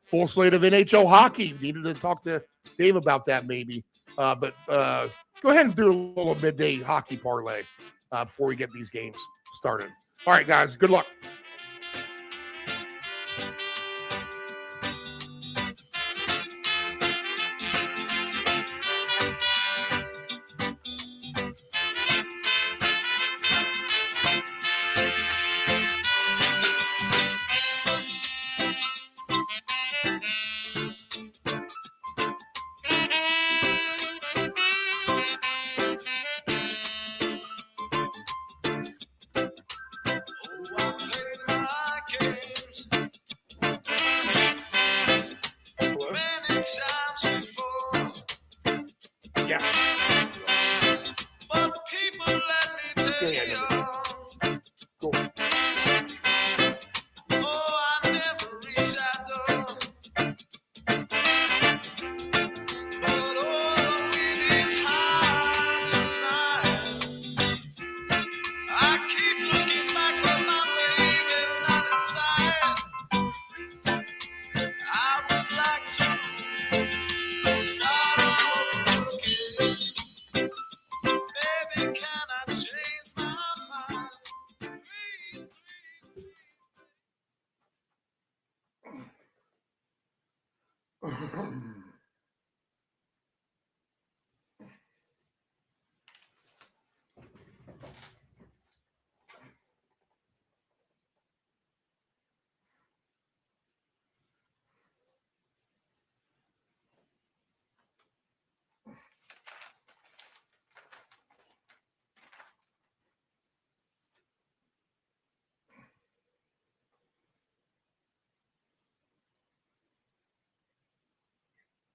Full slate of NHL hockey. Needed to talk to Dave about that maybe. But go ahead and do a little midday hockey parlay before we get these games started. All right, guys, good luck.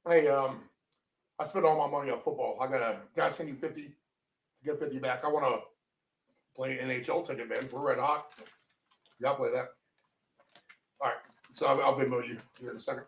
Hey, I spent all my money on football. I gotta send you 50 to get 50 back. I want to play an NHL ticket, man. We're red hot. You gotta play that. All right. So I'll Venmo you here in a second.